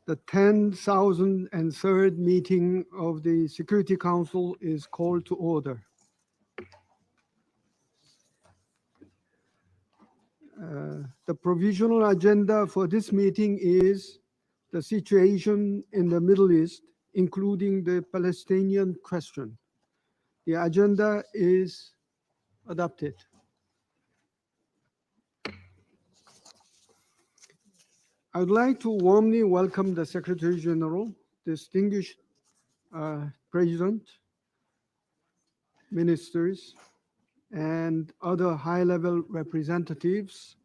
The 10,003rd meeting of the Security Council is called to order. The provisional agenda for this meeting is the situation in the Middle East, including the Palestinian question. The agenda is adopted. I would like to warmly welcome the Secretary General, distinguished President, ministers, and other high-level representatives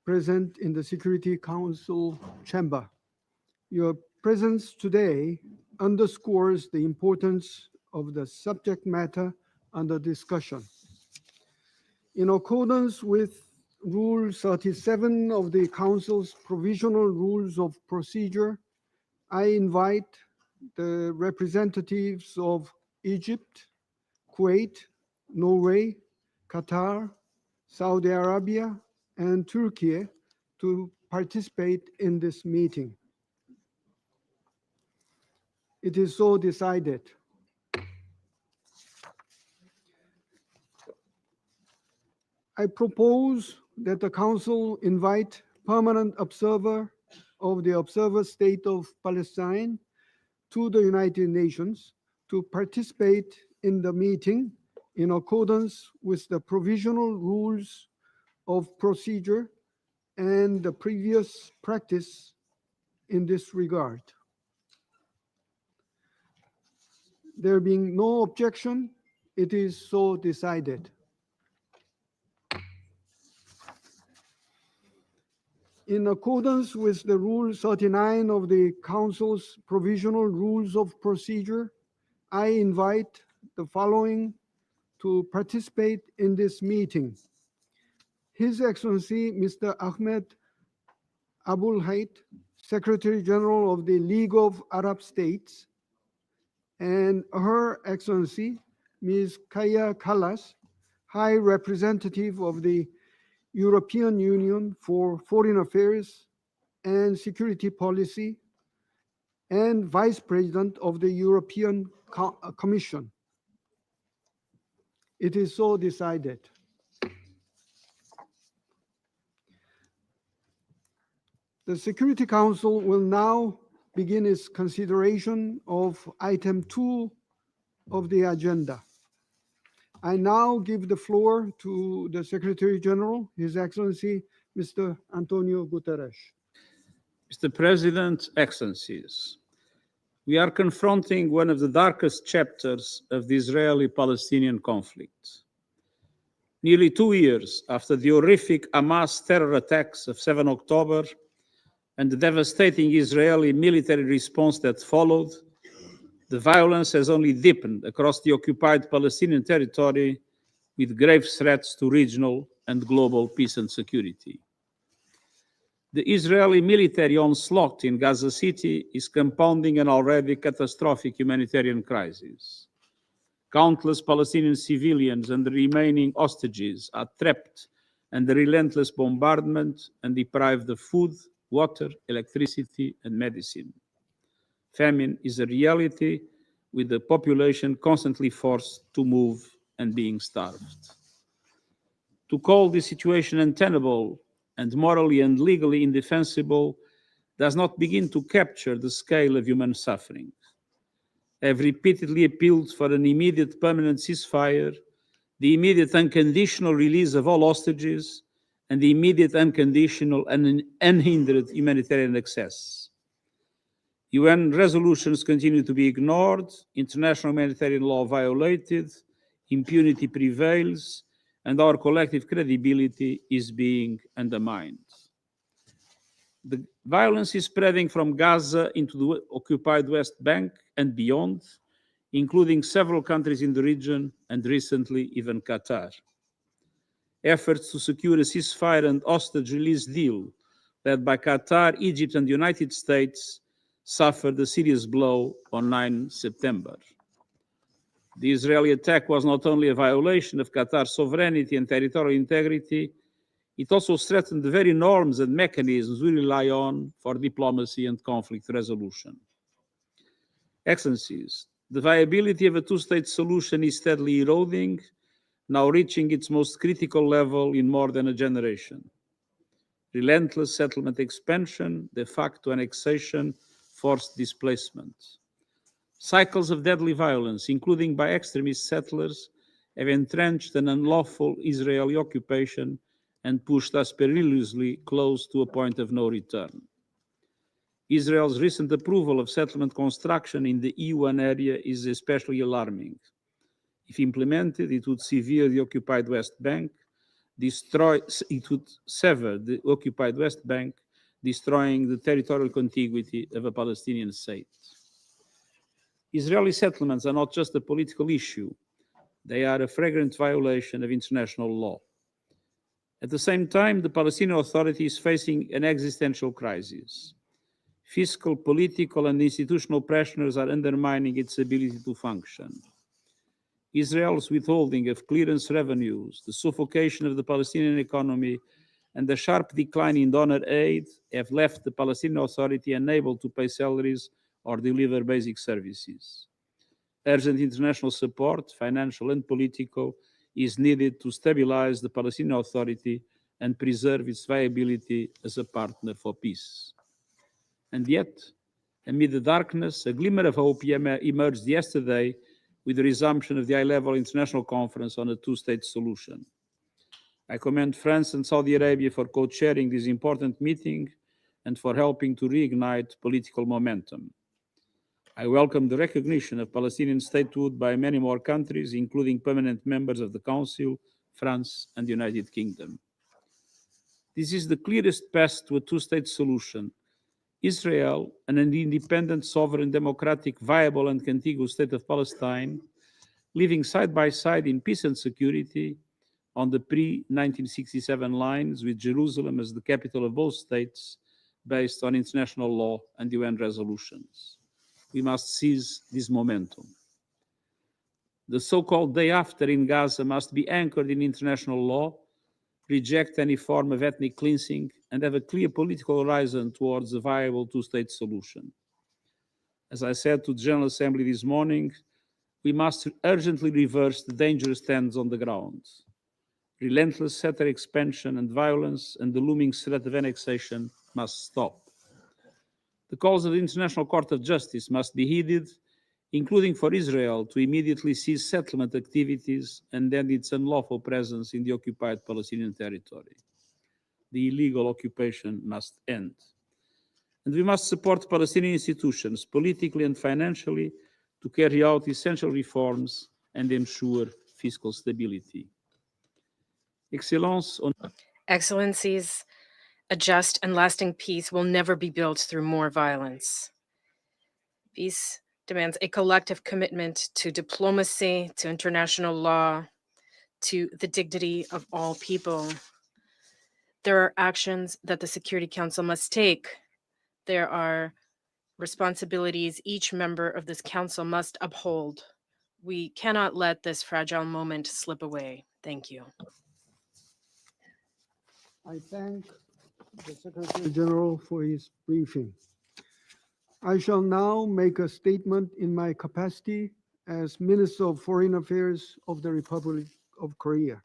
present in the Security Council chamber. Your presence today underscores the importance of the subject matter under discussion. In accordance with Rule 37 of the Council's Provisional Rules of Procedure, I invite the representatives of Egypt, Kuwait, Norway, Qatar, Saudi Arabia, and Turkey to participate in this meeting. It is so decided. I propose that the Council invite permanent observer of the Observer State of Palestine to the United Nations to participate in the meeting in accordance with the Provisional Rules of Procedure and the previous practice in this regard. There being no objection, it is so decided. In accordance with the Rule 39 of the Council's Provisional Rules of Procedure, I invite the following to participate in this meeting. His Excellency, Mr. Ahmed Abul Hayt, Secretary General of the League of Arab States, and Her Excellency, Ms. Kaya Kallas, High Representative of the European Union for Foreign Affairs and Security Policy, and Vice President of the European Commission. It is so decided. The Security Council will now begin its consideration of item 2 of the agenda. I now give the floor to the Secretary General, His Excellency Mr. Antonio Guterres. Mr. President, Excellencies, we are confronting one of the darkest chapters of the Israeli-Palestinian conflict. Nearly 2 years after the horrific Hamas terror attacks of 7 October and the devastating Israeli military response that followed, the violence has only deepened across the occupied Palestinian territory with grave threats to regional and global peace and security. The Israeli military onslaught in Gaza City is compounding an already catastrophic humanitarian crisis. Countless Palestinian civilians and the remaining hostages are trapped under relentless bombardment and deprived of food, water, electricity, and medicine. Famine is a reality, with the population constantly forced to move and being starved. To call this situation untenable and morally and legally indefensible does not begin to capture the scale of human suffering. I have repeatedly appealed for an immediate permanent ceasefire, the immediate unconditional release of all hostages, and the immediate unconditional and unhindered humanitarian access. UN resolutions continue to be ignored, international humanitarian law violated, impunity prevails, and our collective credibility is being undermined. The violence is spreading from Gaza into the occupied West Bank and beyond, including several countries in the region and recently even Qatar. Efforts to secure a ceasefire and hostage release deal led by Qatar, Egypt, and the United States suffered a serious blow on 9 September. The Israeli attack was not only a violation of Qatar's sovereignty and territorial integrity, it also threatened the very norms and mechanisms we rely on for diplomacy and conflict resolution. Excellencies, the viability of a two-state solution is steadily eroding, now reaching its most critical level in more than a generation. Relentless settlement expansion, de facto annexation, forced displacement. Cycles of deadly violence, including by extremist settlers, have entrenched an unlawful Israeli occupation and pushed us perilously close to a point of no return. Israel's recent approval of settlement construction in the E1 area is especially alarming. If implemented, it would sever the occupied West Bank, it would sever the occupied West Bank, destroying the territorial contiguity of a Palestinian state. Israeli settlements are not just a political issue, they are a flagrant violation of international law. At the same time, the Palestinian Authority is facing an existential crisis. Fiscal, political, and institutional pressures are undermining its ability to function. Israel's withholding of clearance revenues, the suffocation of the Palestinian economy, and the sharp decline in donor aid have left the Palestinian Authority unable to pay salaries or deliver basic services. Urgent international support, financial and political, is needed to stabilize the Palestinian Authority and preserve its viability as a partner for peace. And yet, amid the darkness, a glimmer of hope emerged yesterday with the resumption of the high-level international conference on a two-state solution. I commend France and Saudi Arabia for co-chairing this important meeting and for helping to reignite political momentum. I welcome the recognition of Palestinian statehood by many more countries, including permanent members of the Council, France, and the United Kingdom. This is the clearest path to a two-state solution. Israel, an independent, sovereign, democratic, viable, and contiguous state of Palestine, living side by side in peace and security on the pre-1967 lines, with Jerusalem as the capital of both states, based on international law and UN resolutions. We must seize this momentum. The so-called day after in Gaza must be anchored in international law, reject any form of ethnic cleansing, and have a clear political horizon towards a viable two-state solution. As I said to the General Assembly this morning, we must urgently reverse the dangerous trends on the ground. Relentless settler expansion and violence and the looming threat of annexation must stop. The calls of the International Court of Justice must be heeded, including for Israel to immediately cease settlement activities and end its unlawful presence in the occupied Palestinian territory. The illegal occupation must end. And we must support Palestinian institutions politically and financially to carry out essential reforms and ensure fiscal stability. Excellencies, a just and lasting peace will never be built through more violence. Peace demands a collective commitment to diplomacy, to international law, to the dignity of all people. There are actions that the Security Council must take. There are responsibilities each member of this council must uphold. We cannot let this fragile moment slip away. Thank you. I thank the Secretary General for his briefing. I shall now make a statement in my capacity as Minister of Foreign Affairs of the Republic of Korea.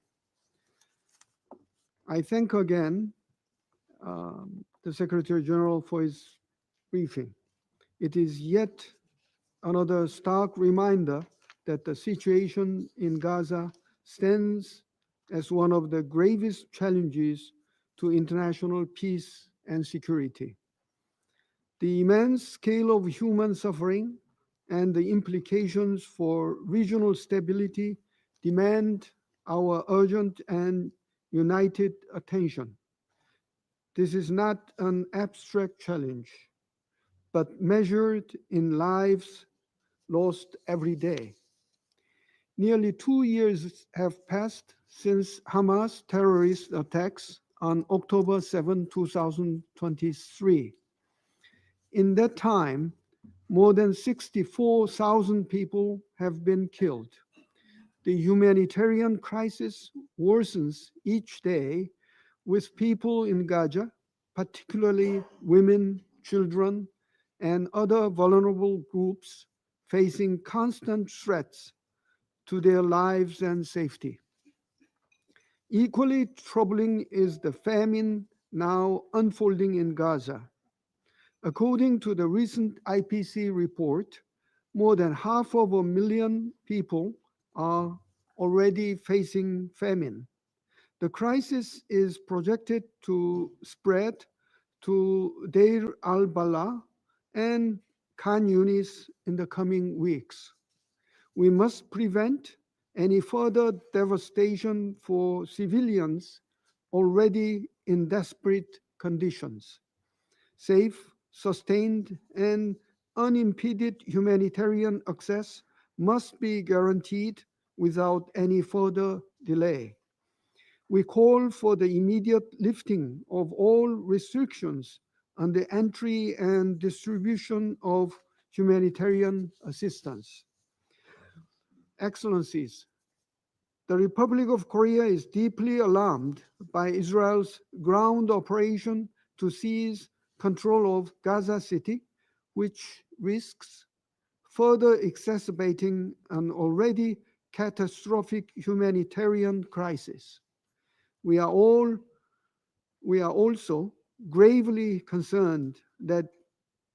I thank again the Secretary General for his briefing. It is yet another stark reminder that the situation in Gaza stands as one of the gravest challenges to international peace and security. The immense scale of human suffering and the implications for regional stability demand our urgent and united attention. This is not an abstract challenge, but measured in lives lost every day. Nearly 2 years have passed since Hamas terrorist attacks on October 7, 2023. In that time, more than 64,000 people have been killed. The humanitarian crisis worsens each day with people in Gaza, particularly women, children, and other vulnerable groups facing constant threats to their lives and safety. Equally troubling is the famine now unfolding in Gaza. According to the recent IPC report, more than 500,000 people are already facing famine. The crisis is projected to spread to Deir al-Balah and Khan Yunis in the coming weeks. We must prevent any further devastation for civilians already in desperate conditions. Safe, sustained, and unimpeded humanitarian access must be guaranteed without any further delay. We call for the immediate lifting of all restrictions on the entry and distribution of humanitarian assistance. Excellencies, the Republic of Korea is deeply alarmed by Israel's ground operation to seize control of Gaza City, which risks further exacerbating an already catastrophic humanitarian crisis. We are also gravely concerned that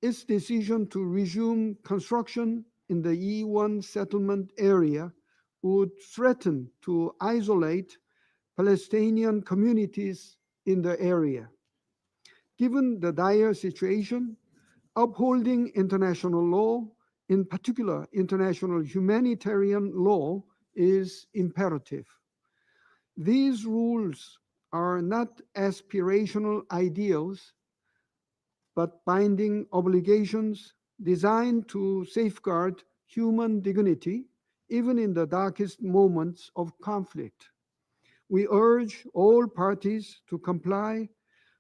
its decision to resume construction in the E1 settlement area would threaten to isolate Palestinian communities in the area. Given the dire situation, upholding international law, in particular international humanitarian law, is imperative. These rules are not aspirational ideals, but binding obligations designed to safeguard human dignity, even in the darkest moments of conflict. We urge all parties to comply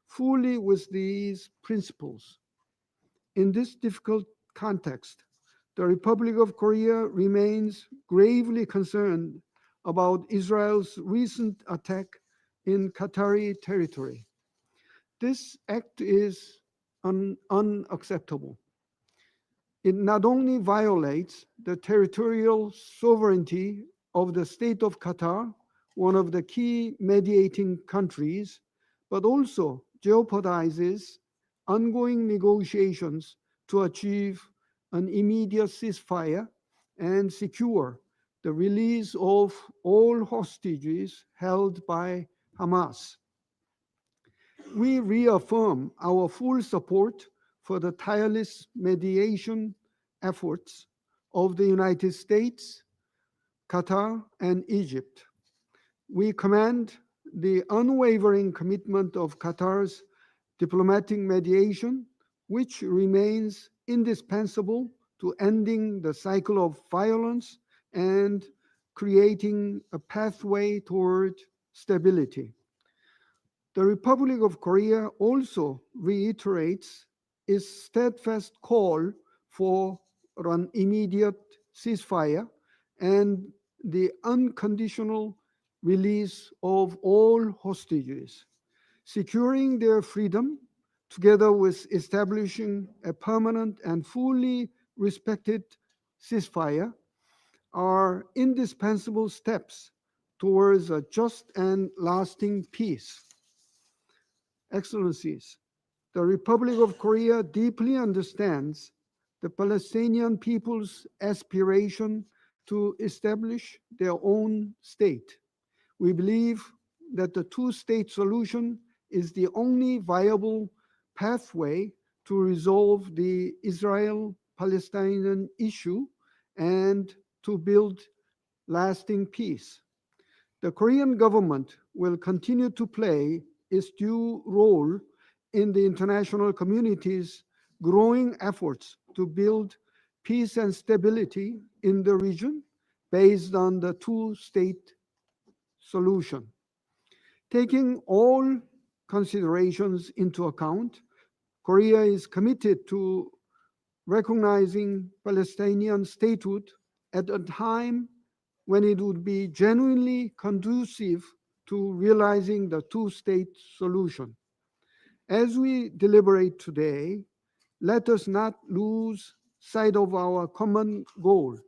fully with these principles. In this difficult context, the Republic of Korea remains gravely concerned about Israel's recent attack in Qatari territory. This act is unacceptable. It not only violates the territorial sovereignty of the state of Qatar, one of the key mediating countries, but also jeopardizes ongoing negotiations to achieve an immediate ceasefire and secure the release of all hostages held by Hamas. we reaffirm our full support for the tireless mediation efforts of the United States, Qatar, and Egypt. We commend the unwavering commitment of Qatar's diplomatic mediation, which remains indispensable to ending the cycle of violence and creating a pathway toward stability. The Republic of Korea also reiterates its steadfast call for an immediate ceasefire and the unconditional release of all hostages. Securing their freedom, together with establishing a permanent and fully respected ceasefire, are indispensable steps towards a just and lasting peace. Excellencies, the Republic of Korea deeply understands the Palestinian people's aspiration to establish their own state. We believe that the two-state solution is the only viable pathway to resolve the Israel-Palestinian issue and to build lasting peace. The Korean government will continue to play its due role in the international community's growing efforts to build peace and stability in the region based on the two-state solution. Taking all considerations into account, Korea is committed to recognizing Palestinian statehood at a time when it would be genuinely conducive to realizing the two-state solution. As we deliberate today, let us not lose sight of our common goal,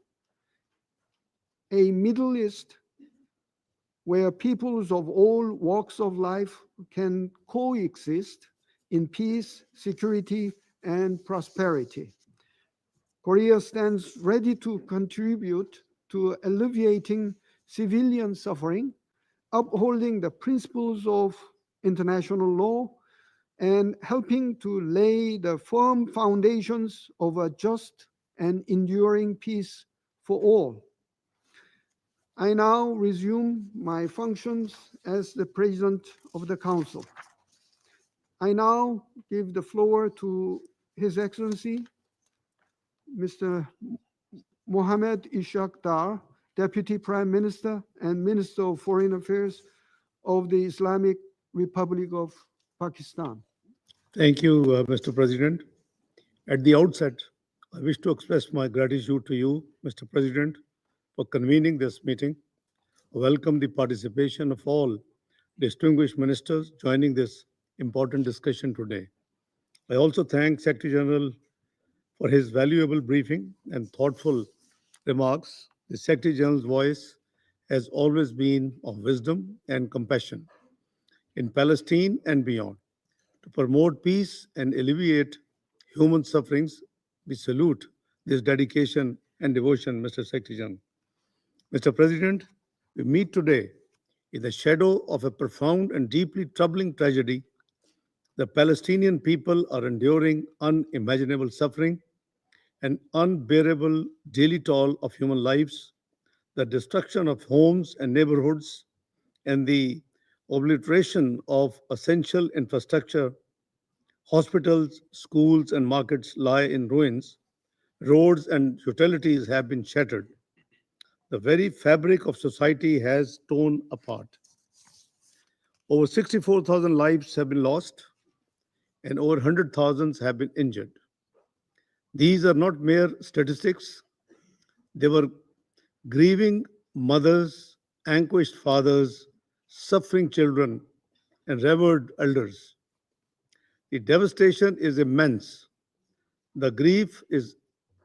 a Middle East where peoples of all walks of life can coexist in peace, security, and prosperity. Korea stands ready to contribute to alleviating civilian suffering, upholding the principles of international law, and helping to lay the firm foundations of a just and enduring peace for all. I now resume my functions as the President of the Council. I now give the floor to His Excellency, Mr. Mohammed Ishaq Dar, Deputy Prime Minister and Minister of Foreign Affairs of the Islamic Republic of Pakistan. Thank you, Mr. President. At the outset, I wish to express my gratitude to you, Mr. President, for convening this meeting. I welcome the participation of all distinguished ministers joining this important discussion today. I also thank Secretary General for his valuable briefing and thoughtful remarks. The Secretary General's voice has always been of wisdom and compassion in Palestine and beyond. To promote peace and alleviate human sufferings, we salute this dedication and devotion, Mr. Secretary General. Mr. President, we meet today in the shadow of a profound and deeply troubling tragedy. The Palestinian people are enduring unimaginable suffering, an unbearable daily toll of human lives, the destruction of homes and neighborhoods, and the obliteration of essential infrastructure. Hospitals, schools, and markets lie in ruins. Roads and utilities have been shattered. The very fabric of society has torn apart. Over 64,000 lives have been lost, and over 100,000 have been injured. These are not mere statistics. They were grieving mothers, anguished fathers, suffering children, and revered elders. The devastation is immense. The grief is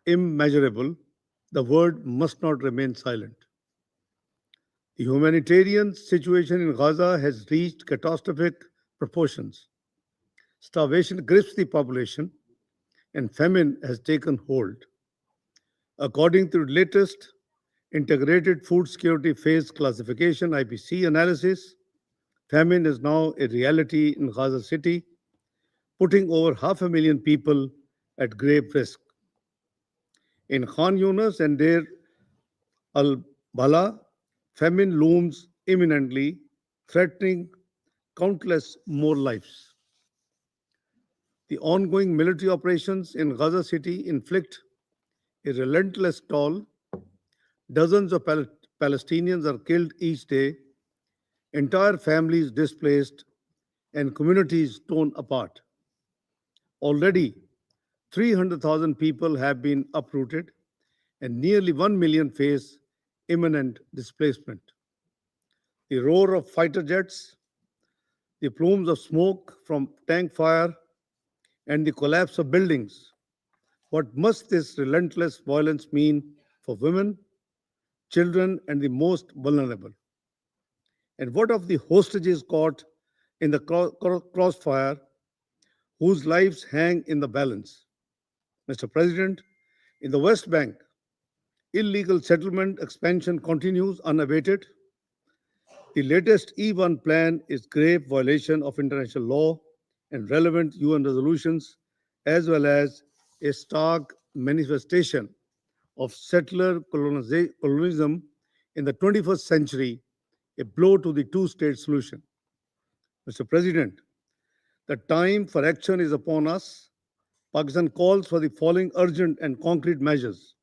immeasurable. The world must not remain silent. The humanitarian situation in Gaza has reached catastrophic proportions. Starvation grips the population, and famine has taken hold. According to the latest Integrated Food Security Phase Classification (IPC) analysis, famine is now a reality in Gaza City, putting over 500,000 people at grave risk. In Khan Yunis and Deir al-Bala, famine looms imminently, threatening countless more lives. The ongoing military operations in Gaza City inflict a relentless toll. Dozens of Palestinians are killed each day, entire families displaced, and communities torn apart. Already, 300,000 people have been uprooted, and nearly 1 million face imminent displacement. The roar of fighter jets, the plumes of smoke from tank fire, and the collapse of buildings. What must this relentless violence mean for women, children, and the most vulnerable? And what of the hostages caught in the crossfire, whose lives hang in the balance? Mr. President, in the West Bank, illegal settlement expansion continues unabated. The latest E1 plan is grave violation of international law and relevant UN resolutions, as well as a stark manifestation of settler colonialism in the 21st century, a blow to the two-state solution. Mr. President, the time for action is upon us. Pakistan calls for the following urgent and concrete measures.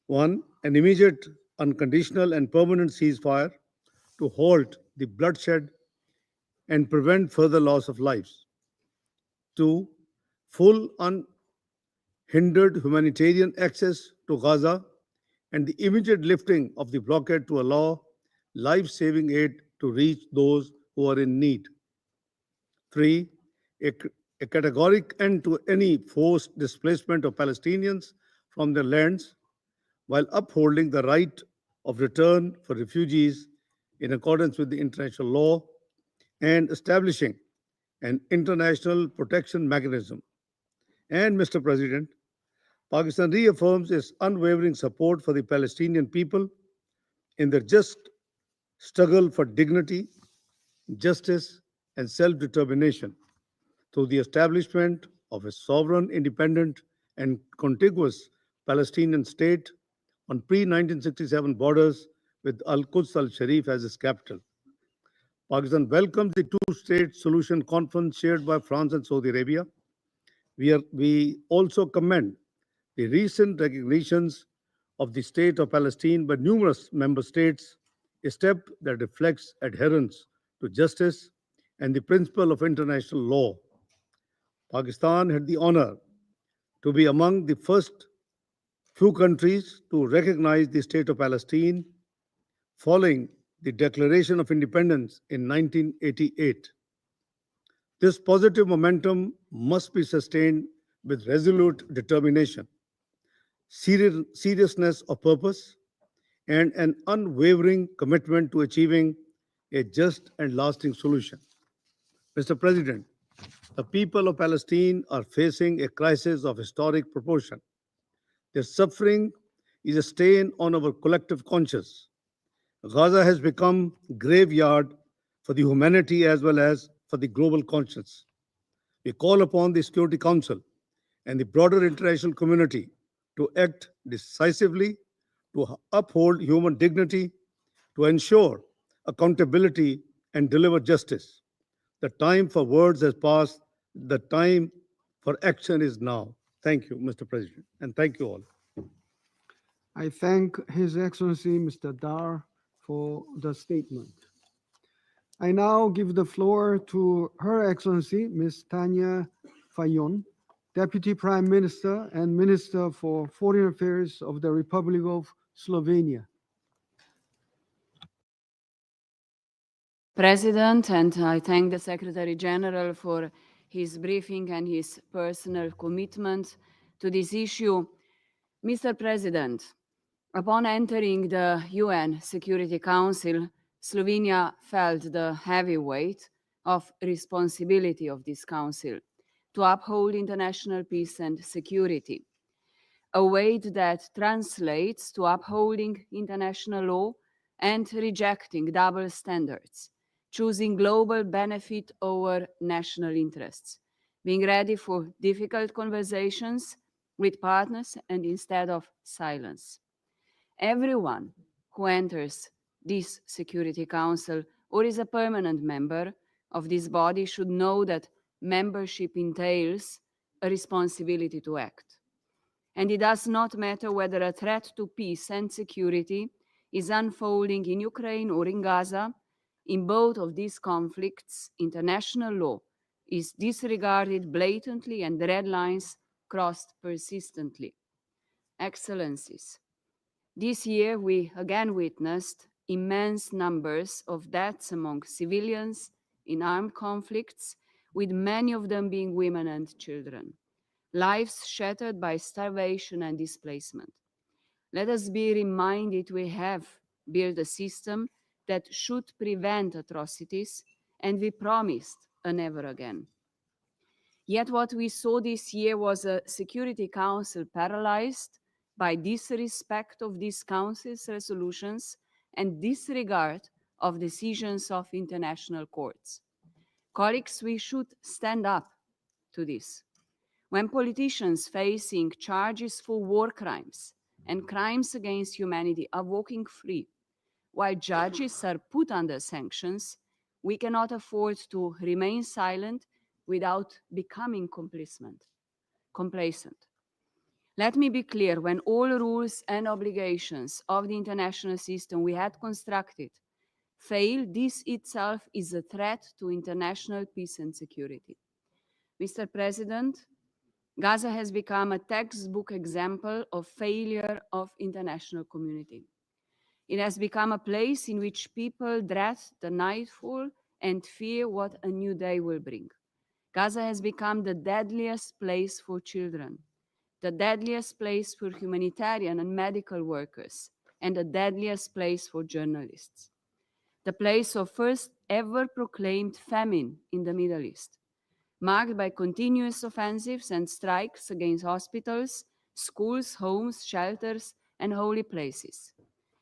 One, an immediate, unconditional, and permanent ceasefire to halt the bloodshed and prevent further loss of lives. Two, full unhindered humanitarian access to Gaza and the immediate lifting of the blockade to allow life-saving aid to reach those who are in need. Three, a categoric end to any forced displacement of Palestinians from their lands while upholding the right of return for refugees in accordance with the international law and establishing an international protection mechanism. And, Mr. President, Pakistan reaffirms its unwavering support for the Palestinian people in their just struggle for dignity, justice, and self-determination through the establishment of a sovereign, independent, and contiguous Palestinian state on pre-1967 borders with Al-Quds al-Sharif as its capital. Pakistan welcomes the two-state solution conference chaired by France and Saudi Arabia. We also commend the recent recognitions of the state of Palestine by numerous member states, a step that reflects adherence to justice and the principle of international law. Pakistan had the honor to be among the first few countries to recognize the state of Palestine following the Declaration of Independence in 1988. This positive momentum must be sustained with resolute determination, seriousness of purpose, and an unwavering commitment to achieving a just and lasting solution. Mr. President, the people of Palestine are facing a crisis of historic proportion. Their suffering is a stain on our collective conscience. Gaza has become a graveyard for the humanity as well as for the global conscience. We call upon the Security Council and the broader international community to act decisively, to uphold human dignity, to ensure accountability and deliver justice. The time for words has passed. The time for action is now. Thank you, Mr. President, and thank you all. I thank His Excellency Mr. Dar for the statement. I now give the floor to Her Excellency Ms. Tanya Fayon, Deputy Prime Minister and Minister for Foreign Affairs of the Republic of Slovenia. President, and I thank the Secretary General for his briefing and his personal commitment to this issue. Mr. President, upon entering the UN Security Council, Slovenia felt the heavy weight of responsibility of this council to uphold international peace and security, a weight that translates to upholding international law and rejecting double standards, choosing global benefit over national interests, being ready for difficult conversations with partners and instead of silence. Everyone who enters this Security Council or is a permanent member of this body should know that membership entails a responsibility to act. And it does not matter whether a threat to peace and security is unfolding in Ukraine or in Gaza. In both of these conflicts, international law is disregarded blatantly and red lines crossed persistently. Excellencies, this year we again witnessed immense numbers of deaths among civilians in armed conflicts, with many of them being women and children, lives shattered by starvation and displacement. Let us be reminded we have built a system that should prevent atrocities, and we promised a never again. Yet what we saw this year was a Security Council paralyzed by disrespect of this Council's resolutions and disregard of decisions of international courts. Colleagues, we should stand up to this. When politicians facing charges for war crimes and crimes against humanity are walking free, while judges are put under sanctions, we cannot afford to remain silent without becoming complacent. Let me be clear, when all rules and obligations of the international system we had constructed fail, this itself is a threat to international peace and security. Mr. President, Gaza has become a textbook example of failure of international community. It has become a place in which people dread the nightfall and fear what a new day will bring. Gaza has become the deadliest place for children, the deadliest place for humanitarian and medical workers, and the deadliest place for journalists. The place of first ever proclaimed famine in the Middle East, marked by continuous offensives and strikes against hospitals, schools, homes, shelters, and holy places.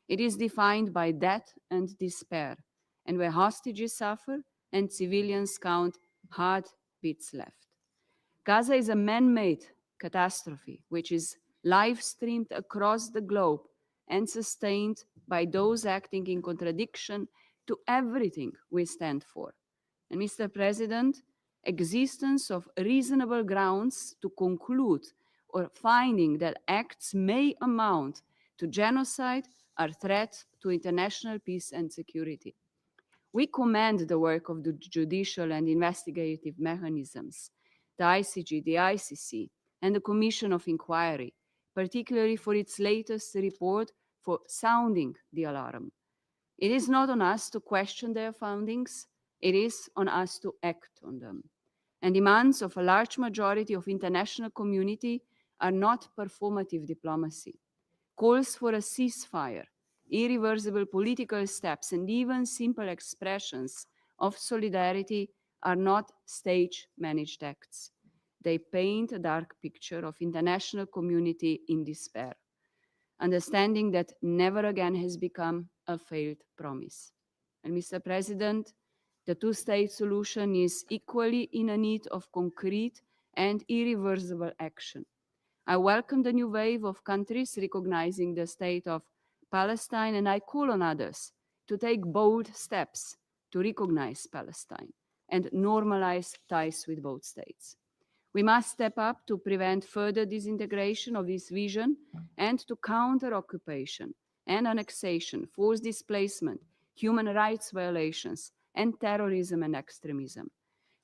It is defined by death and despair, and where hostages suffer and civilians count heartbeats left. Gaza is a man-made catastrophe which is live-streamed across the globe and sustained by those acting in contradiction to everything we stand for. And Mr. President, existence of reasonable grounds to conclude or finding that acts may amount to genocide are threats to international peace and security. We commend the work of the judicial and investigative mechanisms, the ICG, the ICC, and the Commission of Inquiry, particularly for its latest report for sounding the alarm. It is not on us to question their findings, it is on us to act on them. And demands of a large majority of international community are not performative diplomacy. Calls for a ceasefire, irreversible political steps, and even simple expressions of solidarity are not stage-managed acts. They paint a dark picture of international community in despair, understanding that never again has become a failed promise. And Mr. President, the two-state solution is equally in a need of concrete and irreversible action. I welcome the new wave of countries recognizing the state of Palestine, and I call on others to take bold steps to recognize Palestine and normalize ties with both states. We must step up to prevent further disintegration of this vision and to counter occupation and annexation, forced displacement, human rights violations, and terrorism and extremism.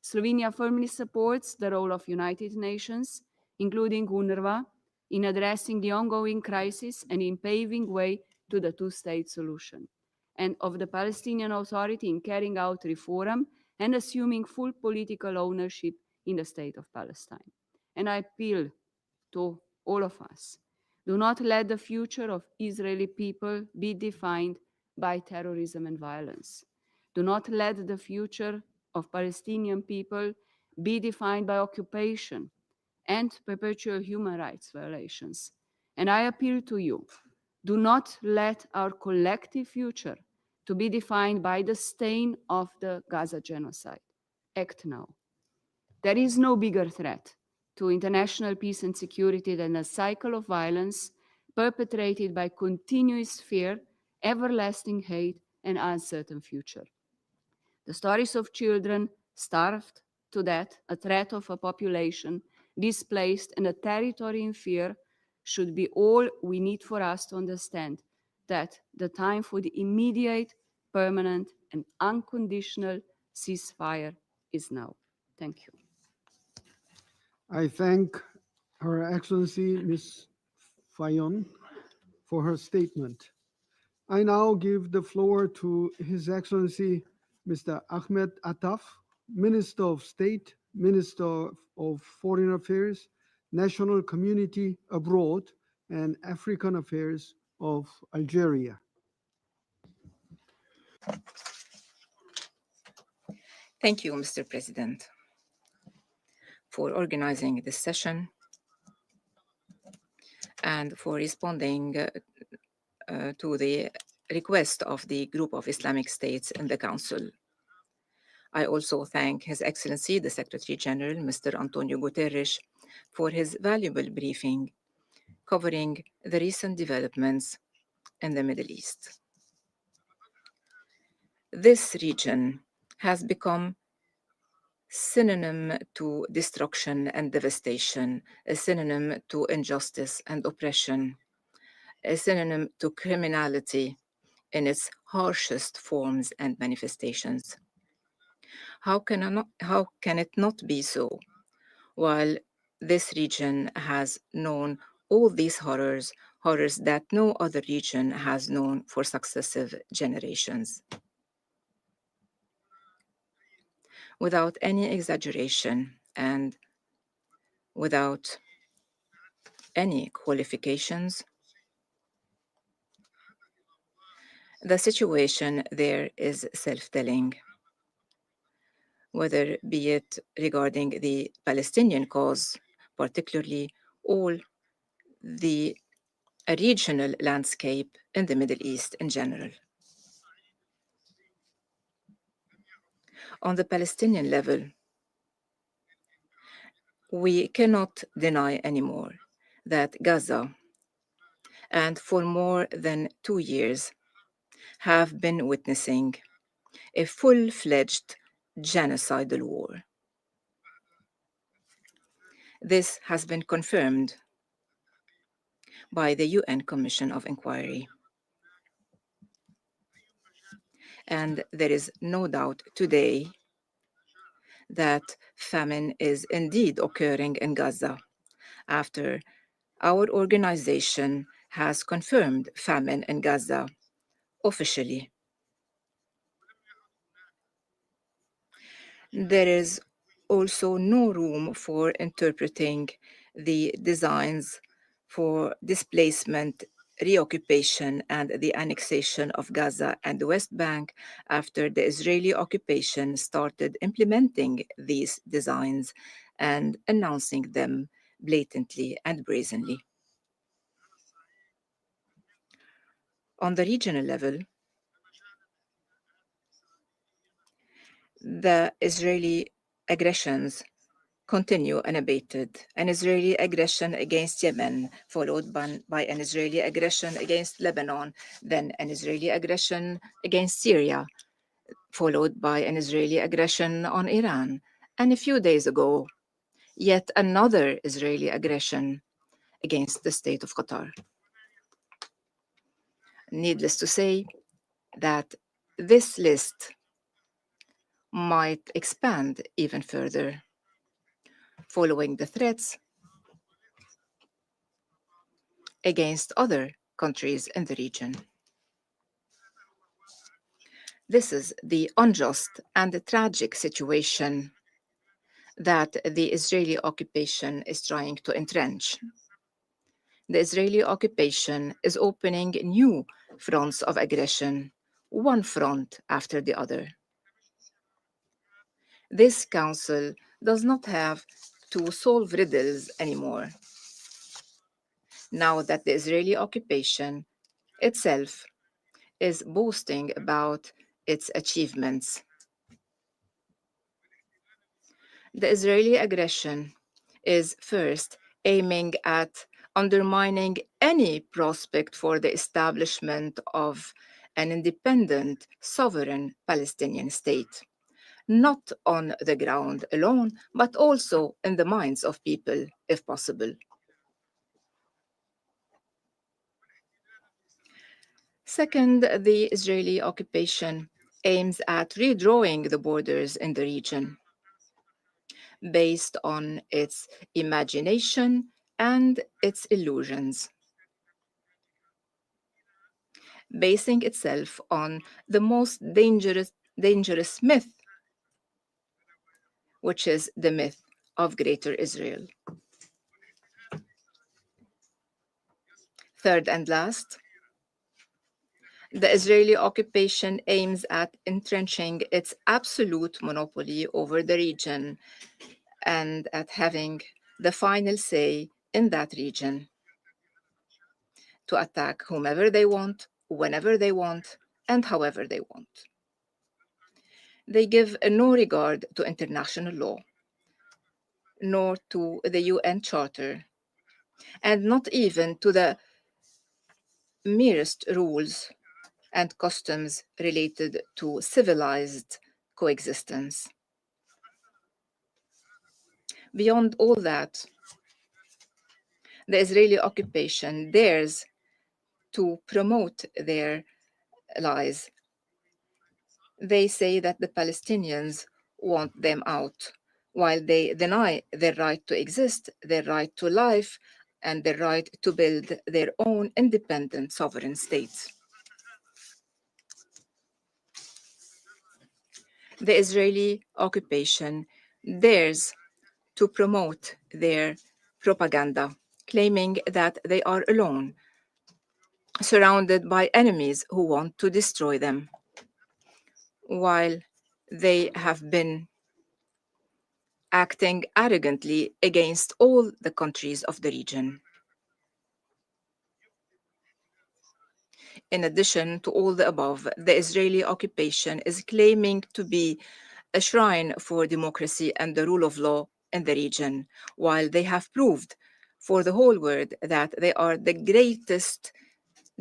Slovenia firmly supports the role of United Nations, including UNRWA, in addressing the ongoing crisis and in paving way to the two-state solution, and of the Palestinian Authority in carrying out reform and assuming full political ownership in the state of Palestine. And I appeal to all of us, do not let the future of Israeli people be defined by terrorism and violence. Do not let the future of Palestinian people be defined by occupation and perpetual human rights violations. And I appeal to you, do not let our collective future to be defined by the stain of the Gaza genocide. Act now. There is no bigger threat to international peace and security than a cycle of violence perpetrated by continuous fear, everlasting hate, and uncertain future. The stories of children starved to death, a threat of a population displaced, and a territory in fear should be all we need for us to understand that the time for the immediate, permanent, and unconditional ceasefire is now. Thank you. I thank Her Excellency Ms. Fayon for her statement. I now give the floor to His Excellency Mr. Ahmed Attaf, Minister of State, Minister of Foreign Affairs, National Community Abroad, and African Affairs of Algeria. Thank you, Mr. President, for organizing this session and for responding to the request of the Group of Islamic States in the Council. I also thank His Excellency, the Secretary General, Mr. Antonio Guterres, for his valuable briefing covering the recent developments in the Middle East. This region has become synonym to destruction and devastation, a synonym to injustice and oppression, a synonym to criminality in its harshest forms and manifestations. How can it not be so? While this region has known all these horrors that no other region has known for successive generations. Without any exaggeration and without any qualifications, the situation there is self-telling, whether be it regarding the Palestinian cause, particularly all the regional landscape in the Middle East in general. On the Palestinian level, we cannot deny anymore that Gaza, and for more than 2 years, have been witnessing a full-fledged genocidal war. This has been confirmed by the UN Commission of Inquiry. And there is no doubt today that famine is indeed occurring in Gaza after our organization has confirmed famine in Gaza officially. There is also no room for interpreting the designs for displacement, reoccupation, and the annexation of Gaza and the West Bank after the Israeli occupation started implementing these designs and announcing them blatantly and brazenly. On the regional level, the Israeli aggressions continue unabated. An Israeli aggression against Yemen, followed by an Israeli aggression against Lebanon, then an Israeli aggression against Syria, followed by an Israeli aggression on Iran. And a few days ago, yet another Israeli aggression against the state of Qatar. Needless to say that this list might expand even further following the threats against other countries in the region. This is the unjust and the tragic situation that the Israeli occupation is trying to entrench. The Israeli occupation is opening new fronts of aggression, one front after the other. This council does not have to solve riddles anymore, now that the Israeli occupation itself is boasting about its achievements. The Israeli aggression is first aiming at undermining any prospect for the establishment of an independent, sovereign Palestinian state, not on the ground alone, but also in the minds of people, if possible. Second, the Israeli occupation aims at redrawing the borders in the region based on its imagination and its illusions, basing itself on the most dangerous myth, which is the myth of Greater Israel. Third and last, the Israeli occupation aims at entrenching its absolute monopoly over the region and at having the final say in that region, to attack whomever they want, whenever they want, and however they want. They give no regard to international law, nor to the UN Charter, and not even to the merest rules and customs related to civilized coexistence. Beyond all that, the Israeli occupation dares to promote their lies. They say that the Palestinians want them out, while they deny their right to exist, their right to life, and their right to build their own independent sovereign states. The Israeli occupation dares to promote their propaganda, claiming that they are alone, surrounded by enemies who want to destroy them, while they have been acting arrogantly against all the countries of the region. In addition to all the above, the Israeli occupation is claiming to be a shrine for democracy and the rule of law in the region, while they have proved for the whole world that they are the greatest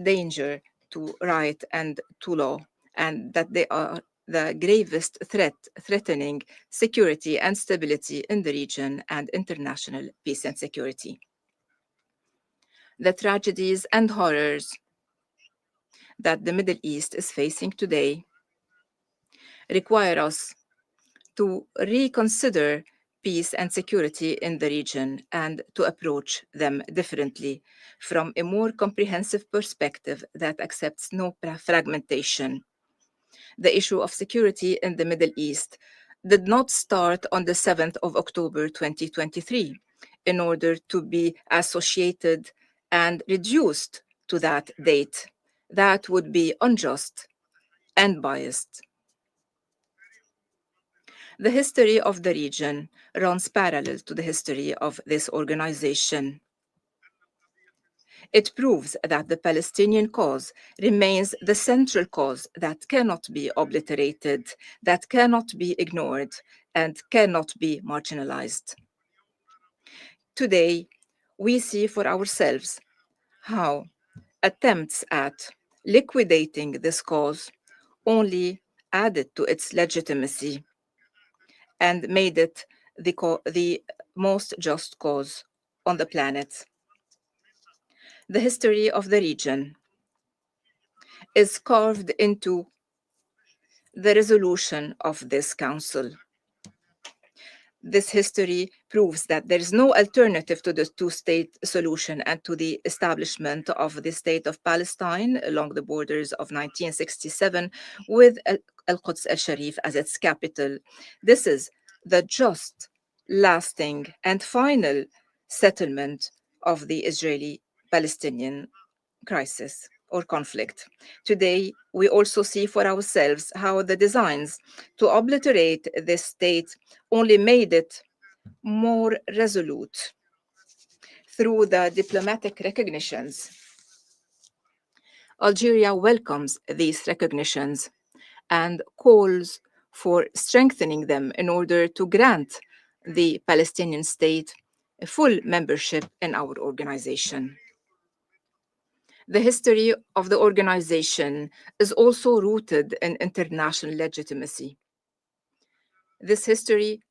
danger to right and to law, and that they are the gravest threat threatening security and stability in the region and international peace and security. The tragedies and horrors that the Middle East is facing today require us to reconsider peace and security in the region and to approach them differently from a more comprehensive perspective that accepts no fragmentation. The issue of security in the Middle East did not start on the 7th of October 2023 in order to be associated and reduced to that date. That would be unjust and biased. The history of the region runs parallel to the history of this organization. It proves that the Palestinian cause remains the central cause that cannot be obliterated, that cannot be ignored, and cannot be marginalized. Today, we see for ourselves how attempts at liquidating this cause only added to its legitimacy and made it the most just cause on the planet. The history of the region is carved into the resolution of this council. This history proves that there is no alternative to the two-state solution and to the establishment of the state of Palestine along the borders of 1967 with Al-Quds al-Sharif as its capital. This is the just, lasting, and final settlement of the Israeli-Palestinian crisis or conflict. Today, we also see for ourselves how the designs to obliterate this state only made it more resolute through the diplomatic recognitions Algeria welcomes these recognitions and calls for strengthening them in order to grant the Palestinian state a full membership in our organization. The history of the organization is also rooted in international legitimacy. This history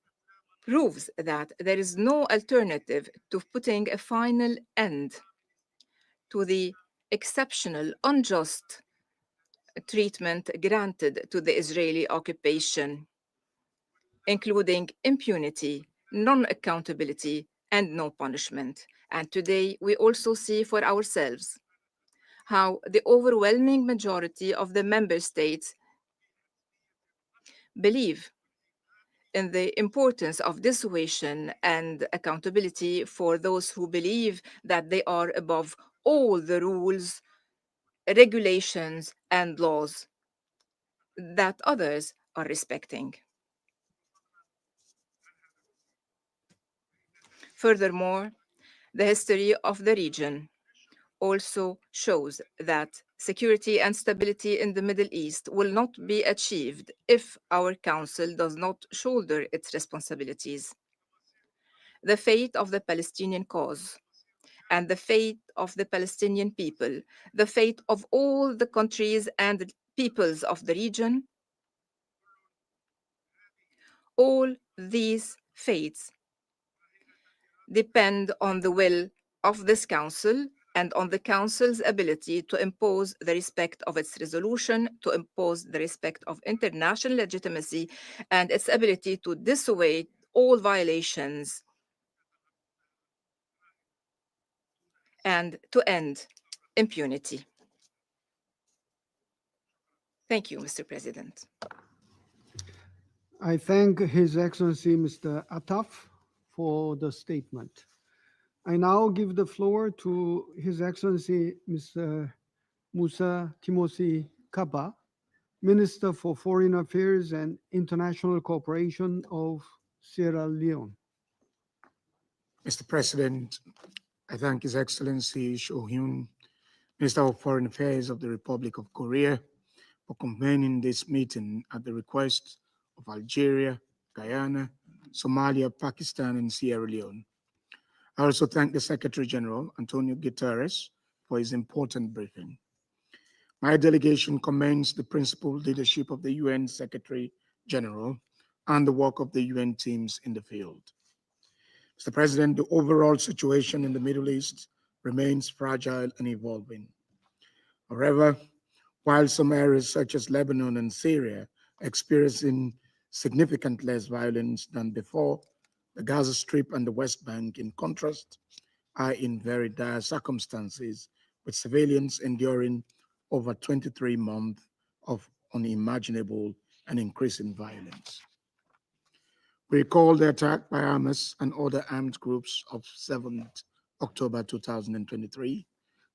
proves that there is no alternative to putting a final end to the exceptional, unjust treatment granted to the Israeli occupation, including impunity, non-accountability, and no punishment. And today, we also see for ourselves how the overwhelming majority of the member states believe in the importance of dissuasion and accountability for those who believe that they are above all the rules, regulations, and laws that others are respecting. Furthermore, the history of the region also shows that security and stability in the Middle East will not be achieved if our Council does not shoulder its responsibilities. The fate of the Palestinian cause and the fate of the Palestinian people, the fate of all the countries and peoples of the region, all these fates depend on the will of this Council and on the Council's ability to impose the respect of its resolution, to impose the respect of international legitimacy, and its ability to dissuade all violations and to end impunity. Thank you, Mr. President. I thank His Excellency Mr. Attaf for the statement. I now give the floor to His Excellency Mr. Musa Timothy Kaba, Minister for Foreign Affairs and International Cooperation of Sierra Leone. Mr. President, I thank His Excellency Cho Hyun, Minister of Foreign Affairs of the Republic of Korea, for convening this meeting at the request of Algeria, Guyana, Somalia, Pakistan, and Sierra Leone. I also thank the Secretary General, Antonio Guterres, for his important briefing. My delegation commends the principled leadership of the UN Secretary General and the work of the UN teams in the field. Mr. President, the overall situation in the Middle East remains fragile and evolving. However, while some areas such as Lebanon and Syria are experiencing significantly less violence than before, the Gaza Strip and the West Bank, in contrast, are in very dire circumstances, with civilians enduring over 23 months of unimaginable and increasing violence. We recall the attack by Hamas and other armed groups of 7th October 2023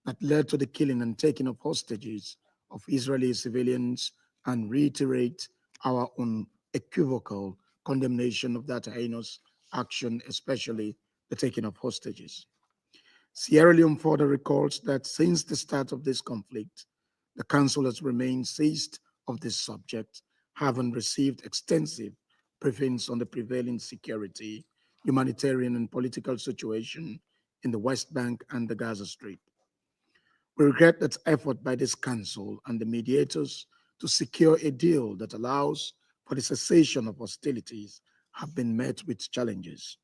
that led to the killing and taking of hostages of Israeli civilians, and reiterate our unequivocal condemnation of that heinous action, especially the taking of hostages. Sierra Leone further recalls that since the start of this conflict, the Council has remained seized of this subject, having received extensive briefings on the prevailing security, humanitarian, and political situation in the West Bank and the Gaza Strip. We regret that effort by this Council and the mediators to secure a deal that allows for the cessation of hostilities have been met with challenges.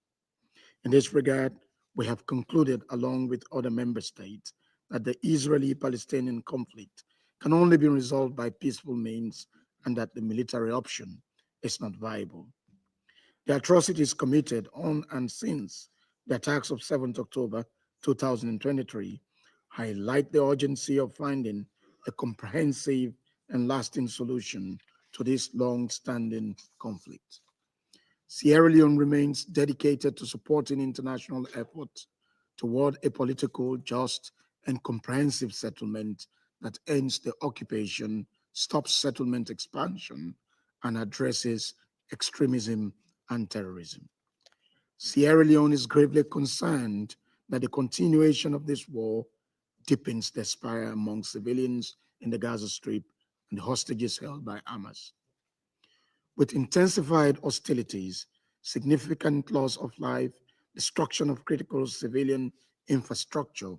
In this regard, we have concluded, along with other member states, that the Israeli-Palestinian conflict can only be resolved by peaceful means and that the military option is not viable. The atrocities committed on and since the attacks of 7th October 2023 highlight the urgency of finding a comprehensive and lasting solution to this long-standing conflict. Sierra Leone remains dedicated to supporting international efforts toward a political, just, and comprehensive settlement that ends the occupation, stops settlement expansion, and addresses extremism and terrorism. Sierra Leone is gravely concerned that the continuation of this war deepens despair among civilians in the Gaza Strip and the hostages held by Hamas. With intensified hostilities, significant loss of life, destruction of critical civilian infrastructure,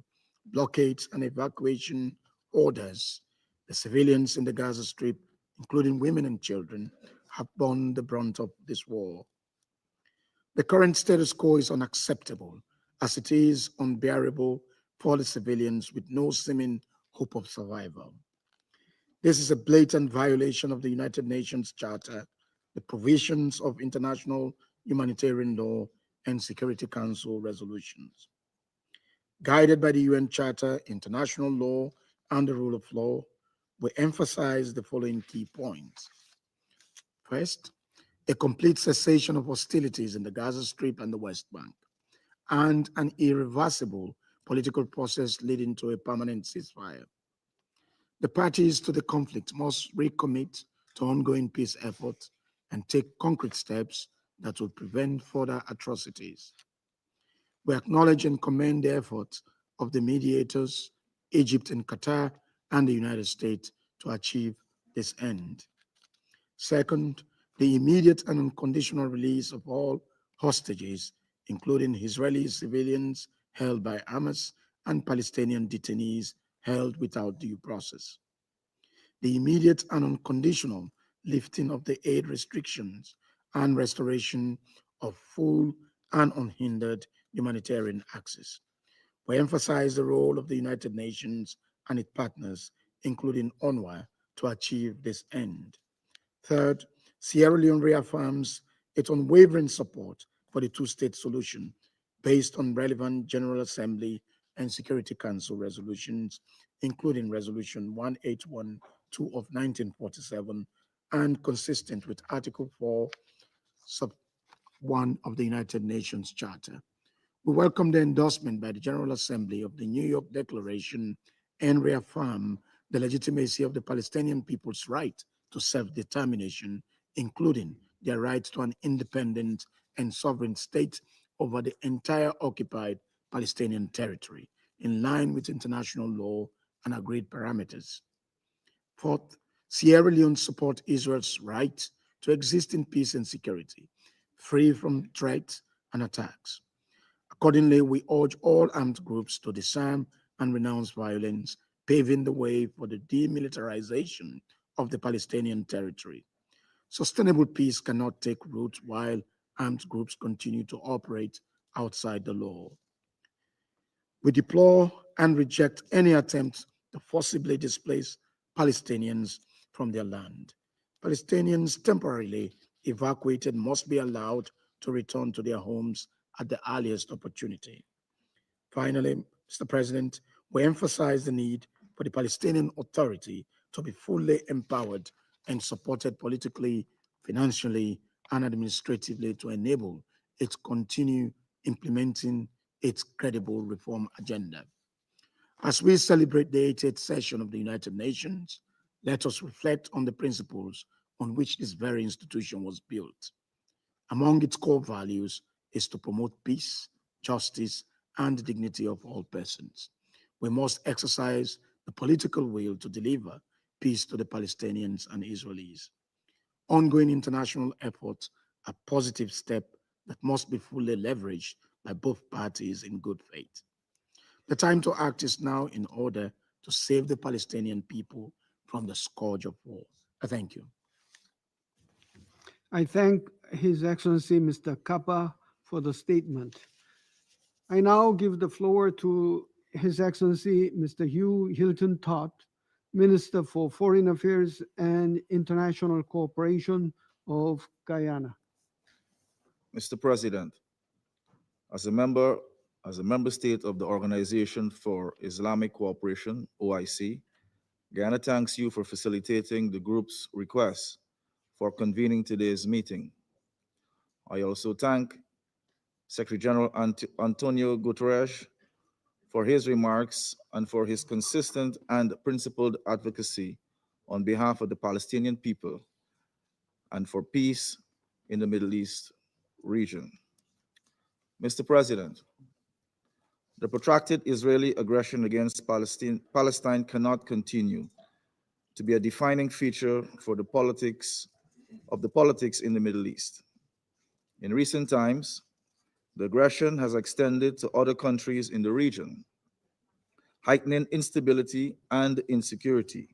blockades, and evacuation orders, the civilians in the Gaza Strip, including women and children, have borne the brunt of this war. The current status quo is unacceptable, as it is unbearable for the civilians with no seeming hope of survival. This is a blatant violation of the United Nations Charter, the provisions of international humanitarian law, and Security Council resolutions. Guided by the UN Charter, international law, and the rule of law, we emphasize the following key points. First, a complete cessation of hostilities in the Gaza Strip and the West Bank, and an irreversible political process leading to a permanent ceasefire. The parties to the conflict must recommit to ongoing peace efforts and take concrete steps that will prevent further atrocities. We acknowledge and commend the efforts of the mediators, Egypt and Qatar, and the United States to achieve this end. Second, the immediate and unconditional release of all hostages, including Israeli civilians held by Hamas and Palestinian detainees held without due process. The immediate and unconditional lifting of the aid restrictions and restoration of full and unhindered humanitarian access. We emphasize the role of the United Nations and its partners, including UNRWA, to achieve this end. Third, Sierra Leone reaffirms its unwavering support for the two-state solution based on relevant General Assembly and Security Council resolutions, including Resolution 1812 of 1947, and consistent with Article 4, Sub 1 of the United Nations Charter. We welcome the endorsement by the General Assembly of the New York Declaration and reaffirm the legitimacy of the Palestinian people's right to self-determination, including their right to an independent and sovereign state over the entire occupied Palestinian territory, in line with international law and agreed parameters. Fourth, Sierra Leone supports Israel's right to exist in peace and security, free from threats and attacks. Accordingly, we urge all armed groups to disarm and renounce violence, paving the way for the demilitarization of the Palestinian territory. Sustainable peace cannot take root while armed groups continue to operate outside the law. We deplore and reject any attempt to forcibly displace Palestinians from their land. Palestinians temporarily evacuated must be allowed to return to their homes at the earliest opportunity. Finally, Mr. President, we emphasize the need for the Palestinian Authority to be fully empowered and supported politically, financially, and administratively to enable it to continue implementing its credible reform agenda. As we celebrate the 80th session of the United Nations, let us reflect on the principles on which this very institution was built. Among its core values is to promote peace, justice, and the dignity of all persons. We must exercise the political will to deliver peace to the Palestinians and Israelis. Ongoing international efforts are a positive step that must be fully leveraged by both parties in good faith. The time to act is now in order to save the Palestinian people from the scourge of war. I thank you. I thank His Excellency Mr. Kappa for the statement. I now give the floor to His Excellency Mr. Hugh Hilton Todd, Minister for Foreign Affairs and International Cooperation of Guyana. Mr. President, as a member state of the Organization for Islamic Cooperation, OIC, Guyana thanks you for facilitating the group's request for convening today's meeting. I also thank Secretary General Antonio Guterres for his remarks and for his consistent and principled advocacy on behalf of the Palestinian people and for peace in the Middle East region. Mr. President, The protracted Israeli aggression against Palestine cannot continue to be a defining feature for the politics in the Middle East. In recent times, the aggression has extended to other countries in the region, heightening instability and insecurity,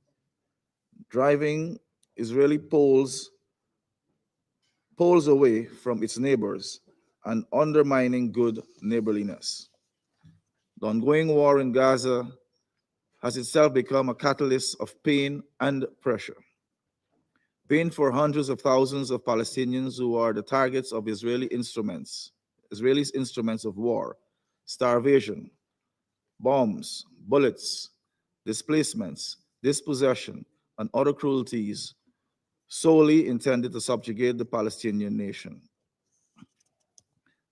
driving Israeli poles away from its neighbors and undermining good neighborliness. The ongoing war in Gaza has itself become a catalyst of pain and pressure. Pain for hundreds of thousands of Palestinians who are the targets of Israelis' instruments of war, starvation, bombs, bullets, displacements, dispossession, and other cruelties solely intended to subjugate the Palestinian nation.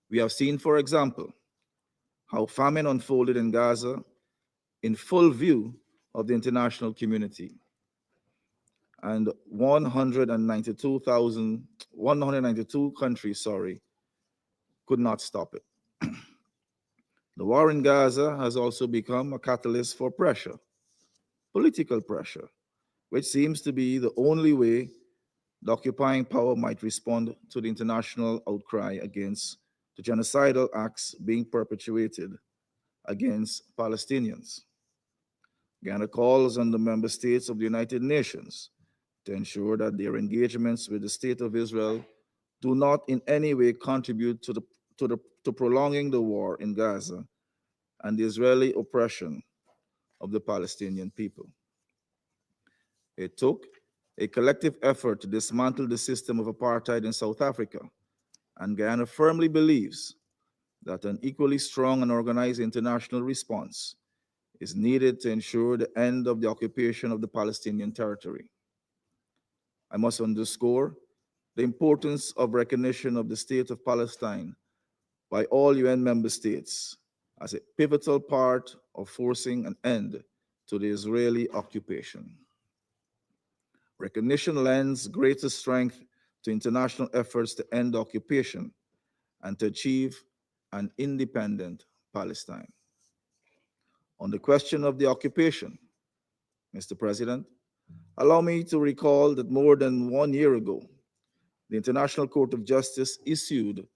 We have seen, for example, how famine unfolded in Gaza in full view of the international community, and 192 countries, could not stop it. The war in Gaza has also become a catalyst for pressure, political pressure, which seems to be the only way the occupying power might respond to the international outcry against the genocidal acts being perpetuated against Palestinians. Ghana calls on the member states of the United Nations to ensure that their engagements with the State of Israel do not in any way contribute to prolonging the war in Gaza and the Israeli oppression of the Palestinian people. It took a collective effort to dismantle the system of apartheid in South Africa, and Guyana firmly believes that an equally strong and organized international response is needed to ensure the end of the occupation of the Palestinian territory. I must underscore the importance of recognition of the state of Palestine by all UN member states as a pivotal part of forcing an end to the Israeli occupation. Recognition lends greater strength to international efforts to end occupation and to achieve an independent Palestine. On the question of the occupation, Mr. President, allow me to recall that more than 1 year ago, the International Court of Justice issued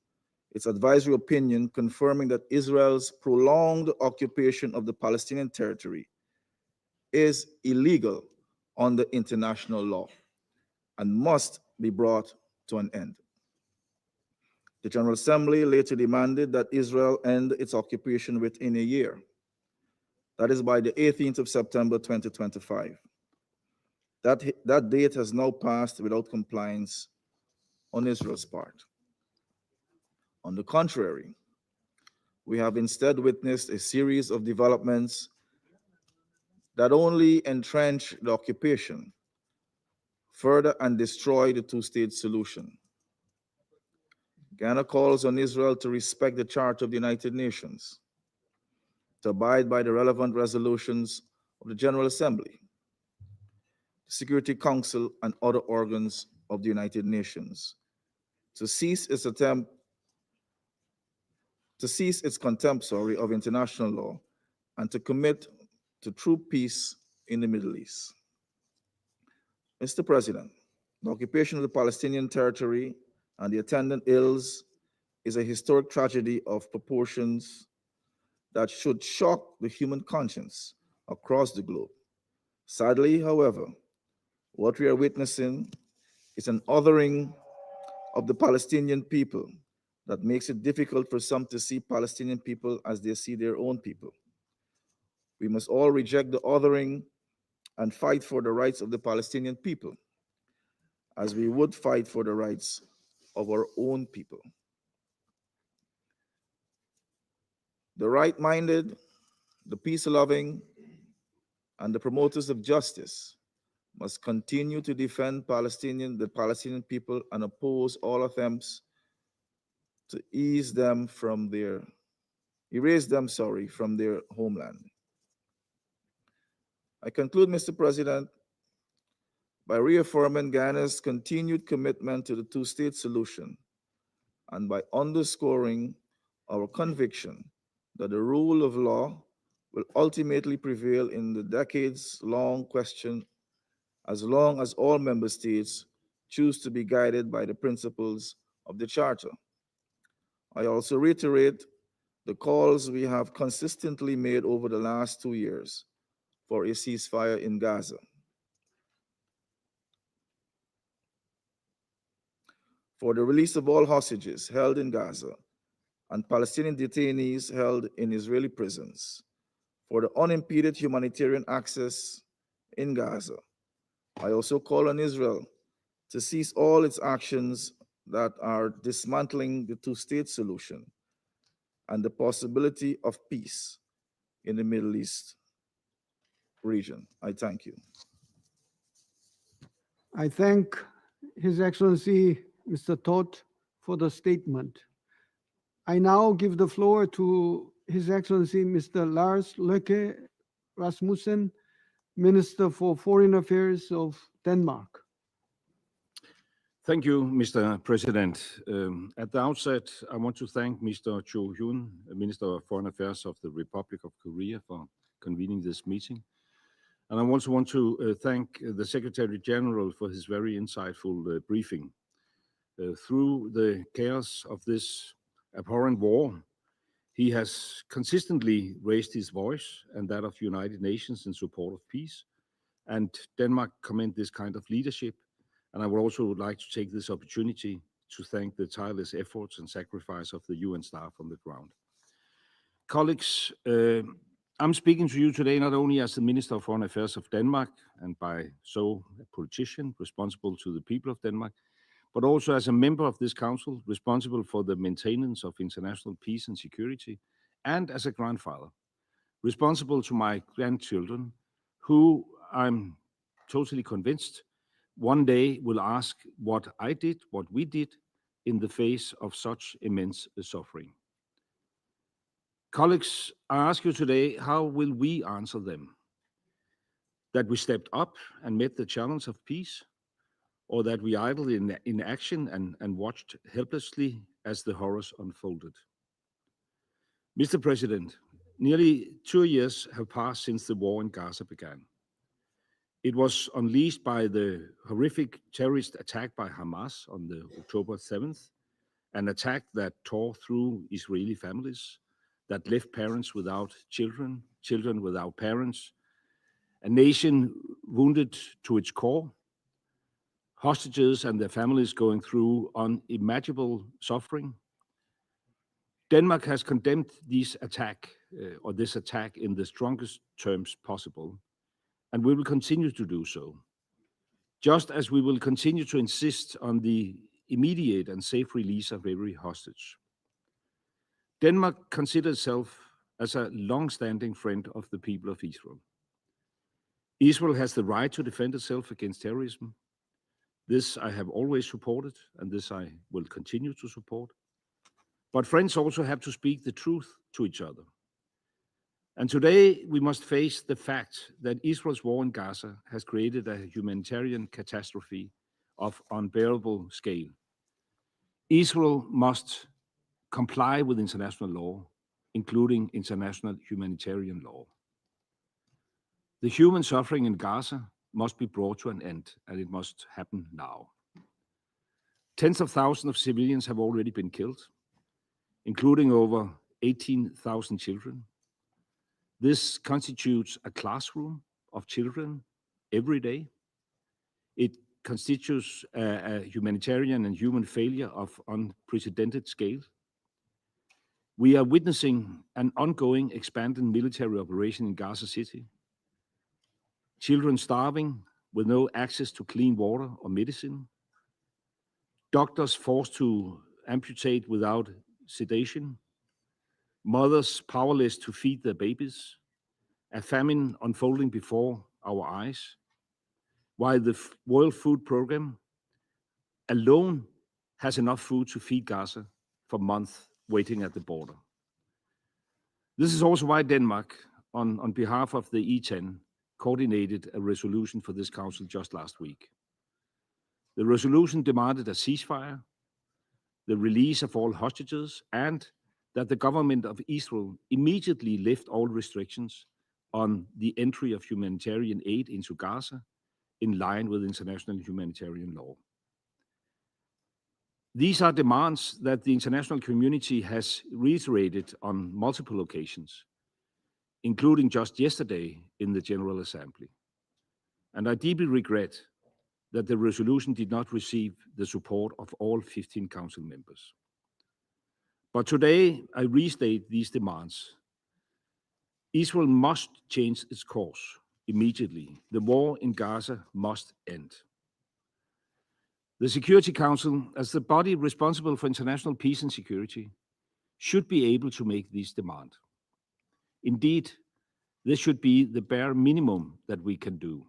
its advisory opinion confirming that Israel's prolonged occupation of the Palestinian territory is illegal under international law and must be brought to an end. The General Assembly later demanded that Israel end its occupation within a year. That is by the 18th of September 2025. That date has now passed without compliance on Israel's part. On the contrary, we have instead witnessed a series of developments that only entrench the occupation further and destroy the two-state solution. Ghana calls on Israel to respect the Charter of the United Nations, to abide by the relevant resolutions of the General Assembly, the Security Council, and other organs of the United Nations, to cease its contempt of international law, and to commit to true peace in the Middle East. Mr. President, the occupation of the Palestinian territory and the attendant ills is a historic tragedy of proportions that should shock the human conscience across the globe. Sadly, however, what we are witnessing is an othering of the Palestinian people that makes it difficult for some to see Palestinian people as they see their own people. We must all reject the othering and fight for the rights of the Palestinian people, as we would fight for the rights of our own people. The right-minded, the peace-loving, and the promoters of justice must continue to defend the Palestinian people and oppose all attempts to erase them from their homeland. I conclude, Mr. President, by reaffirming Ghana's continued commitment to the two-state solution and by underscoring our conviction that the rule of law will ultimately prevail in the decades-long question as long as all member states choose to be guided by the principles of the Charter. I also reiterate the calls we have consistently made over the last 2 years for a ceasefire in Gaza. For the release of all hostages held in Gaza and Palestinian detainees held in Israeli prisons, for the unimpeded humanitarian access in Gaza. I also call on Israel to cease all its actions that are dismantling the two-state solution and the possibility of peace in the Middle East region. I thank you. I thank His Excellency Mr. Todt for the statement. I now give the floor to His Excellency Mr. Lars Løkke Rasmussen, Minister for Foreign Affairs of Denmark. Thank you, Mr. President. At the outset, I want to thank Mr. Cho Hyun, Minister of Foreign Affairs of the Republic of Korea, for convening this meeting. And I also want to thank the Secretary General for his very insightful briefing. Through the chaos of this abhorrent war, he has consistently raised his voice and that of United Nations in support of peace. And Denmark commend this kind of leadership. And I would also like to take this opportunity to thank the tireless efforts and sacrifice of the UN staff on the ground. Colleagues, I'm speaking to you today not only as the Minister of Foreign Affairs of Denmark, and by so a politician responsible to the people of Denmark, but also as a member of this council responsible for the maintenance of international peace and security, and as a grandfather responsible to my grandchildren, who I'm totally convinced one day will ask what I did, what we did in the face of such immense suffering. Colleagues, I ask you today, how will we answer them? That we stepped up and met the challenge of peace, or that we idled in inaction and watched helplessly as the horrors unfolded? Mr. President, nearly 2 years have passed since the war in Gaza began. It was unleashed by the horrific terrorist attack by Hamas on the October 7th, an attack that tore through Israeli families, that left parents without children, children without parents, a nation wounded to its core, hostages and their families going through unimaginable suffering. Denmark has condemned this attack in the strongest terms possible, and we will continue to do so, just as we will continue to insist on the immediate and safe release of every hostage. Denmark considers itself as a long-standing friend of the people of Israel. Israel has the right to defend itself against terrorism. This I have always supported, and this I will continue to support. But friends also have to speak the truth to each other. And today we must face the fact that Israel's war in Gaza has created a humanitarian catastrophe of unbearable scale. Israel must comply with international law, including international humanitarian law. The human suffering in Gaza must be brought to an end, and it must happen now. Tens of thousands of civilians have already been killed, including over 18,000 children. This constitutes a classroom of children every day. It constitutes a humanitarian and human failure of unprecedented scale. We are witnessing an ongoing expanding military operation in Gaza City. Children starving with no access to clean water or medicine. Doctors forced to amputate without sedation. Mothers powerless to feed their babies. A famine unfolding before our eyes. While the World Food Programme alone has enough food to feed Gaza for months waiting at the border. This is also why Denmark, on behalf of the E10, coordinated a resolution for this council just last week. The resolution demanded a ceasefire, the release of all hostages, and that the government of Israel immediately lift all restrictions on the entry of humanitarian aid into Gaza in line with international humanitarian law. These are demands that the international community has reiterated on multiple occasions, including just yesterday in the General Assembly. And I deeply regret that the resolution did not receive the support of all 15 council members. But today, I restate these demands. Israel must change its course immediately. The war in Gaza must end. The Security Council, as the body responsible for international peace and security, should be able to make these demands. Indeed, this should be the bare minimum that we can do.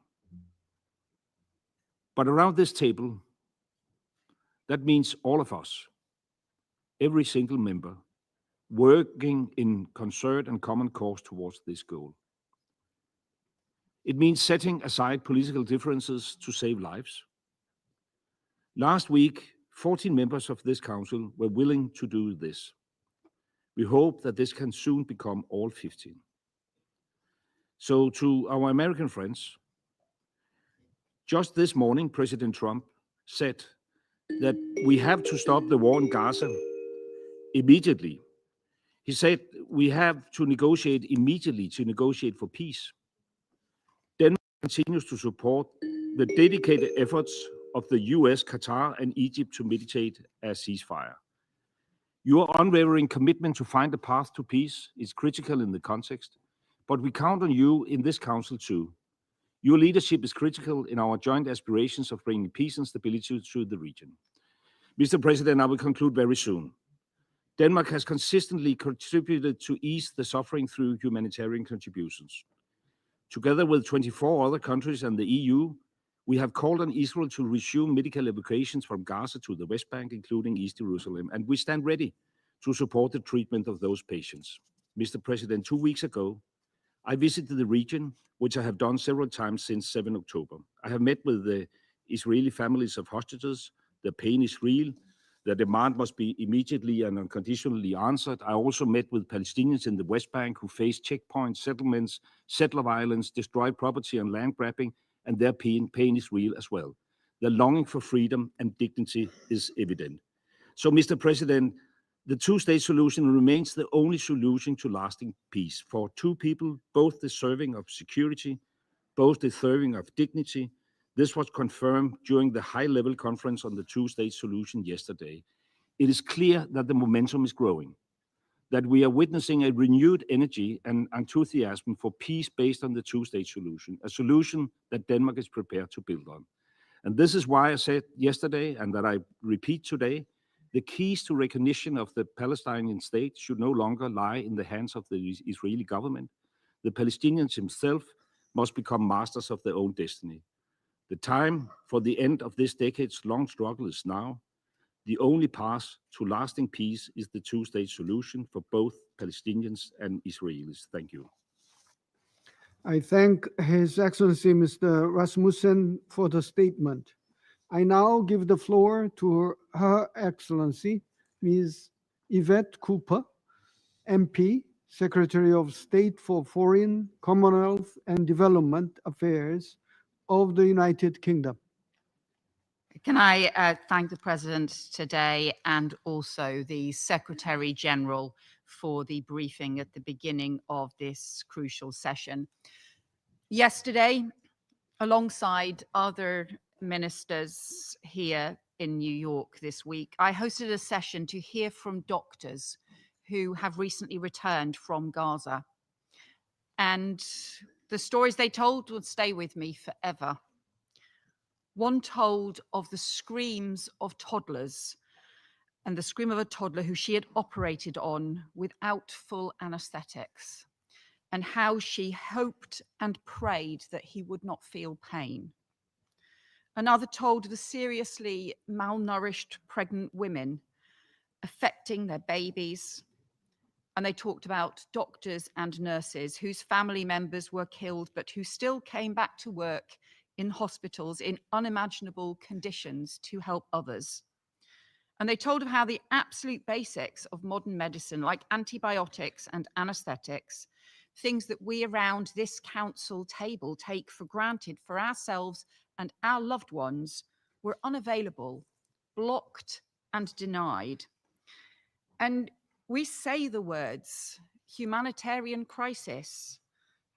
But around this table, that means all of us, every single member, working in concert and common cause towards this goal. It means setting aside political differences to save lives. Last week, 14 members of this council were willing to do this. We hope that this can soon become all 15. So to our American friends, just this morning, President Trump said that we have to stop the war in Gaza immediately. He said we have to negotiate immediately to negotiate for peace. Denmark continues to support the dedicated efforts of the US, Qatar, and Egypt to mediate a ceasefire. Your unwavering commitment to find a path to peace is critical in the context, but we count on you in this council too. Your leadership is critical in our joint aspirations of bringing peace and stability to the region. Mr. President, I will conclude very soon. Denmark has consistently contributed to ease the suffering through humanitarian contributions. Together with 24 other countries and the EU, we have called on Israel to resume medical evacuations from Gaza to the West Bank, including East Jerusalem, and we stand ready to support the treatment of those patients. Mr. President, 2 weeks ago, I visited the region, which I have done several times since 7 October. I have met with the Israeli families of hostages. The pain is real. The demand must be immediately and unconditionally answered. I also met with Palestinians in the West Bank who face checkpoints, settlements, settler violence, destroyed property and land grabbing, and their pain is real as well. The longing for freedom and dignity is evident. So, Mr. President, the two-state solution remains the only solution to lasting peace for two people, both deserving of security, both deserving of dignity. This was confirmed during the high-level conference on the two-state solution yesterday. It is clear that the momentum is growing, that we are witnessing a renewed energy and enthusiasm for peace based on the two-state solution, a solution that Denmark is prepared to build on. And this is why I said yesterday, and that I repeat today, the keys to recognition of the Palestinian state should no longer lie in the hands of the Israeli government. The Palestinians themselves must become masters of their own destiny. The time for the end of this decades-long struggle is now. The only path to lasting peace is the two-state solution for both Palestinians and Israelis. Thank you. I thank His Excellency Mr. Rasmussen for the statement. I now give the floor to Her Excellency Ms. Yvette Cooper, MP, Secretary of State for Foreign, Commonwealth and Development Affairs of the United Kingdom. Can I thank the President today and also the Secretary General for the briefing at the beginning of this crucial session. Yesterday, alongside other ministers here in New York this week, I hosted a session to hear from doctors who have recently returned from Gaza. And the stories they told would stay with me forever. One told of the screams of toddlers and the scream of a toddler who she had operated on without full anesthetics, and how she hoped and prayed that he would not feel pain. Another told of the seriously malnourished pregnant women affecting their babies. And they talked about doctors and nurses whose family members were killed, but who still came back to work in hospitals in unimaginable conditions to help others. And they told of how the absolute basics of modern medicine, like antibiotics and anesthetics, things that we around this council table take for granted for ourselves and our loved ones, were unavailable, blocked and denied. And we say the words humanitarian crisis,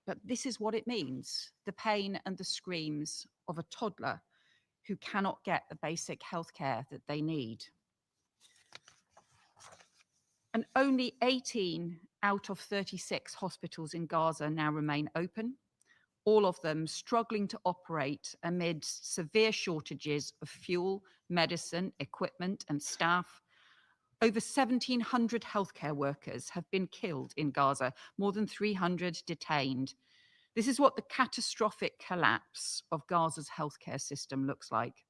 but this is what it means: the pain and the screams of a toddler who cannot get the basic healthcare that they need. And only 18 out of 36 hospitals in Gaza now remain open, all of them struggling to operate amid severe shortages of fuel, medicine, equipment, and staff. Over 1,700 healthcare workers have been killed in Gaza, more than 300 detained. This is what the catastrophic collapse of Gaza's healthcare system looks like.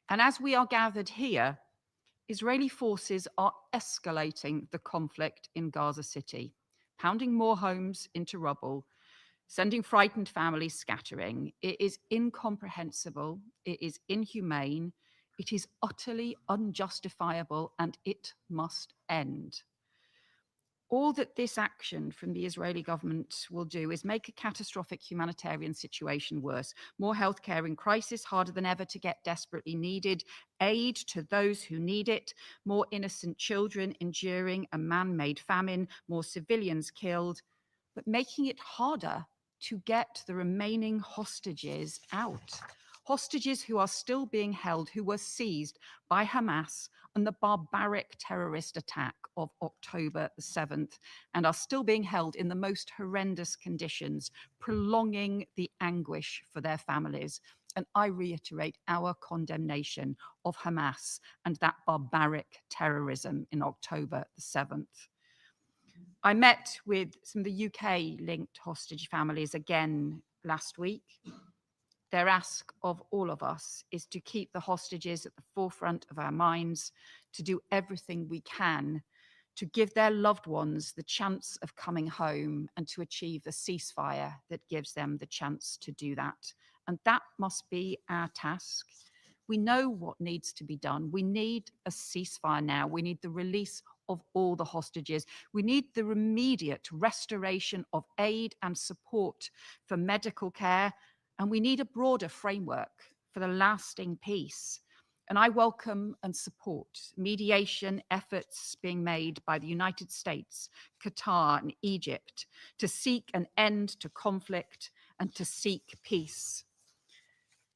And as we are gathered here, Israeli forces are escalating the conflict in Gaza City, pounding more homes into rubble, sending frightened families scattering. It is incomprehensible, it is inhumane, it is utterly unjustifiable, and it must end. All that this action from the Israeli government will do is make a catastrophic humanitarian situation worse. More healthcare in crisis, harder than ever to get desperately needed aid to those who need it, more innocent children enduring a man-made famine, more civilians killed, but making it harder to get the remaining hostages out. Hostages who are still being held, who were seized by Hamas on the barbaric terrorist attack of October the 7th, and are still being held in the most horrendous conditions, prolonging the anguish for their families. And I reiterate our condemnation of Hamas and that barbaric terrorism in October the 7th. I met with some of the UK-linked hostage families again last week. Their ask of all of us is to keep the hostages at the forefront of our minds, to do everything we can to give their loved ones the chance of coming home and to achieve the ceasefire that gives them the chance to do that. And that must be our task. We know what needs to be done. We need a ceasefire now. We need the release of all the hostages. We need the immediate restoration of aid and support for medical care. And we need a broader framework for the lasting peace. And I welcome and support mediation efforts being made by the United States, Qatar, and Egypt to seek an end to conflict and to seek peace.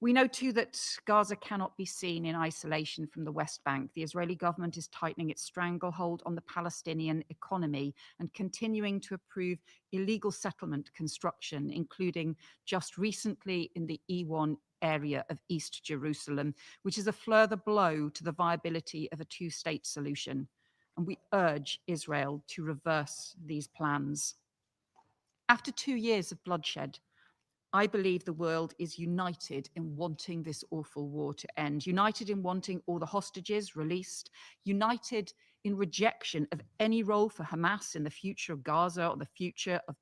We know too that Gaza cannot be seen in isolation from the West Bank. The Israeli government is tightening its stranglehold on the Palestinian economy and continuing to approve illegal settlement construction, including just recently in the E1 area of East Jerusalem, which is a further blow to the viability of a two-state solution. And we urge Israel to reverse these plans. After 2 years of bloodshed, I believe the world is united in wanting this awful war to end, united in wanting all the hostages released, united in rejection of any role for Hamas in the future of Gaza or the future of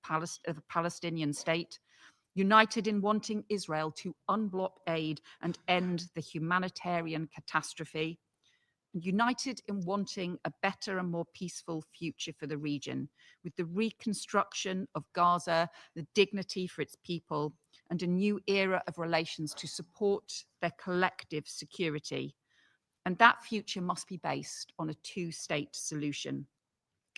a Palestinian state, united in wanting Israel to unblock aid and end the humanitarian catastrophe, united in wanting a better and more peaceful future for the region, with the reconstruction of Gaza, the dignity for its people, and a new era of relations to support their collective security. And that future must be based on a two-state solution.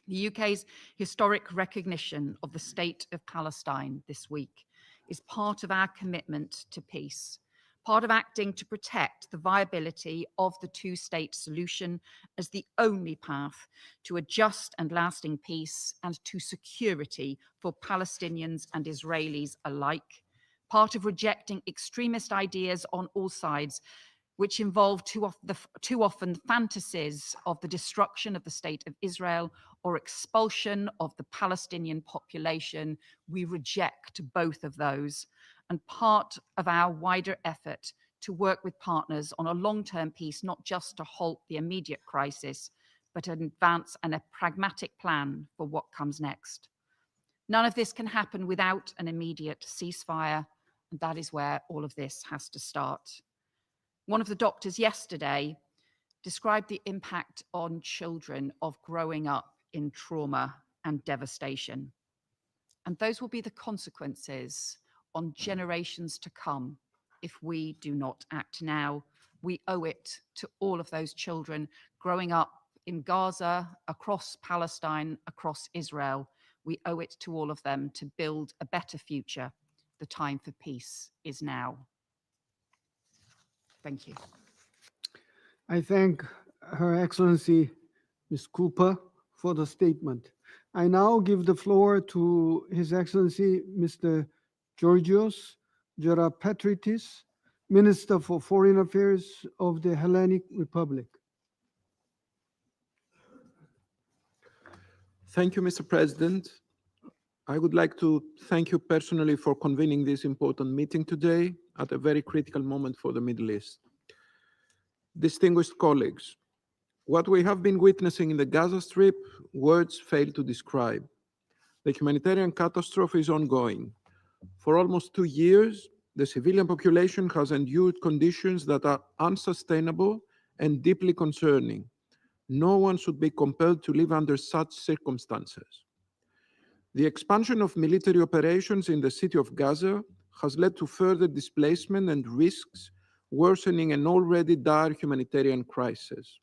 The UK's historic recognition of the state of Palestine this week is part of our commitment to peace, part of acting to protect the viability of the two-state solution as the only path to a just and lasting peace and to security for Palestinians and Israelis alike, part of rejecting extremist ideas on all sides, which involve too often fantasies of the destruction of the state of Israel or expulsion of the Palestinian population. We reject both of those. And part of our wider effort to work with partners on a long-term peace, not just to halt the immediate crisis, but an advance and a pragmatic plan for what comes next. None of this can happen without an immediate ceasefire, and that is where all of this has to start. One of the doctors yesterday described the impact on children of growing up in trauma and devastation. And those will be the consequences on generations to come if we do not act now. We owe it to all of those children growing up in Gaza, across Palestine, across Israel. We owe it to all of them to build a better future. The time for peace is now. Thank you. I thank Her Excellency Ms. Cooper for the statement. I now give the floor to His Excellency Mr. Georgios Gerapatritis, Minister for Foreign Affairs of the Hellenic Republic. Thank you, Mr. President. I would like to thank you personally for convening this important meeting today at a very critical moment for the Middle East. Distinguished colleagues, what we have been witnessing in the Gaza Strip, words fail to describe. The humanitarian catastrophe is ongoing. For almost 2 years, the civilian population has endured conditions that are unsustainable and deeply concerning. No one should be compelled to live under such circumstances. The expansion of military operations in the city of Gaza has led to further displacement and risks, worsening an already dire humanitarian crisis.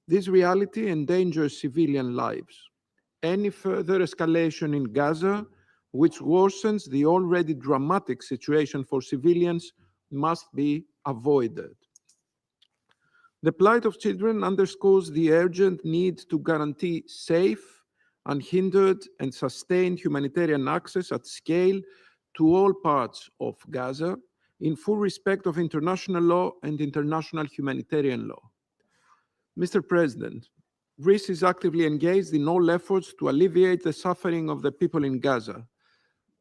This reality endangers civilian lives. Any further escalation in Gaza, which worsens the already dramatic situation for civilians, must be avoided. The plight of children underscores the urgent need to guarantee safe, unhindered, and sustained humanitarian access at scale to all parts of Gaza, in full respect of international law and international humanitarian law. Mr. President, Greece is actively engaged in all efforts to alleviate the suffering of the people in Gaza.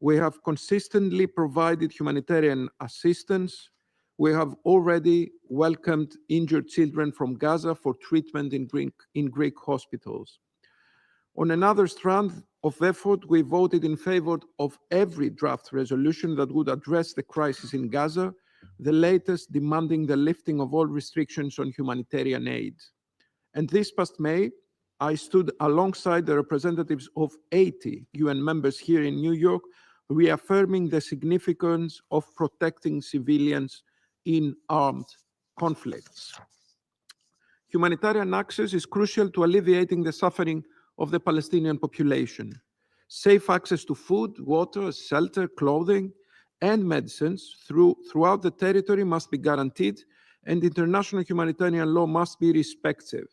We have consistently provided humanitarian assistance. We have already welcomed injured children from Gaza for treatment in Greek hospitals. On another strand of effort, we voted in favor of every draft resolution that would address the crisis in Gaza, the latest demanding the lifting of all restrictions on humanitarian aid. And this past May, I stood alongside the representatives of 80 UN members here in New York, reaffirming the significance of protecting civilians in armed conflicts. Humanitarian access is crucial to alleviating the suffering of the Palestinian population. Safe access to food, water, shelter, clothing, and medicines throughout the territory must be guaranteed, and international humanitarian law must be respected.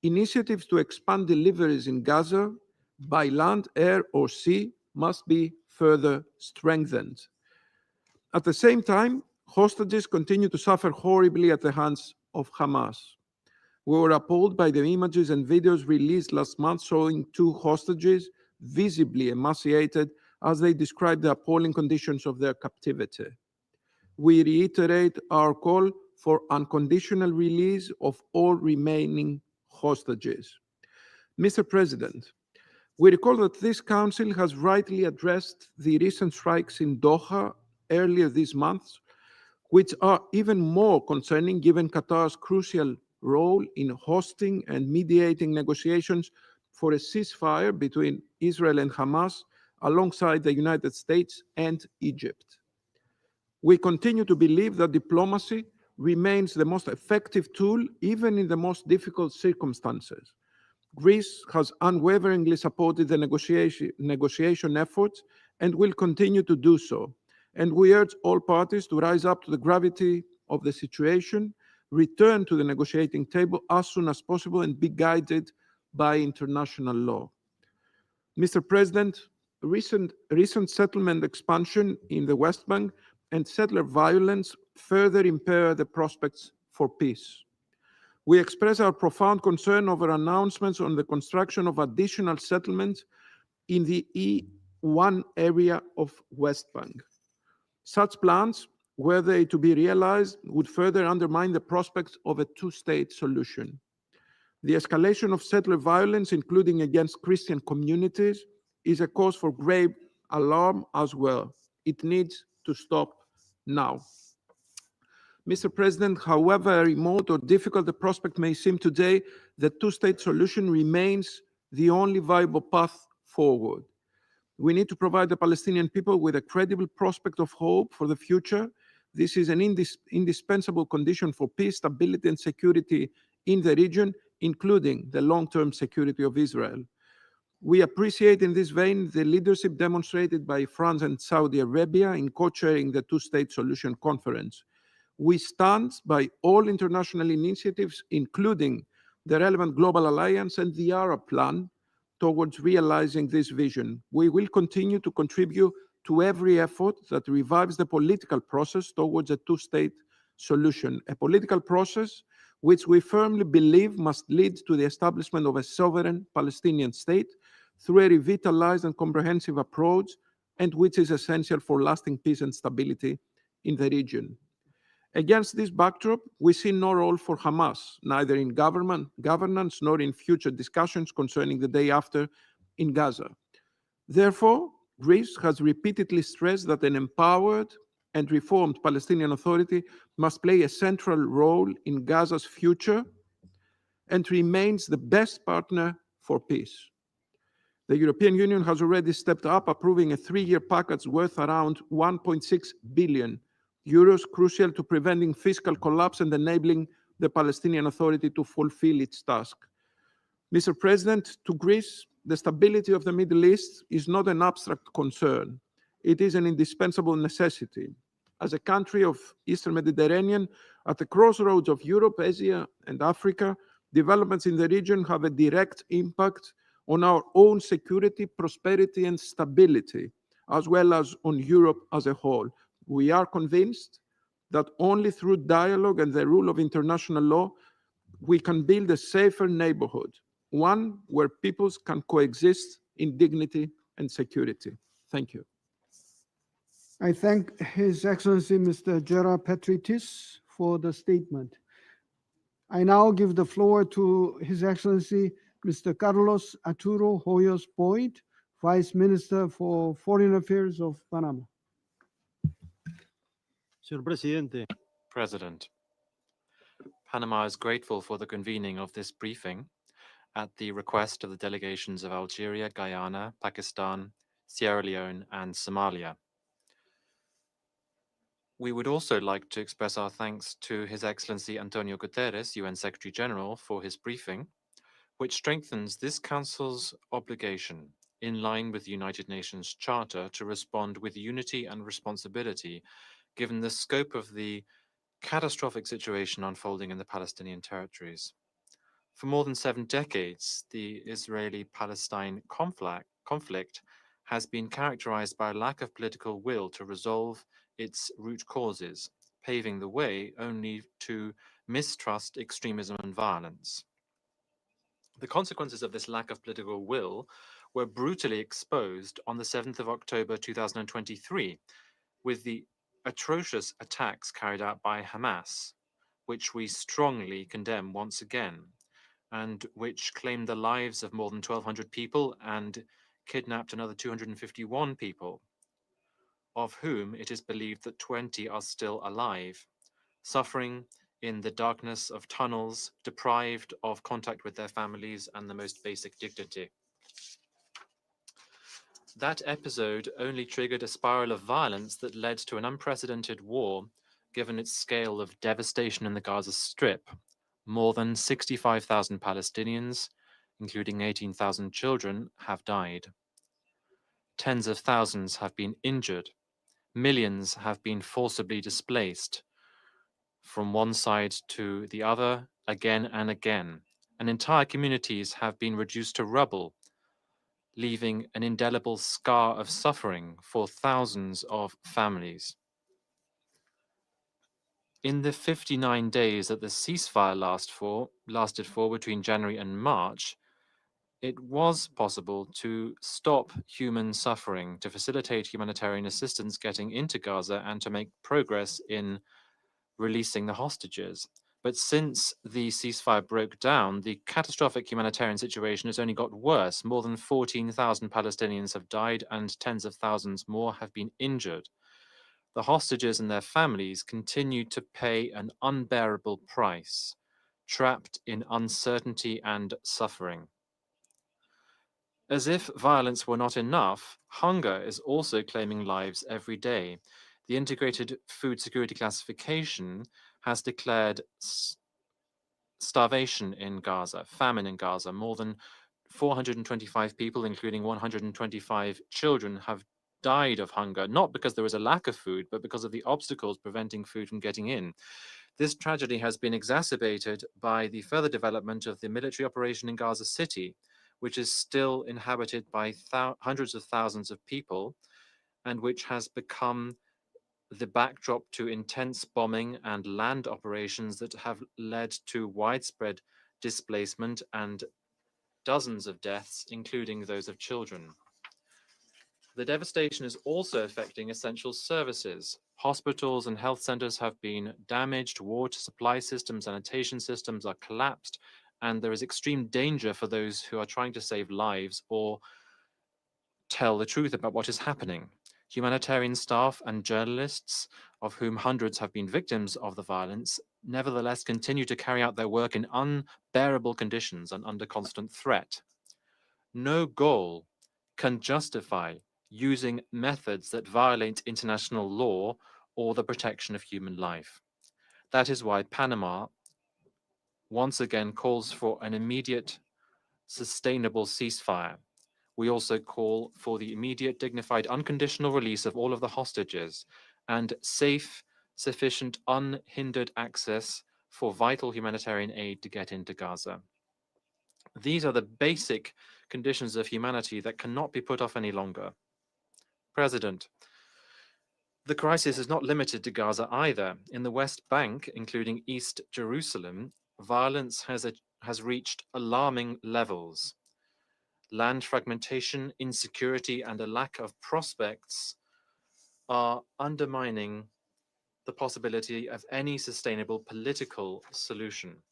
Initiatives to expand deliveries in Gaza by land, air, or sea must be further strengthened. At the same time, hostages continue to suffer horribly at the hands of Hamas. We were appalled by the images and videos released last month showing 2 hostages visibly emaciated as they described the appalling conditions of their captivity. We reiterate our call for unconditional release of all remaining hostages. Mr. President, we recall that this Council has rightly addressed the recent strikes in Doha earlier this month, which are even more concerning given Qatar's crucial role in hosting and mediating negotiations for a ceasefire between Israel and Hamas alongside the United States and Egypt. We continue to believe that diplomacy remains the most effective tool even in the most difficult circumstances. Greece has unwaveringly supported the negotiation efforts and will continue to do so. And we urge all parties to rise up to the gravity of the situation, return to the negotiating table as soon as possible, and be guided by international law. Mr. President, recent settlement expansion in the West Bank and settler violence further impair the prospects for peace. We express our profound concern over announcements on the construction of additional settlements in the E1 area of West Bank. Such plans, were they to be realized, would further undermine the prospects of a two-state solution. The escalation of settler violence, including against Christian communities, is a cause for grave alarm as well. It needs to stop now. Mr. President, however remote or difficult the prospect may seem today, the two-state solution remains the only viable path forward. We need to provide the Palestinian people with a credible prospect of hope for the future. This is an indispensable condition for peace, stability, and security in the region, including the long-term security of Israel. We appreciate in this vein the leadership demonstrated by France and Saudi Arabia in co-chairing the two-state solution conference. We stand by all international initiatives, including the relevant global alliance and the Arab plan, towards realizing this vision. We will continue to contribute to every effort that revives the political process towards a two-state solution, a political process which we firmly believe must lead to the establishment of a sovereign Palestinian state through a revitalized and comprehensive approach, and which is essential for lasting peace and stability in the region. Against this backdrop, we see no role for Hamas, neither in governance nor in future discussions concerning the day after in Gaza. Therefore, Greece has repeatedly stressed that an empowered and reformed Palestinian Authority must play a central role in Gaza's future and remains the best partner for peace. The European Union has already stepped up, approving a 3-year package worth around 1.6 billion euros, crucial to preventing fiscal collapse and enabling the Palestinian Authority to fulfill its task. Mr. President, to Greece, the stability of the Middle East is not an abstract concern. It is an indispensable necessity. As a country of Eastern Mediterranean, at the crossroads of Europe, Asia, and Africa, developments in the region have a direct impact on our own security, prosperity, and stability, as well as on Europe as a whole. We are convinced that only through dialogue and the rule of international law, we can build a safer neighborhood, one where peoples can coexist in dignity and security. Thank you. I thank His Excellency Mr. Gera Petritis for the statement. I now give the floor to His Excellency Mr. Carlos Arturo Hoyos Boyd, Vice Minister for Foreign Affairs of Panama. President, Panama is grateful for the convening of this briefing at the request of the delegations of Algeria, Guyana, Pakistan, Sierra Leone, and Somalia. We would also like to express our thanks to His Excellency Antonio Guterres, UN Secretary General, for his briefing, which strengthens this Council's obligation in line with the United Nations Charter to respond with unity and responsibility, given the scope of the catastrophic situation unfolding in the Palestinian territories. For more than 7 decades, the Israeli-Palestine conflict has been characterized by a lack of political will to resolve its root causes, paving the way only to mistrust, extremism, and violence. The consequences of this lack of political will were brutally exposed on the 7th of October 2023 with the atrocious attacks carried out by Hamas, which we strongly condemn once again, and which claimed the lives of more than 1,200 people and kidnapped another 251 people, of whom it is believed that 20 are still alive, suffering in the darkness of tunnels, deprived of contact with their families and the most basic dignity. That episode only triggered a spiral of violence that led to an unprecedented war, given its scale of devastation in the Gaza Strip. More than 65,000 Palestinians, including 18,000 children, have died. Tens of thousands have been injured. Millions have been forcibly displaced from one side to the other again and again, and entire communities have been reduced to rubble, leaving an indelible scar of suffering for thousands of families. In the 59 days that the ceasefire lasted for between January and March, it was possible to stop human suffering, to facilitate humanitarian assistance getting into Gaza, and to make progress in releasing the hostages. But since the ceasefire broke down, the catastrophic humanitarian situation has only got worse. More than 14,000 Palestinians have died and tens of thousands more have been injured. the hostages and their families continue to pay an unbearable price, trapped in uncertainty and suffering. As if violence were not enough, hunger is also claiming lives every day. The Integrated Food Security Classification has declared starvation in Gaza, famine in Gaza. More than 425 people, including 125 children, have died of hunger, not because there was a lack of food, but because of the obstacles preventing food from getting in. This tragedy has been exacerbated by the further development of the military operation in Gaza City, which is still inhabited by hundreds of thousands of people, and which has become the backdrop to intense bombing and land operations that have led to widespread displacement and dozens of deaths, including those of children. The devastation is also affecting essential services. Hospitals and health centers have been damaged, water supply systems, sanitation systems are collapsed, and there is extreme danger for those who are trying to save lives or tell the truth about what is happening. Humanitarian staff and journalists, of whom hundreds have been victims of the violence, nevertheless continue to carry out their work in unbearable conditions and under constant threat. No goal can justify using methods that violate international law or the protection of human life. That is why Panama once again calls for an immediate, sustainable ceasefire. We also call for the immediate, dignified, unconditional release of all of the hostages and safe, sufficient, unhindered access for vital humanitarian aid to get into Gaza. These are the basic conditions of humanity that cannot be put off any longer. President, the crisis is not limited to Gaza either. In the West Bank, including East Jerusalem, violence has reached alarming levels. Land fragmentation, insecurity, and a lack of prospects are undermining the possibility of any sustainable political solution.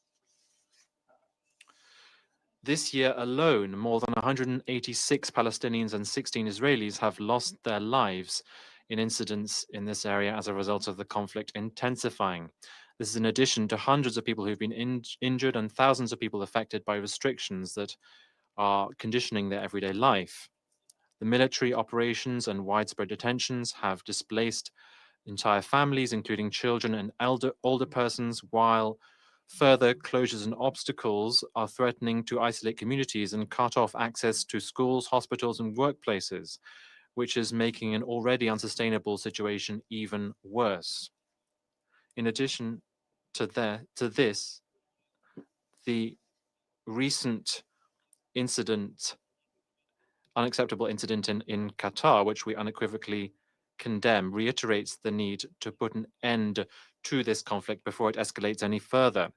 This year alone, more than 186 Palestinians and 16 Israelis have lost their lives in incidents in this area as a result of the conflict intensifying. This is in addition to hundreds of people who've been injured and thousands of people affected by restrictions that are conditioning their everyday life. The military operations and widespread detentions have displaced entire families, including children and older persons, while further closures and obstacles are threatening to isolate communities and cut off access to schools, hospitals, and workplaces, which is making an already unsustainable situation even worse. In addition to this, the recent unacceptable incident in Qatar, which we unequivocally condemn, reiterates the need to put an end to this conflict before it escalates any further.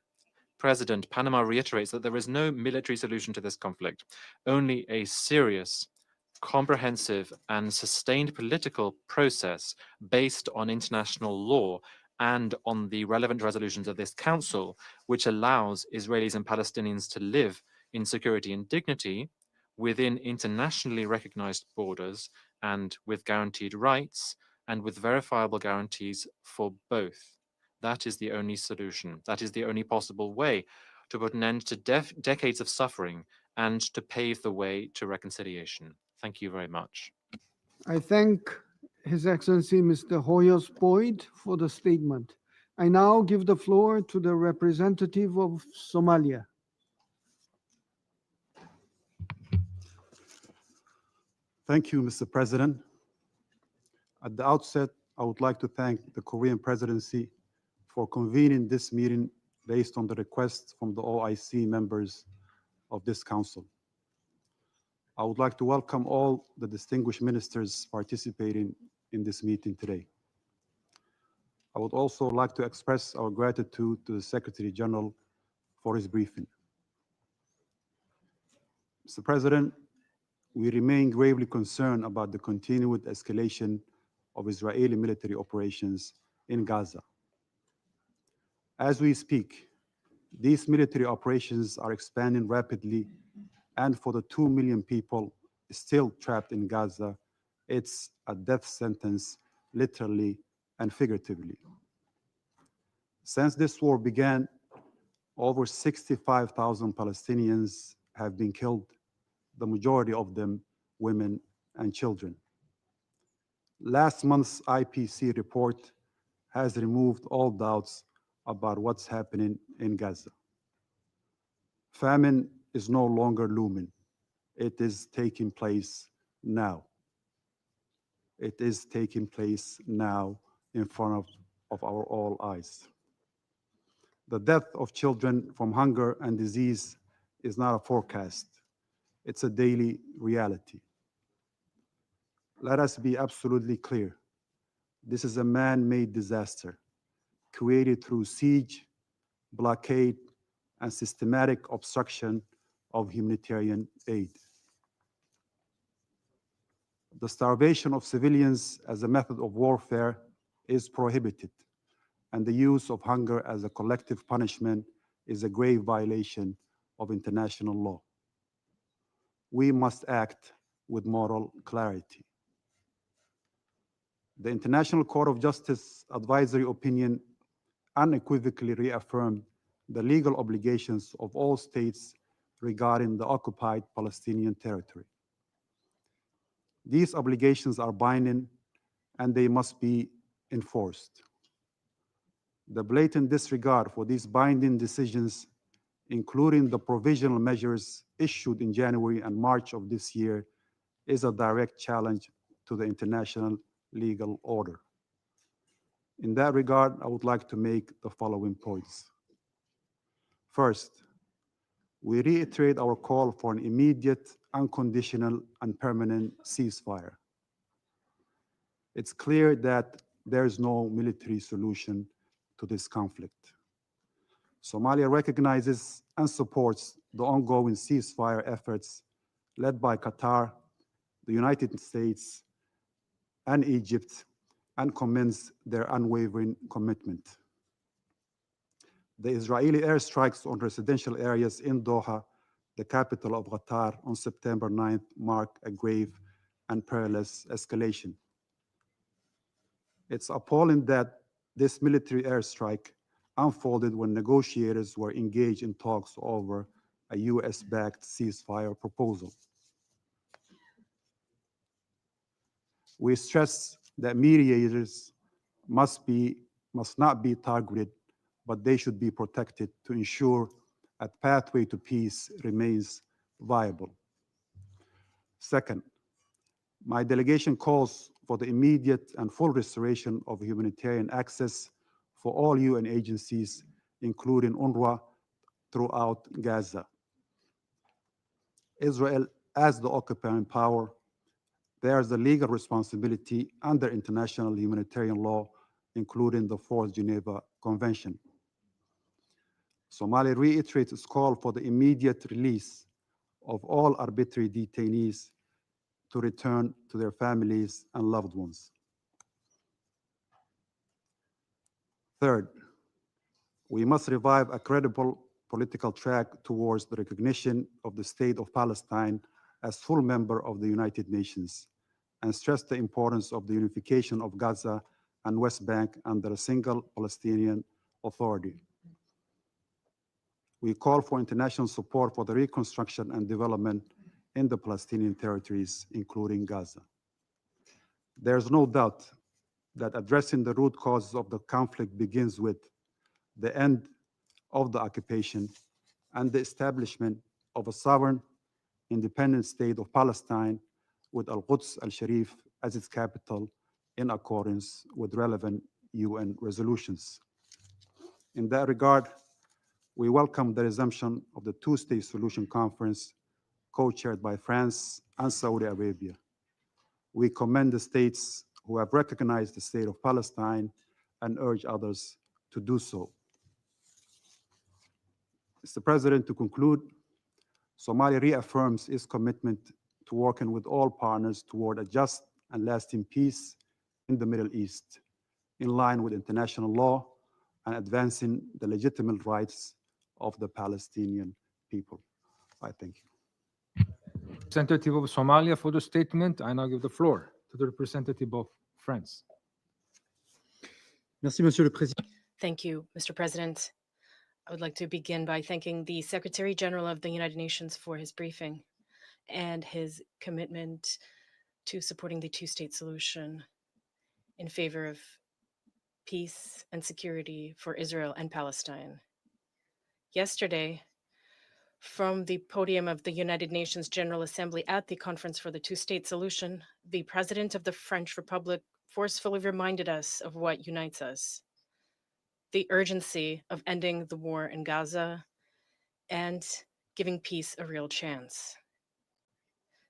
President, Panama reiterates that there is no military solution to this conflict, only a serious, comprehensive, and sustained political process based on international law and on the relevant resolutions of this council, which allows Israelis and Palestinians to live in security and dignity within internationally recognized borders and with guaranteed rights and with verifiable guarantees for both. That is the only solution. That is the only possible way to put an end to decades of suffering and to pave the way to reconciliation. Thank you very much. I thank His Excellency Mr. Hoyos Boyd for the statement. I now give the floor to the representative of Somalia. Thank you, Mr. President. At the outset, I would like to thank the Korean presidency for convening this meeting based on the request from the OIC members of this council. I would like to welcome all the distinguished ministers participating in this meeting today. I would also like to express our gratitude to the Secretary General for his briefing. Mr. President, we remain gravely concerned about the continued escalation of Israeli military operations in Gaza. As we speak, these military operations are expanding rapidly, and for the 2 million people still trapped in Gaza, it's a death sentence, literally and figuratively. Since this war began, over 65,000 Palestinians have been killed, the majority of them women and children. Last month's IPC report has removed all doubts about what's happening in Gaza. Famine is no longer looming. It is taking place now. It is taking place now in front of our all eyes. The death of children from hunger and disease is not a forecast. It's a daily reality. Let us be absolutely clear. This is a man-made disaster created through siege, blockade, and systematic obstruction of humanitarian aid. The starvation of civilians as a method of warfare is prohibited, and the use of hunger as a collective punishment is a grave violation of international law. We must act with moral clarity. The International Court of Justice advisory opinion unequivocally reaffirmed the legal obligations of all states regarding the occupied Palestinian territory. These obligations are binding and they must be enforced. The blatant disregard for these binding decisions, including the provisional measures issued in January and March of this year, is a direct challenge to the international legal order. In that regard, I would like to make the following points. First, we reiterate our call for an immediate, unconditional, and permanent ceasefire. It's clear that there is no military solution to this conflict. Somalia recognizes and supports the ongoing ceasefire efforts led by Qatar, the United States, and Egypt, and commends their unwavering commitment. The Israeli airstrikes on residential areas in Doha, the capital of Qatar, on September 9th mark a grave and perilous escalation. It's appalling that this military airstrike unfolded when negotiators were engaged in talks over a US-backed ceasefire proposal. We stress that mediators must not be targeted, but they should be protected to ensure a pathway to peace remains viable. Second, my delegation calls for the immediate and full restoration of humanitarian access for all UN agencies, including UNRWA, throughout Gaza. Israel, as the occupying power, bears the legal responsibility under international humanitarian law, including the Fourth Geneva Convention. Somalia reiterates its call for the immediate release of all arbitrary detainees to return to their families and loved ones. Third, we must revive a credible political track towards the recognition of the State of Palestine as full member of the United Nations, and stress the importance of the unification of Gaza and West Bank under a single Palestinian Authority. We call for international support for the reconstruction and development in the Palestinian territories, including Gaza. There's no doubt that addressing the root causes of the conflict begins with the end of the occupation and the establishment of a sovereign, independent state of Palestine with Al-Quds al-Sharif as its capital in accordance with relevant UN resolutions. In that regard, we welcome the resumption of the two-state solution conference co-chaired by France and Saudi Arabia. We commend the states who have recognized the state of Palestine and urge others to do so. Mr. President, to conclude, Somalia reaffirms its commitment to working with all partners toward a just and lasting peace in the Middle East, in line with international law and advancing the legitimate rights of the Palestinian people. I thank you. Representative of Somalia for the statement. I now give the floor to the representative of France. Merci, Monsieur le Président. Thank you, Mr. President. I would like to begin by thanking the Secretary General of the United Nations for his briefing and his commitment to supporting the two-state solution in favor of peace and security for Israel and Palestine. Yesterday, from the podium of the United Nations General Assembly at the Conference for the Two-State Solution, the President of the French Republic forcefully reminded us of what unites us: the urgency of ending the war in Gaza and giving peace a real chance.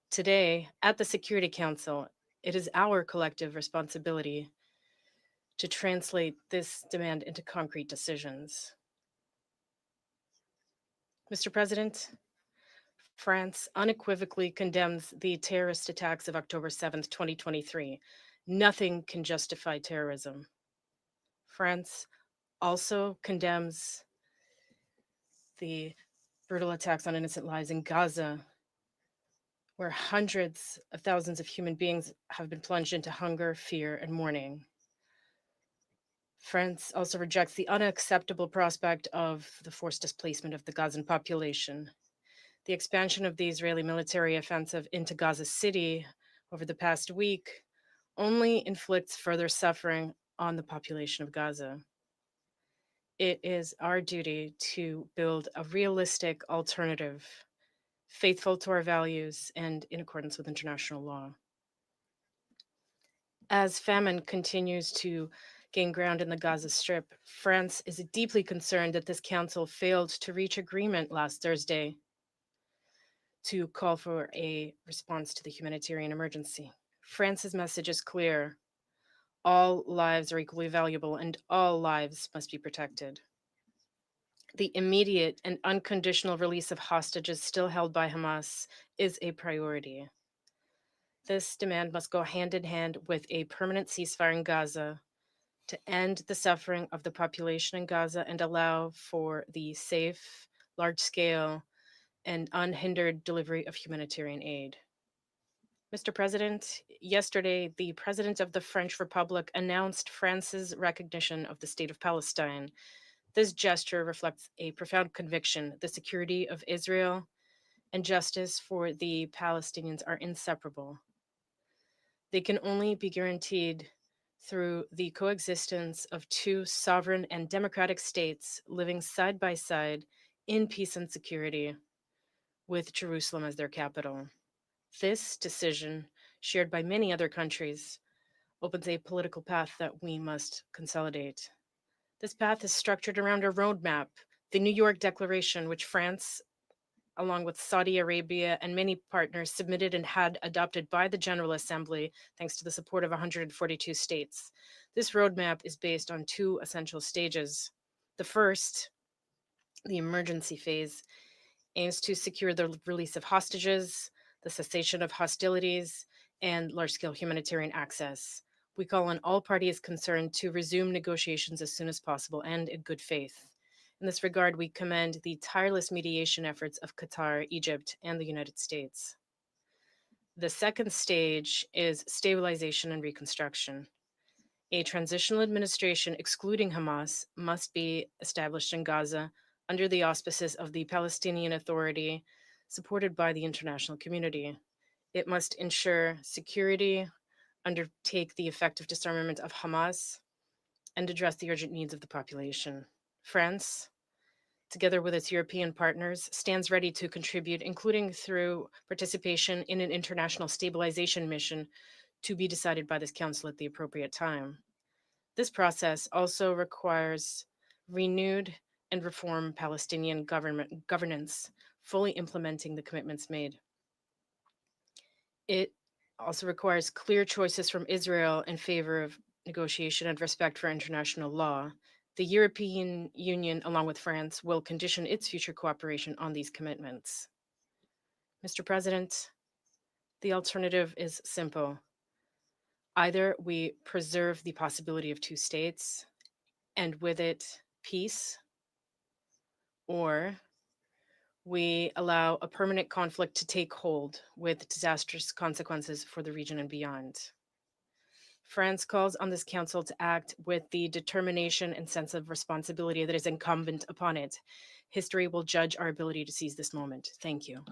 Today, at the Security Council, it is our collective responsibility to translate this demand into concrete decisions. Mr. President, France unequivocally condemns the terrorist attacks of October 7th, 2023. Nothing can justify terrorism. France also condemns the brutal attacks on innocent lives in Gaza, where hundreds of thousands of human beings have been plunged into hunger, fear, and mourning. France also rejects the unacceptable prospect of the forced displacement of the Gazan population. The expansion of the Israeli military offensive into Gaza City over the past week only inflicts further suffering on the population of Gaza. It is our duty to build a realistic alternative, faithful to our values and in accordance with international law. As famine continues to gain ground in the Gaza Strip, France is deeply concerned that this council failed to reach agreement last Thursday to call for a response to the humanitarian emergency. France's message is clear: all lives are equally valuable and all lives must be protected. The immediate and unconditional release of hostages still held by Hamas is a priority. This demand must go hand in hand with a permanent ceasefire in Gaza to end the suffering of the population in Gaza and allow for the safe, large-scale, and unhindered delivery of humanitarian aid. Mr. President, yesterday, the President of the French Republic announced France's recognition of the State of Palestine. This gesture reflects a profound conviction: the security of Israel and justice for the Palestinians are inseparable. They can only be guaranteed through the coexistence of two sovereign and democratic states living side by side in peace and security, with Jerusalem as their capital. This decision, shared by many other countries, opens a political path that we must consolidate. This path is structured around a roadmap, the New York Declaration, which France, along with Saudi Arabia and many partners, submitted and had adopted by the General Assembly, thanks to the support of 142 states. This roadmap is based on two essential stages. The first, the emergency phase, aims to secure the release of hostages, the cessation of hostilities, and large-scale humanitarian access. We call on all parties concerned to resume negotiations as soon as possible and in good faith. In this regard, we commend the tireless mediation efforts of Qatar, Egypt, and the United States. The second stage is stabilization and reconstruction. A transitional administration excluding Hamas must be established in Gaza under the auspices of the Palestinian Authority, supported by the international community. It must ensure security, undertake the effective disarmament of Hamas, and address the urgent needs of the population. France, together with its European partners, stands ready to contribute, including through participation in an international stabilization mission to be decided by this council at the appropriate time. This process also requires renewed and reformed Palestinian governance, fully implementing the commitments made. It also requires clear choices from Israel in favor of negotiation and respect for international law. The European Union, along with France, will condition its future cooperation on these commitments. Mr. President, the alternative is simple. Either we preserve the possibility of two states, and with it, peace, or we allow a permanent conflict to take hold with disastrous consequences for the region and beyond. France calls on this council to act with the determination and sense of responsibility that is incumbent upon it. History will judge our ability to seize this moment. Thank you.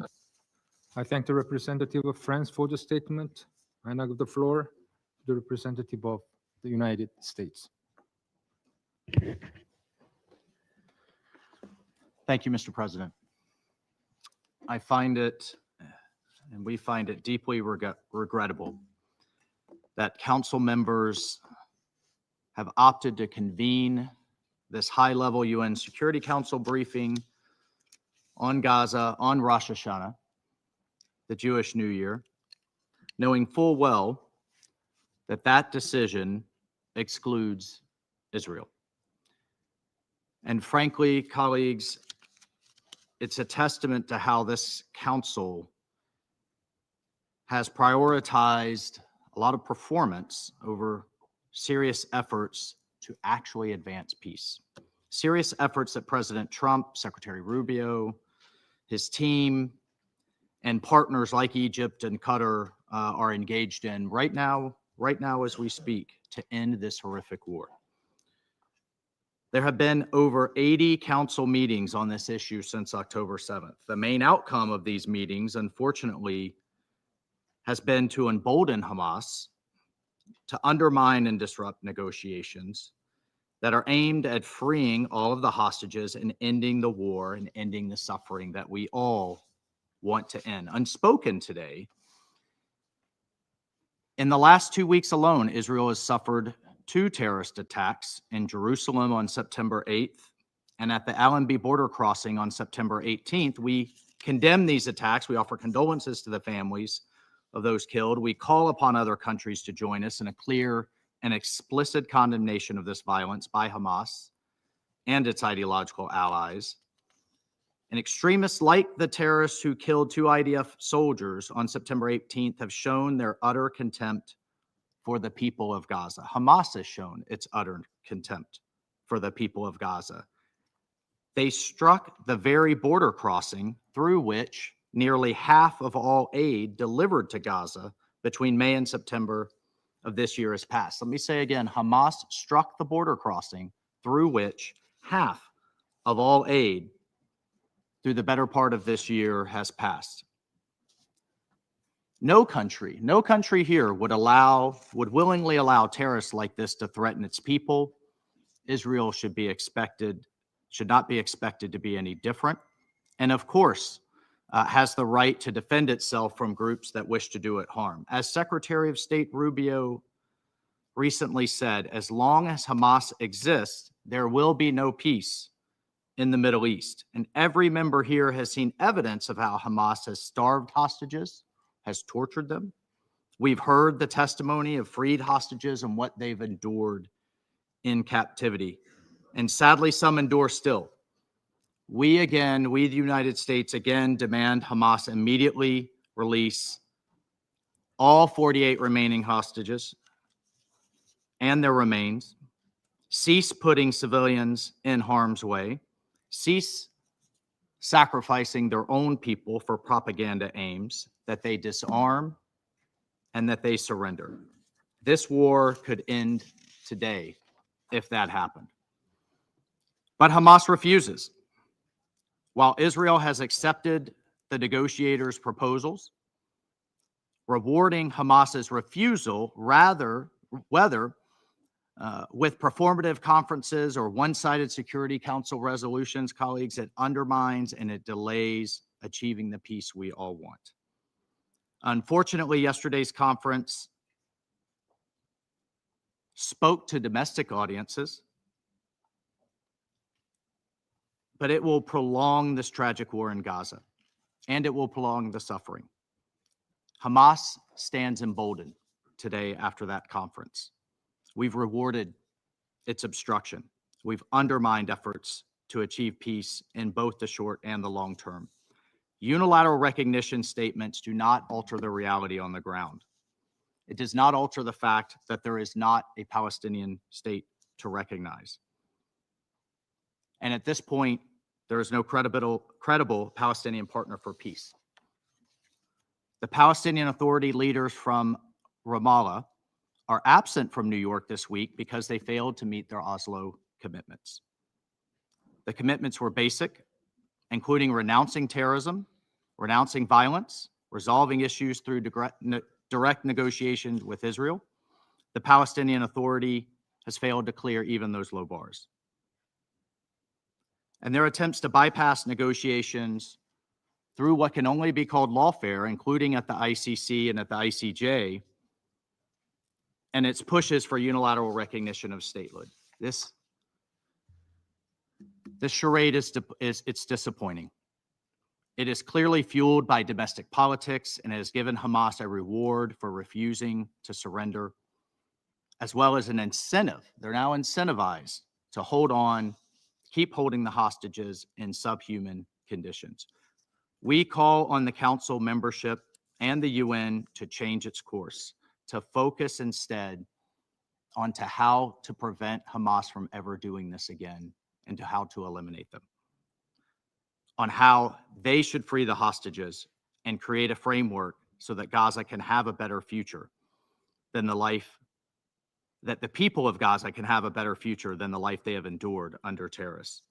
I thank the representative of France for the statement. I now give the floor to the representative of the United States. Thank you, Mr. President. I find it, and we find it deeply regrettable that council members have opted to convene this high-level UN Security Council briefing on Gaza on Rosh Hashanah, the Jewish New Year, knowing full well that that decision excludes Israel. And frankly, colleagues, it's a testament to how this council has prioritized a lot of performance over serious efforts to actually advance peace. Serious efforts that President Trump, Secretary Rubio, his team, and partners like Egypt and Qatar are engaged in right now as we speak, to end this horrific war. There have been over 80 council meetings on this issue since October 7th. The main outcome of these meetings, unfortunately, has been to embolden Hamas, to undermine and disrupt negotiations that are aimed at freeing all of the hostages and ending the war and ending the suffering that we all want to end. Unspoken today, in the last 2 weeks alone, Israel has suffered 2 terrorist attacks in Jerusalem on September 8th and at the Allenby border crossing on September 18th. We condemn these attacks. We offer condolences to the families of those killed. We call upon other countries to join us in a clear and explicit condemnation of this violence by Hamas and its ideological allies. And extremists like the terrorists who killed 2 IDF soldiers on September 18th have shown their utter contempt for the people of Gaza. Hamas has shown its utter contempt for the people of Gaza. They struck the very border crossing through which nearly half of all aid delivered to Gaza between May and September of this year has passed. Let me say again, Hamas struck the border crossing through which half of all aid through the better part of this year has passed. No country here would willingly allow terrorists like this to threaten its people. Israel should not be expected to be any different. And of course, has the right to defend itself from groups that wish to do it harm. As Secretary of State Rubio recently said, as long as Hamas exists, there will be no peace in the Middle East. And every member here has seen evidence of how Hamas has starved hostages, has tortured them. We've heard the testimony of freed hostages and what they've endured in captivity. And sadly, some endure still. We, the United States, again demand Hamas immediately release all 48 remaining hostages and their remains, cease putting civilians in harm's way, cease sacrificing their own people for propaganda aims, that they disarm and that they surrender. This war could end today if that happened. But Hamas refuses. While Israel has accepted the negotiators' proposals, rewarding Hamas's refusal, whether with performative conferences or one-sided Security Council resolutions, colleagues, it undermines and it delays achieving the peace we all want. Unfortunately, yesterday's conference spoke to domestic audiences, but it will prolong this tragic war in Gaza, and it will prolong the suffering. Hamas stands emboldened today after that conference. We've rewarded its obstruction. We've undermined efforts to achieve peace in both the short and the long term. Unilateral recognition statements do not alter the reality on the ground. It does not alter the fact that there is not a Palestinian state to recognize. And at this point, there is no credible Palestinian partner for peace. The Palestinian Authority leaders from Ramallah are absent from New York this week because they failed to meet their Oslo commitments. The commitments were basic, including renouncing terrorism, renouncing violence, resolving issues through direct negotiations with Israel. The Palestinian Authority has failed to clear even those low bars. And their attempts to bypass negotiations through what can only be called lawfare, including at the ICC and at the ICJ, and its pushes for unilateral recognition of statehood. This charade is disappointing. It is clearly fueled by domestic politics and has given Hamas a reward for refusing to surrender, as well as an incentive. They're now incentivized to hold on, keep holding the hostages in subhuman conditions. We call on the Council membership and the UN to change its course, to focus instead onto how to prevent Hamas from ever doing this again and to how to eliminate them, on how they should free the hostages and create a framework so that Gaza can have a better future than the life that the people of Gaza can have a better future than the life they have endured under terrorists.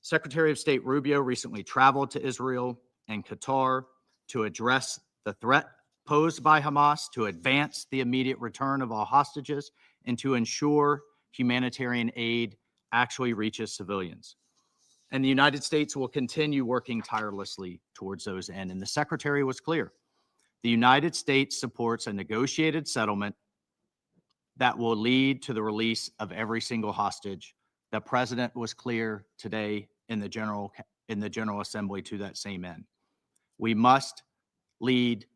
Secretary of State Rubio recently traveled to Israel and Qatar to address the threat posed by Hamas, to advance the immediate return of all hostages, and to ensure humanitarian aid actually reaches civilians. And the United States will continue working tirelessly towards those ends. And the Secretary was clear. The United States supports a negotiated settlement that will lead to the release of every single hostage. The President was clear today in the General Assembly to that same end. We must lead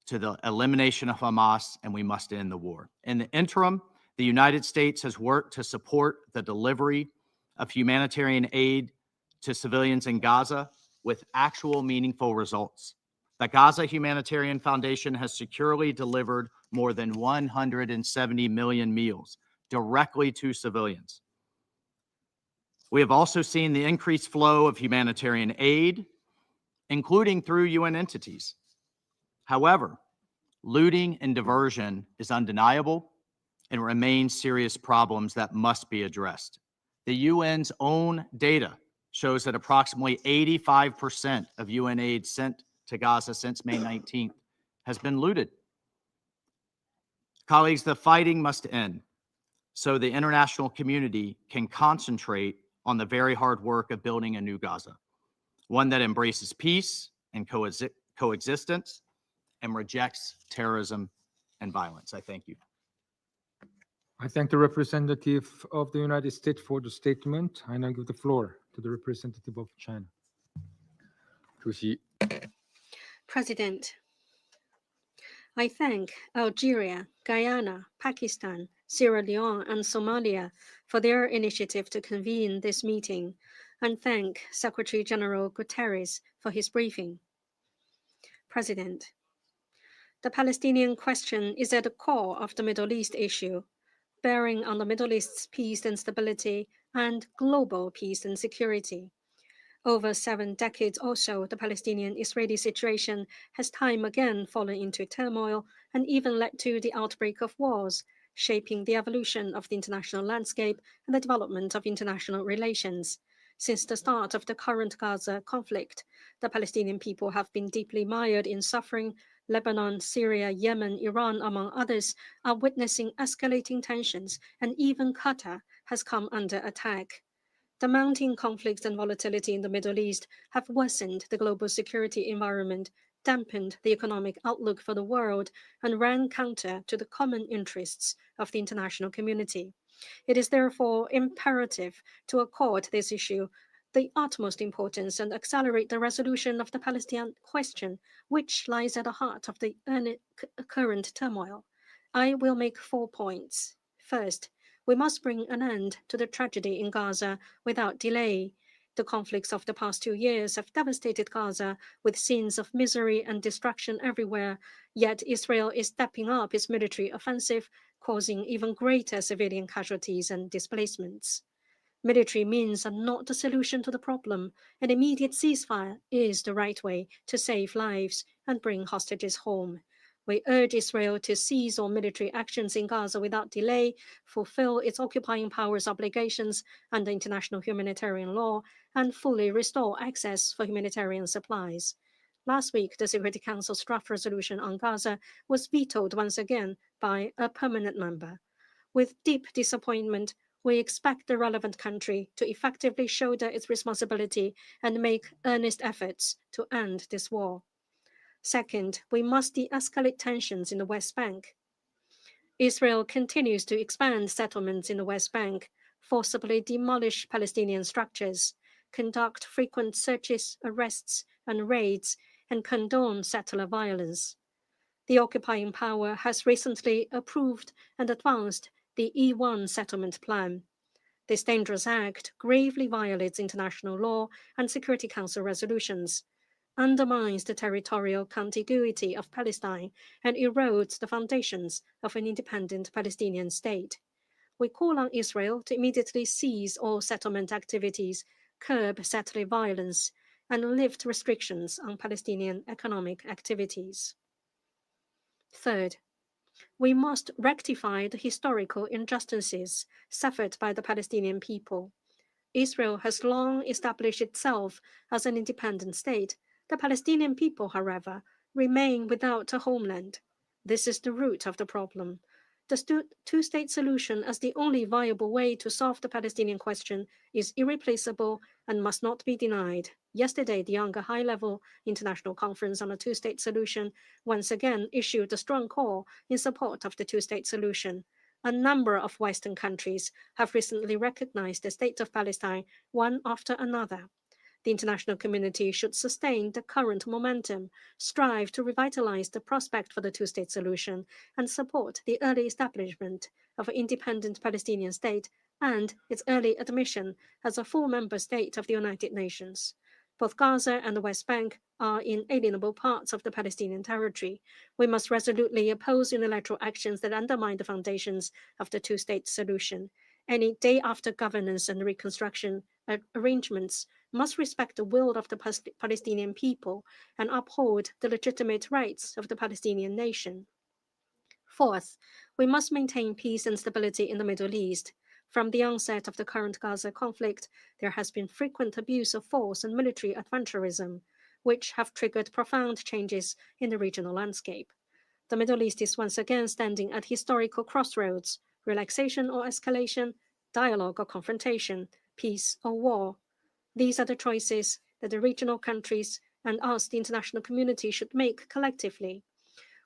to the elimination of Hamas, and we must end the war. In the interim, the United States has worked to support the delivery of humanitarian aid to civilians in Gaza with actual meaningful results. The Gaza Humanitarian Foundation has securely delivered more than 170 million meals directly to civilians. We have also seen the increased flow of humanitarian aid, including through UN entities. However, looting and diversion is undeniable and remains serious problems that must be addressed. The UN's own data shows that approximately 85% of UN aid sent to Gaza since May 19th has been looted. Colleagues, the fighting must end so the international community can concentrate on the very hard work of building a new Gaza, one that embraces peace and coexistence and rejects terrorism and violence. I thank you. I thank the representative of the United States for the statement. I now give the floor to the representative of China. 主席， President, I thank Algeria, Guyana, Pakistan, Sierra Leone, and Somalia for their initiative to convene this meeting, and thank Secretary General Guterres for his briefing. President, the Palestinian question is at the core of the Middle East issue, bearing on the Middle East's peace and stability and global peace and security. Over 7 decades or so, the Palestinian-Israeli situation has time again fallen into turmoil and even led to the outbreak of wars, shaping the evolution of the international landscape and the development of international relations. Since the start of the current Gaza conflict, the Palestinian people have been deeply mired in suffering. Lebanon, Syria, Yemen, Iran, among others, are witnessing escalating tensions, and even Qatar has come under attack. The mounting conflicts and volatility in the Middle East have worsened the global security environment, dampened the economic outlook for the world, and ran counter to the common interests of the international community. It is therefore imperative to accord this issue the utmost importance and accelerate the resolution of the Palestinian question, which lies at the heart of the current turmoil. I will make 4 points. First, we must bring an end to the tragedy in Gaza without delay. The conflicts of the past 2 years have devastated Gaza with scenes of misery and destruction everywhere, yet Israel is stepping up its military offensive, causing even greater civilian casualties and displacements. Military means are not the solution to the problem. An immediate ceasefire is the right way to save lives and bring hostages home. We urge Israel to cease all military actions in Gaza without delay, fulfill its occupying powers' obligations under international humanitarian law, and fully restore access for humanitarian supplies. Last week, the Security Council's draft resolution on Gaza was vetoed once again by a permanent member. With deep disappointment, we expect the relevant country to effectively shoulder its responsibility and make earnest efforts to end this war. Second, we must de-escalate tensions in the West Bank. Israel continues to expand settlements in the West Bank, forcibly demolish Palestinian structures, conduct frequent searches, arrests, and raids, and condone settler violence. The occupying power has recently approved and advanced the E1 settlement plan. This dangerous act gravely violates international law and Security Council resolutions, undermines the territorial contiguity of Palestine, and erodes the foundations of an independent Palestinian state. We call on Israel to immediately cease all settlement activities, curb settler violence, and lift restrictions on Palestinian economic activities. Third, we must rectify the historical injustices suffered by the Palestinian people. Israel has long established itself as an independent state. The Palestinian people, however, remain without a homeland. This is the root of the problem. The two-state solution as the only viable way to solve the Palestinian question is irreplaceable and must not be denied. Yesterday, the Younger High-Level International Conference on a Two-State Solution once again issued a strong call in support of the two-state solution. A number of Western countries have recently recognized the state of Palestine one after another. The international community should sustain the current momentum, strive to revitalize the prospect for the two-state solution, and support the early establishment of an independent Palestinian state and its early admission as a full member state of the United Nations. Both Gaza and the West Bank are inalienable parts of the Palestinian territory. We must resolutely oppose unilateral actions that undermine the foundations of the two-state solution. Any day-after governance and reconstruction arrangements must respect the will of the Palestinian people and uphold the legitimate rights of the Palestinian nation. Fourth, we must maintain peace and stability in the Middle East. From the onset of the current Gaza conflict, there has been frequent abuse of force and military adventurism, which have triggered profound changes in the regional landscape. The Middle East is once again standing at historical crossroads: relaxation or escalation, dialogue or confrontation, peace or war. These are the choices that the regional countries and us, the international community, should make collectively.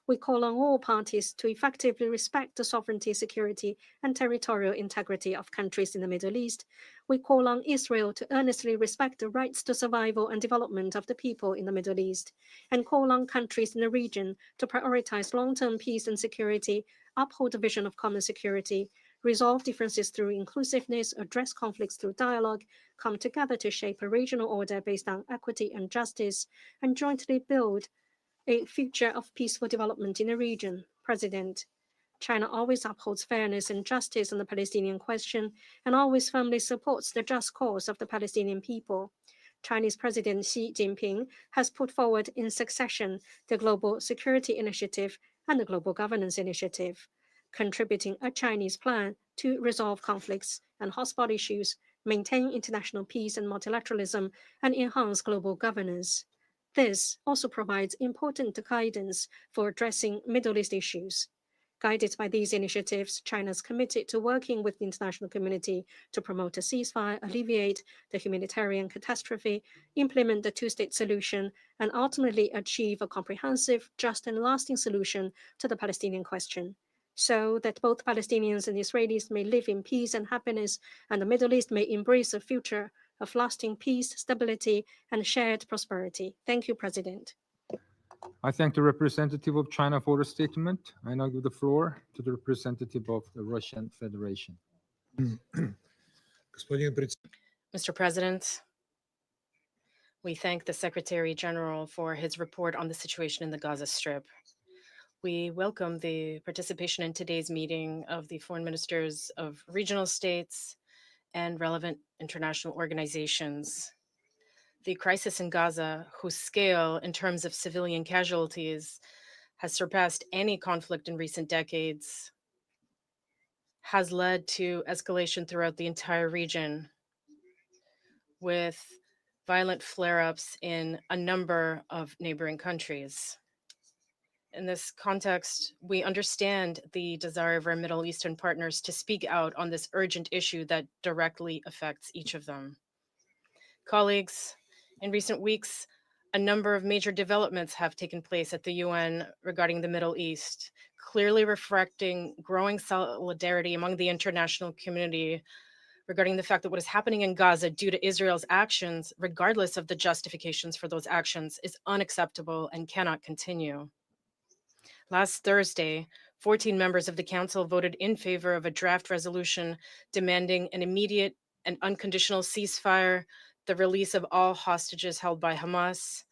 We call on all parties to effectively respect the sovereignty, security, and territorial integrity of countries in the Middle East. We call on Israel to earnestly respect the rights to survival and development of the people in the Middle East, and call on countries in the region to prioritize long-term peace and security, uphold the vision of common security, resolve differences through inclusiveness, address conflicts through dialogue, come together to shape a regional order based on equity and justice, and jointly build a future of peaceful development in the region. President, China always upholds fairness and justice on the Palestinian question and always firmly supports the just cause of the Palestinian people. Chinese President Xi Jinping has put forward in succession the Global Security Initiative and the Global Governance Initiative, contributing a Chinese plan to resolve conflicts and hotspot issues, maintain international peace and multilateralism, and enhance global governance. This also provides important guidance for addressing Middle East issues. Guided by these initiatives, China is committed to working with the international community to promote a ceasefire, alleviate the humanitarian catastrophe, implement the two-state solution, and ultimately achieve a comprehensive, just, and lasting solution to the Palestinian question, so that both Palestinians and Israelis may live in peace and happiness, and the Middle East may embrace a future of lasting peace, stability, and shared prosperity. Thank you, President. I thank the representative of China for the statement. I now give the floor to the representative of the Russian Federation. Mr. President, we thank the Secretary General for his report on the situation in the Gaza Strip. We welcome the participation in today's meeting of the foreign ministers of regional states and relevant international organizations. The crisis in Gaza, whose scale in terms of civilian casualties has surpassed any conflict in recent decades, has led to escalation throughout the entire region, with violent flare-ups in a number of neighboring countries. In this context, we understand the desire of our Middle Eastern partners to speak out on this urgent issue that directly affects each of them. Colleagues, in recent weeks, a number of major developments have taken place at the UN regarding the Middle East, clearly reflecting growing solidarity among the international community regarding the fact that what is happening in Gaza due to Israel's actions, regardless of the justifications for those actions, is unacceptable and cannot continue. Last Thursday, 14 members of the Council voted in favor of a draft resolution demanding an immediate and unconditional ceasefire, the release of all hostages held by Hamas,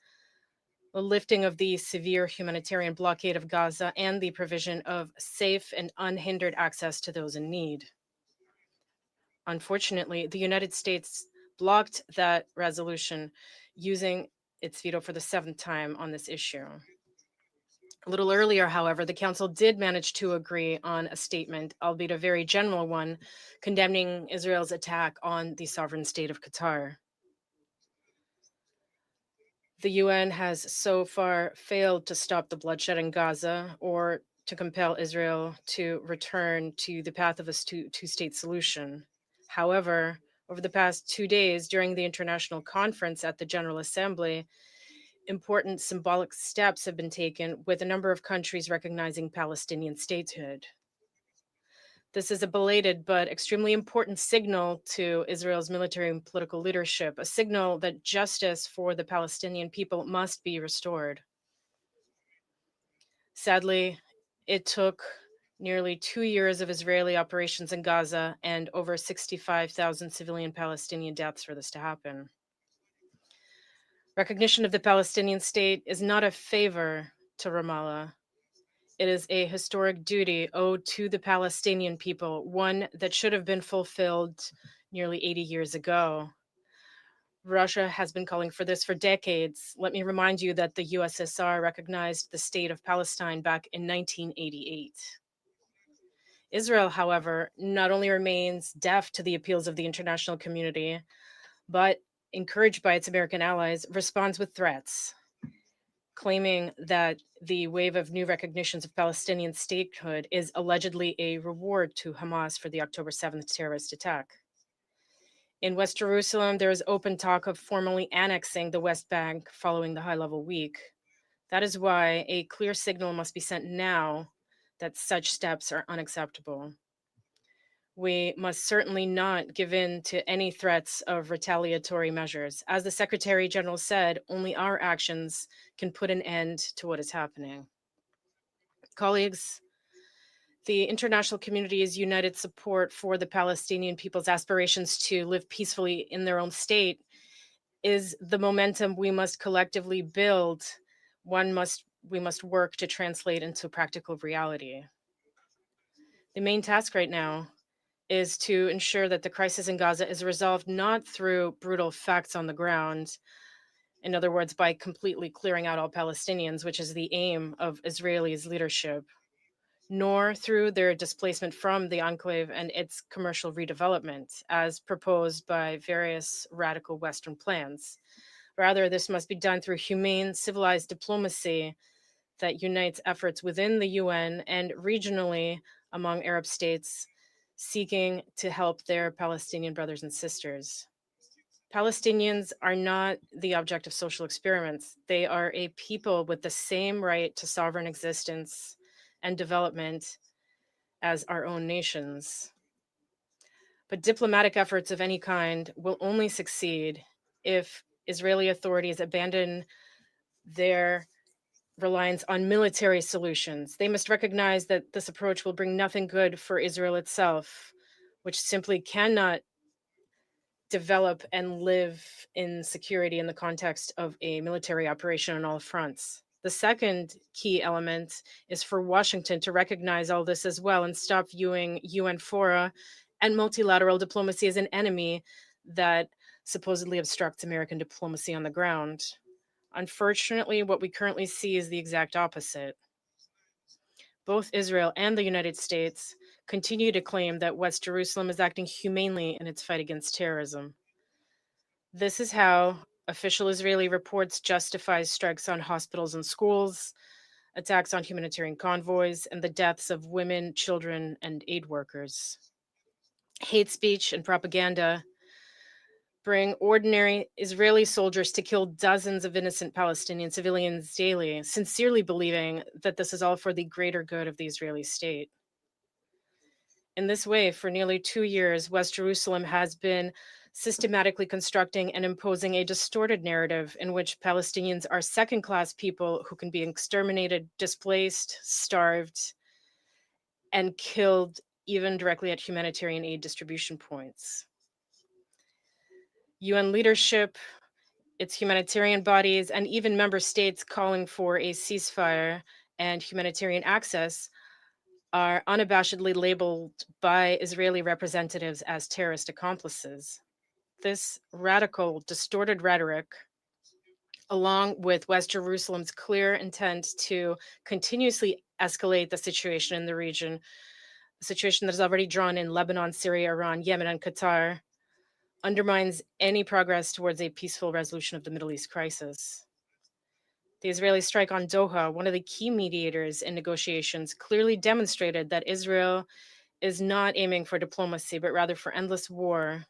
the lifting of the severe humanitarian blockade of Gaza, and the provision of safe and unhindered access to those in need. Unfortunately, the United States blocked that resolution, using its veto for the 7th time on this issue. A little earlier, however, the Council did manage to agree on a statement, albeit a very general one, condemning Israel's attack on the sovereign state of Qatar. The UN has so far failed to stop the bloodshed in Gaza or to compel Israel to return to the path of a two-state solution. However, over the past 2 days during the international conference at the General Assembly, important symbolic steps have been taken, with a number of countries recognizing Palestinian statehood. This is a belated but extremely important signal to Israel's military and political leadership, a signal that justice for the Palestinian people must be restored. Sadly, it took nearly 2 years of Israeli operations in Gaza and over 65,000 civilian Palestinian deaths for this to happen. Recognition of the Palestinian state is not a favor to Ramallah. It is a historic duty owed to the Palestinian people, one that should have been fulfilled nearly 80 years ago. Russia has been calling for this for decades. Let me remind you that the USSR recognized the state of Palestine back in 1988. Israel, however, not only remains deaf to the appeals of the international community, but encouraged by its American allies, responds with threats, claiming that the wave of new recognitions of Palestinian statehood is allegedly a reward to Hamas for the October 7th terrorist attack. In West Jerusalem, there is open talk of formally annexing the West Bank following the high-level week. That is why a clear signal must be sent now that such steps are unacceptable. We must certainly not give in to any threats of retaliatory measures. As the Secretary General said, only our actions can put an end to what is happening. Colleagues, the international community's united support for the Palestinian people's aspirations to live peacefully in their own state is the momentum we must collectively build. We must work to translate into practical reality. The main task right now is to ensure that the crisis in Gaza is resolved not through brutal facts on the ground, in other words, by completely clearing out all Palestinians, which is the aim of Israelis' leadership, nor through their displacement from the enclave and its commercial redevelopment, as proposed by various radical Western plans. Rather, this must be done through humane, civilized diplomacy that unites efforts within the UN and regionally among Arab states seeking to help their Palestinian brothers and sisters. Palestinians are not the object of social experiments. They are a people with the same right to sovereign existence and development as our own nations. But diplomatic efforts of any kind will only succeed if Israeli authorities abandon their reliance on military solutions. They must recognize that this approach will bring nothing good for Israel itself, which simply cannot develop and live in security in the context of a military operation on all fronts. The second key element is for Washington to recognize all this as well and stop viewing UN fora and multilateral diplomacy as an enemy that supposedly obstructs American diplomacy on the ground. Unfortunately, what we currently see is the exact opposite. Both Israel and the United States continue to claim that West Jerusalem is acting humanely in its fight against terrorism. This is how official Israeli reports justifies strikes on hospitals and schools, attacks on humanitarian convoys, and the deaths of women, children, and aid workers. Hate speech and propaganda bring ordinary Israeli soldiers to kill dozens of innocent Palestinian civilians daily, sincerely believing that this is all for the greater good of the Israeli state. In this way, for nearly 2 years, West Jerusalem has been systematically constructing and imposing a distorted narrative in which Palestinians are second-class people who can be exterminated, displaced, starved, and killed even directly at humanitarian aid distribution points. UN leadership, its humanitarian bodies, and even member states calling for a ceasefire and humanitarian access are unabashedly labeled by Israeli representatives as terrorist accomplices. This radical, distorted rhetoric, along with West Jerusalem's clear intent to continuously escalate the situation in the region, a situation that is already drawn in Lebanon, Syria, Iran, Yemen, and Qatar, undermines any progress towards a peaceful resolution of the Middle East crisis. The Israeli strike on Doha, one of the key mediators in negotiations, clearly demonstrated that Israel is not aiming for diplomacy, but rather for endless war,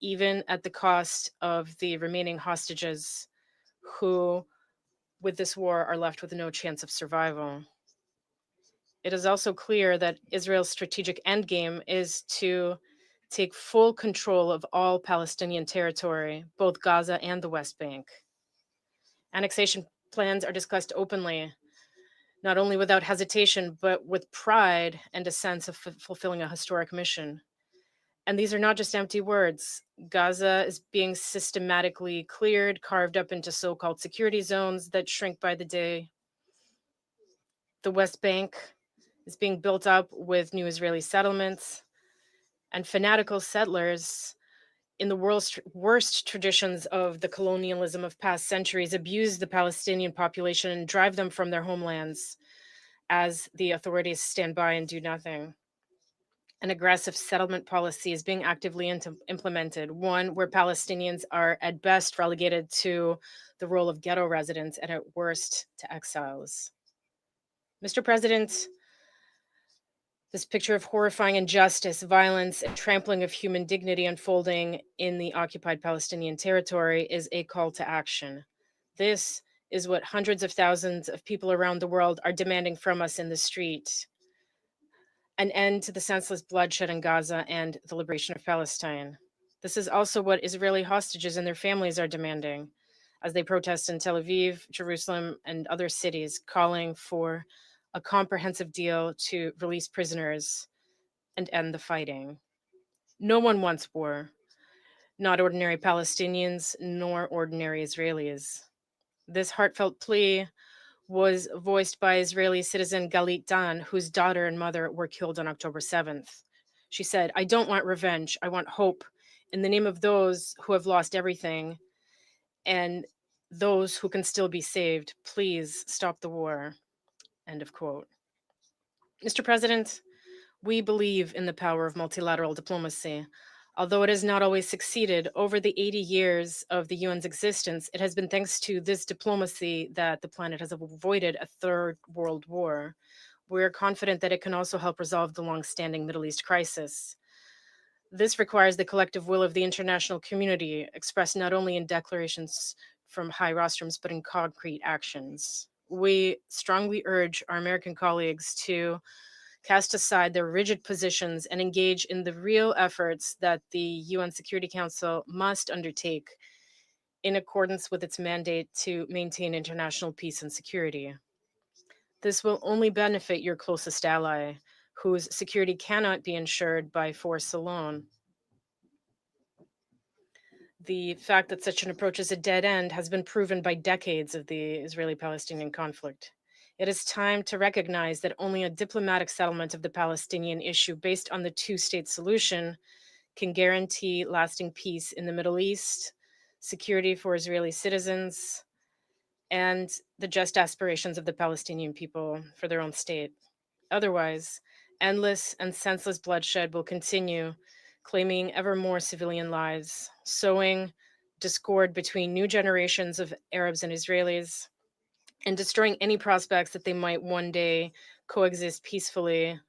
even at the cost of the remaining hostages who, with this war, are left with no chance of survival. It is also clear that Israel's strategic endgame is to take full control of all Palestinian territory, both Gaza and the West Bank. Annexation plans are discussed openly, not only without hesitation, but with pride and a sense of fulfilling a historic mission. And these are not just empty words. Gaza is being systematically cleared, carved up into so-called security zones that shrink by the day. The West Bank is being built up with new Israeli settlements, and fanatical settlers in the world's worst traditions of the colonialism of past centuries abuse the Palestinian population and drive them from their homelands as the authorities stand by and do nothing. An aggressive settlement policy is being actively implemented, one where Palestinians are at best relegated to the role of ghetto residents and at worst to exiles. Mr. President, this picture of horrifying injustice, violence, and trampling of human dignity unfolding in the occupied Palestinian territory is a call to action. This is what hundreds of thousands of people around the world are demanding from us in the street. An end to the senseless bloodshed in Gaza and the liberation of Palestine. This is also what Israeli hostages and their families are demanding as they protest in Tel Aviv, Jerusalem, and other cities, calling for a comprehensive deal to release prisoners and end the fighting. No one wants war, not ordinary Palestinians, nor ordinary Israelis. This heartfelt plea was voiced by Israeli citizen Galit Dan, whose daughter and mother were killed on October 7th. She said, "I don't want revenge, I want hope in the name of those who have lost everything and those who can still be saved. Please stop the war." End of quote. Mr. President, we believe in the power of multilateral diplomacy. Although it has not always succeeded, over the 80 years of the UN's existence, it has been thanks to this diplomacy that the planet has avoided a third world war. We're confident that it can also help resolve the long-standing Middle East crisis. This requires the collective will of the international community, expressed not only in declarations from high rostrums, but in concrete actions. We strongly urge our American colleagues to cast aside their rigid positions and engage in the real efforts that the UN Security Council must undertake in accordance with its mandate to maintain international peace and security. This will only benefit your closest ally, whose security cannot be ensured by force alone. The fact that such an approach is a dead end has been proven by decades of the Israeli-Palestinian conflict. It is time to recognize that only a diplomatic settlement of the Palestinian issue based on the two-state solution can guarantee lasting peace in the Middle East, security for Israeli citizens, and the just aspirations of the Palestinian people for their own state. Otherwise, endless and senseless bloodshed will continue, claiming ever more civilian lives, sowing discord between new generations of Arabs and Israelis, and destroying any prospects that they might one day coexist peacefully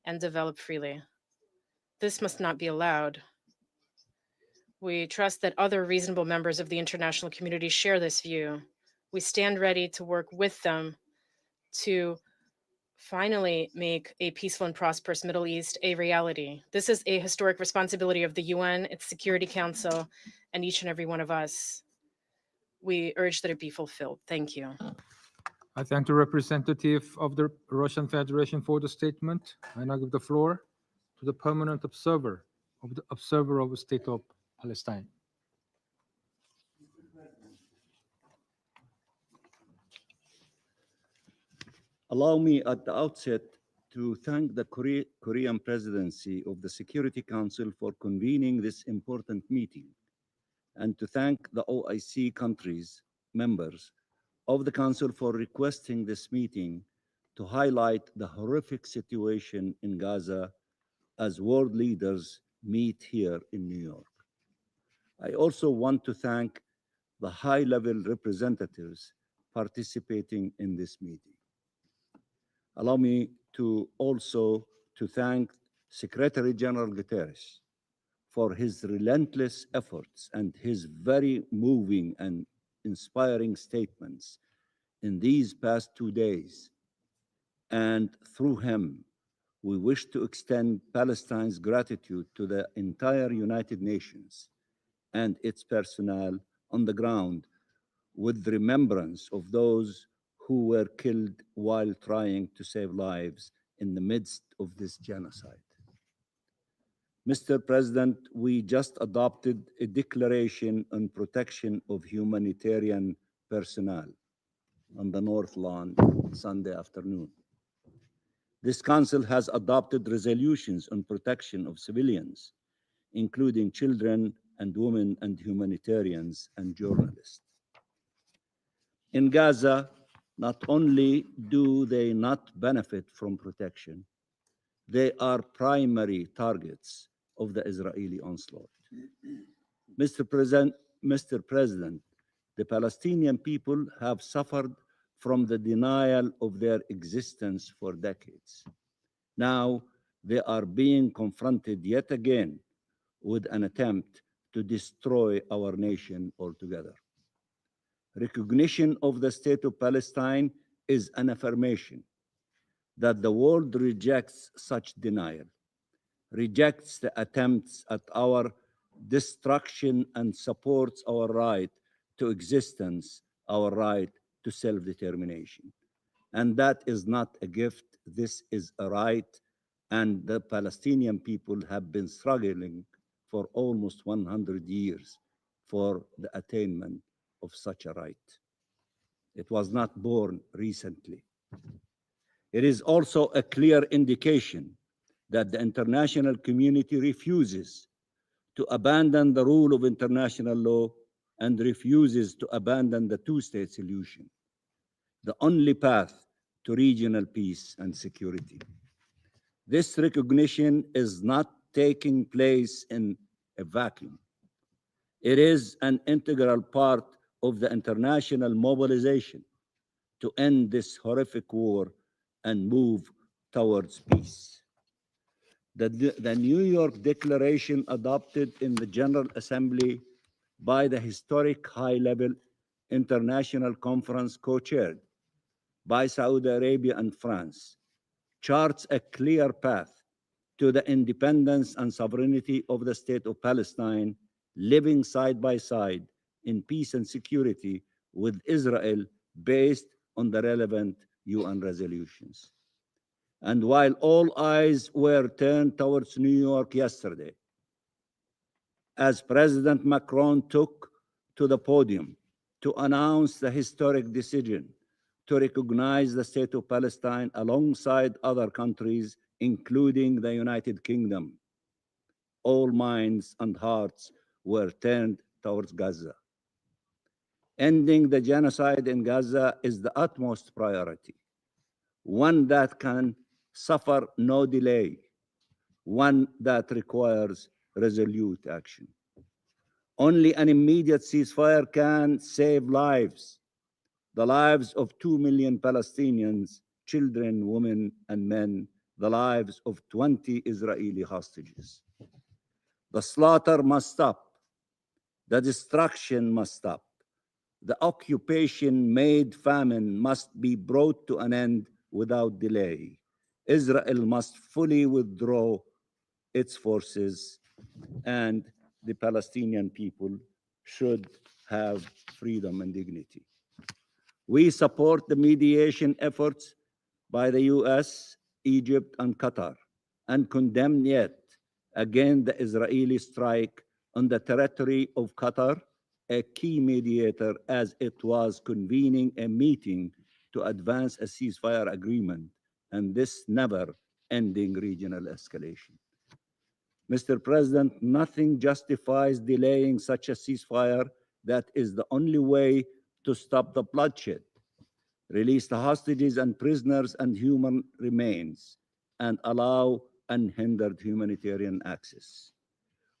and develop freely. This must not be allowed. We trust that other reasonable members of the international community share this view. We stand ready to work with them to finally make a peaceful and prosperous Middle East a reality. This is a historic responsibility of the UN, its Security Council, and each and every one of us. We urge that it be fulfilled. Thank you. I thank the representative of the Russian Federation for the statement. I now give the floor to the permanent observer of the State of Palestine. Allow me at the outset to thank the Korean presidency of the Security Council for convening this important meeting, and to thank the OIC countries, members of the Council, for requesting this meeting to highlight the horrific situation in Gaza as world leaders meet here in New York. I also want to thank the high-level representatives participating in this meeting. Allow me to also to thank Secretary General Guterres for his relentless efforts and his very moving and inspiring statements in these past 2 days. And through him, we wish to extend Palestine's gratitude to the entire United Nations and its personnel on the ground, with remembrance of those who were killed while trying to save lives in the midst of this genocide. Mr. President, we just adopted a declaration on protection of humanitarian personnel on the North Lawn Sunday afternoon. This council has adopted resolutions on protection of civilians, including children and women and humanitarians and journalists. In Gaza, not only do they not benefit from protection, they are primary targets of the Israeli onslaught. Mr. President, the Palestinian people have suffered from the denial of their existence for decades. Now they are being confronted yet again with an attempt to destroy our nation altogether. Recognition of the State of Palestine is an affirmation that the world rejects such denial, rejects the attempts at our destruction, and supports our right to existence, our right to self-determination. And that is not a gift, this is a right, and the Palestinian people have been struggling for almost 100 years for the attainment of such a right. It was not born recently. It is also a clear indication that the international community refuses to abandon the rule of international law and refuses to abandon the two-state solution, the only path to regional peace and security. This recognition is not taking place in a vacuum. It is an integral part of the international mobilization to end this horrific war and move towards peace. The New York Declaration, adopted in the General Assembly by the historic high-level international conference co-chaired by Saudi Arabia and France, charts a clear path to the independence and sovereignty of the State of Palestine, living side by side in peace and security with Israel, based on the relevant UN resolutions. And while all eyes were turned towards New York yesterday, as President Macron took to the podium to announce the historic decision to recognize the State of Palestine alongside other countries, including the United Kingdom, all minds and hearts were turned towards Gaza. Ending the genocide in Gaza is the utmost priority, one that can suffer no delay, one that requires resolute action. Only an immediate ceasefire can save lives, the lives of 2 million Palestinians, children, women, and men, the lives of 20 Israeli hostages. The slaughter must stop. The destruction must stop. The occupation-made famine must be brought to an end without delay. Israel must fully withdraw its forces, and the Palestinian people should have freedom and dignity. We support the mediation efforts by the US, Egypt, and Qatar, and condemn yet again the Israeli strike on the territory of Qatar, a key mediator, as it was convening a meeting to advance a ceasefire agreement and this never-ending regional escalation. Mr. President, nothing justifies delaying such a ceasefire that is the only way to stop the bloodshed, release the hostages and prisoners and human remains, and allow unhindered humanitarian access.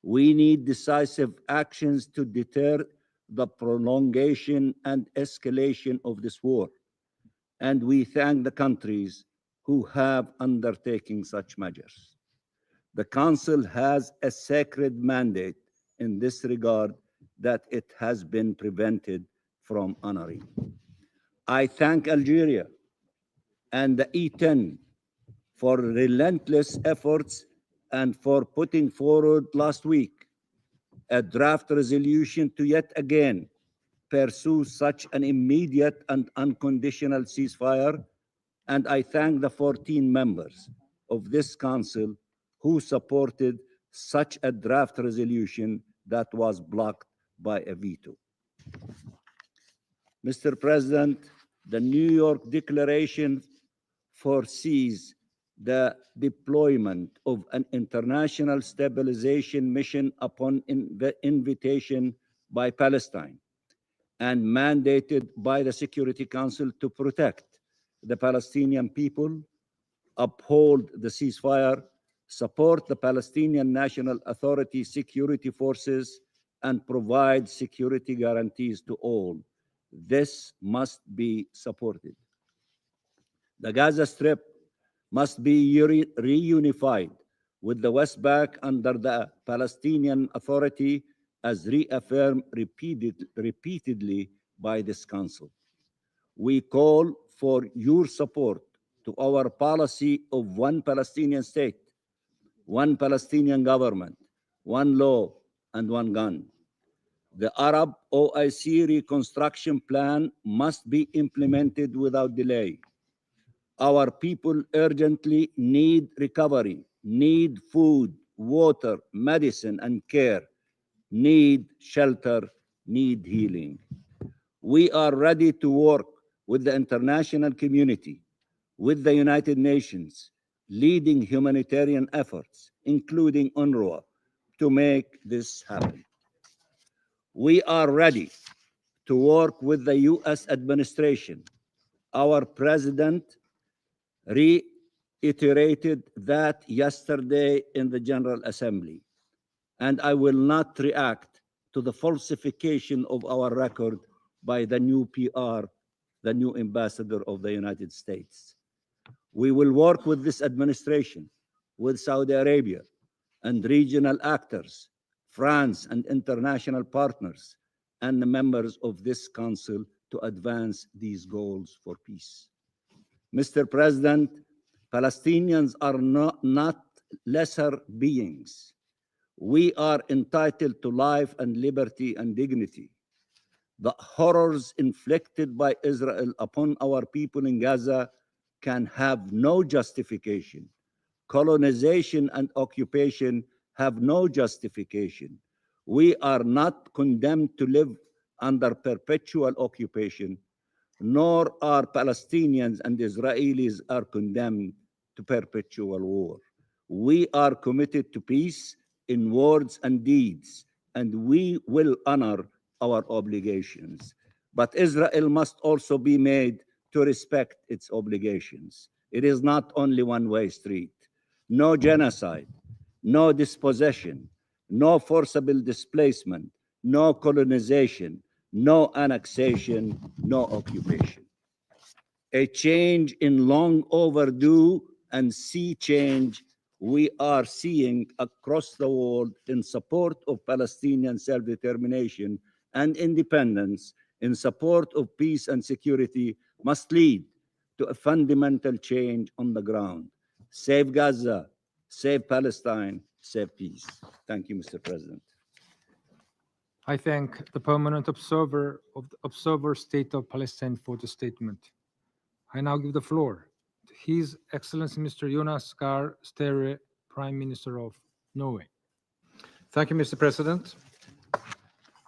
We need decisive actions to deter the prolongation and escalation of this war, and we thank the countries who have undertaken such measures. The Council has a sacred mandate in this regard that it has been prevented from honoring. I thank Algeria and the E10 for relentless efforts and for putting forward last week a draft resolution to yet again pursue such an immediate and unconditional ceasefire. And I thank the 14 members of this council who supported such a draft resolution that was blocked by a veto. Mr. President, the New York Declaration foresees the deployment of an international stabilization mission upon invitation by Palestine and mandated by the Security Council to protect the Palestinian people, uphold the ceasefire, support the Palestinian National Authority security forces, and provide security guarantees to all. This must be supported. The Gaza Strip must be reunified with the West Bank under the Palestinian Authority as reaffirmed repeatedly by this Council. We call for your support to our policy of one Palestinian state, one Palestinian government, one law, and one gun. The Arab OIC reconstruction plan must be implemented without delay. Our people urgently need recovery, need food, water, medicine, and care, need shelter, need healing. We are ready to work with the international community, with the United Nations, leading humanitarian efforts, including UNRWA, to make this happen. We are ready to work with the US administration. Our president reiterated that yesterday in the General Assembly, and I will not react to the falsification of our record by the new PR, the new ambassador of the United States. We will work with this administration, with Saudi Arabia and regional actors, France and international partners, and the members of this council to advance these goals for peace. Mr. President, Palestinians are not lesser beings. We are entitled to life and liberty and dignity. The horrors inflicted by Israel upon our people in Gaza can have no justification. Colonization and occupation have no justification. We are not condemned to live under perpetual occupation, nor are Palestinians and Israelis are condemned to perpetual war. We are committed to peace in words and deeds, and we will honor our obligations. But Israel must also be made to respect its obligations. It is not only one-way street. No genocide, no dispossession, no forcible displacement, no colonization, no annexation, no occupation. A change in long overdue and sea change we are seeing across the world in support of Palestinian self-determination and independence, in support of peace and security, must lead to a fundamental change on the ground. Save Gaza, save Palestine, save peace. Thank you, Mr. President. I thank the permanent observer of the Observer State of Palestine for the statement. I now give the floor to His Excellency Mr. Jonas Gahr Støre, Prime Minister of Norway. Thank you, Mr. President.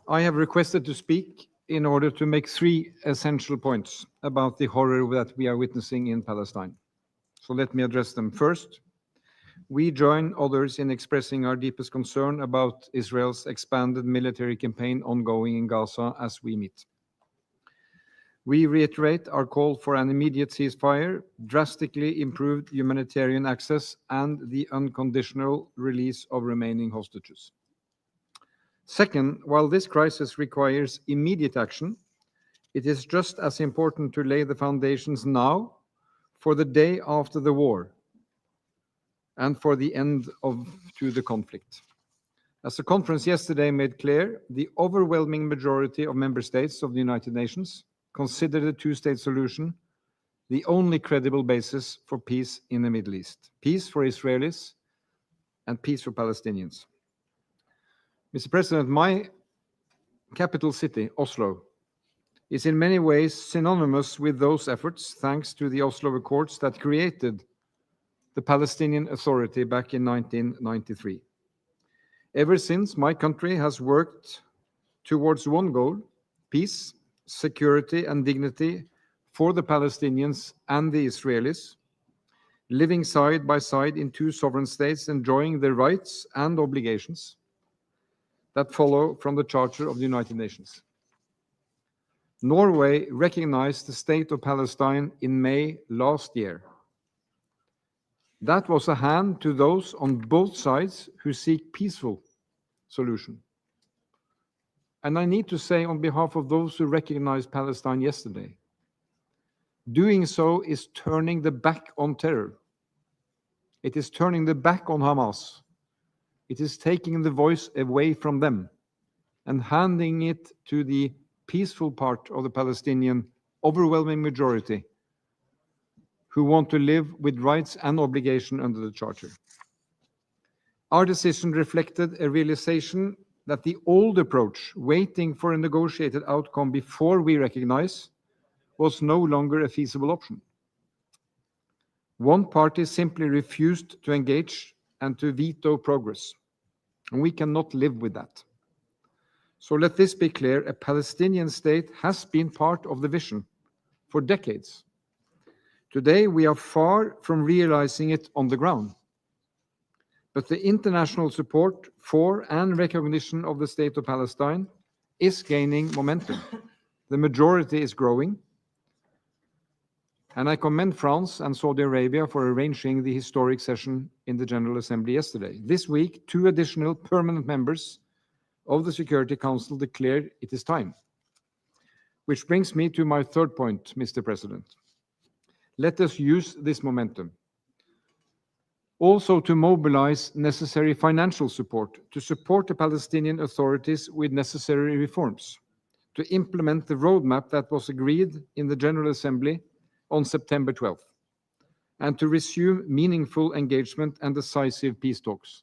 I have requested to speak in order to make three essential points about the horror that we are witnessing in Palestine. So let me address them. First, we join others in expressing our deepest concern about Israel's expanded military campaign ongoing in Gaza as we meet. We reiterate our call for an immediate ceasefire, drastically improved humanitarian access, and the unconditional release of remaining hostages. Second, while this crisis requires immediate action, it is just as important to lay the foundations now for the day after the war and for the end to the conflict. As the conference yesterday made clear, the overwhelming majority of member states of the United Nations consider the two-state solution the only credible basis for peace in the Middle East, peace for Israelis and peace for Palestinians. Mr. President, my capital city, Oslo, is in many ways synonymous with those efforts thanks to the Oslo Accords that created the Palestinian Authority back in 1993. Ever since, my country has worked towards one goal: peace, security, and dignity for the Palestinians and the Israelis, living side by side in two sovereign states, enjoying the rights and obligations that follow from the Charter of the United Nations. Norway recognized the state of Palestine in May last year. That was a hand to those on both sides who seek peaceful solution. And I need to say on behalf of those who recognized Palestine yesterday, doing so is turning the back on terror. It is turning the back on Hamas. It is taking the voice away from them and handing it to the peaceful part of the Palestinian overwhelming majority who want to live with rights and obligation under the Charter. Our decision reflected a realization that the old approach, waiting for a negotiated outcome before we recognize, was no longer a feasible option. One party simply refused to engage and to veto progress, and we cannot live with that. So let this be clear: a Palestinian state has been part of the vision for decades. Today, we are far from realizing it on the ground. But the international support for and recognition of the state of Palestine is gaining momentum. The majority is growing. And I commend France and Saudi Arabia for arranging the historic session in the General Assembly yesterday. This week, 2 additional permanent members of the Security Council declared it is time. Which brings me to my third point, Mr. President. Let us use this momentum also to mobilize necessary financial support to support the Palestinian authorities with necessary reforms, to implement the roadmap that was agreed in the General Assembly on September 12th, and to resume meaningful engagement and decisive peace talks.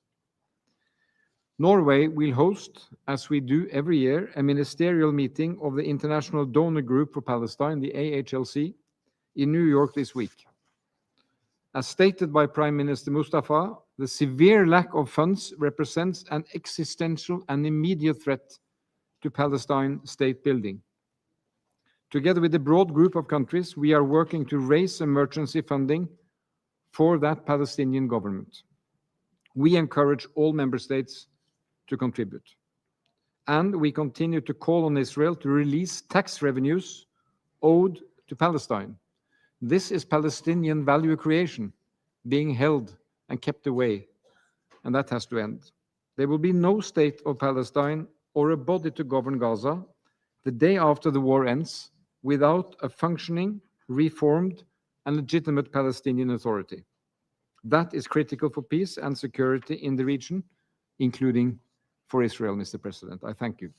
Norway will host, as we do every year, a ministerial meeting of the International Donor Group for Palestine, the AHLC, in New York this week. As stated by Prime Minister Mustafa, the severe lack of funds represents an existential and immediate threat to Palestine state building. Together with a broad group of countries, we are working to raise emergency funding for that Palestinian government. We encourage all member states to contribute. And we continue to call on Israel to release tax revenues owed to Palestine, This is Palestinian value creation being held and kept away, and that has to end. There will be no state of Palestine or a body to govern Gaza the day after the war ends without a functioning, reformed, and legitimate Palestinian Authority. That is critical for peace and security in the region, including for Israel, Mr. President. I thank you.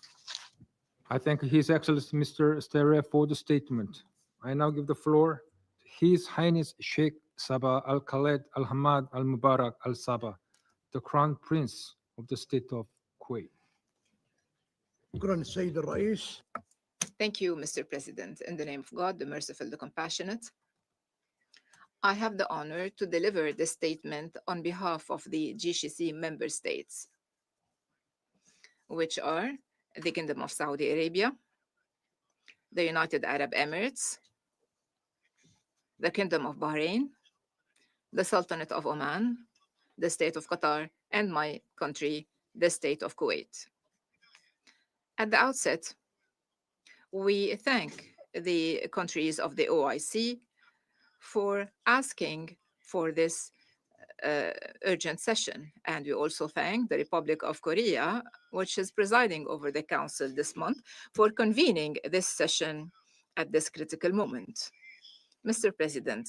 I thank His Excellency Mr. Steria for the statement. I now give the floor to His Highness Sheikh Sabah Al Khaled Al Hamad Al Mubarak Al Sabah, the Crown Prince of the State of Kuwait. Thank you, Mr. President. In the name of God, the merciful, the compassionate, I have the honor to deliver this statement on behalf of the GCC member states, which are the Kingdom of Saudi Arabia, the United Arab Emirates, the Kingdom of Bahrain, the Sultanate of Oman, the State of Qatar, and my country, the State of Kuwait. At the outset, we thank the countries of the OIC for asking for this urgent session. And we also thank the Republic of Korea, which is presiding over the Council this month, for convening this session at this critical moment. Mr. President,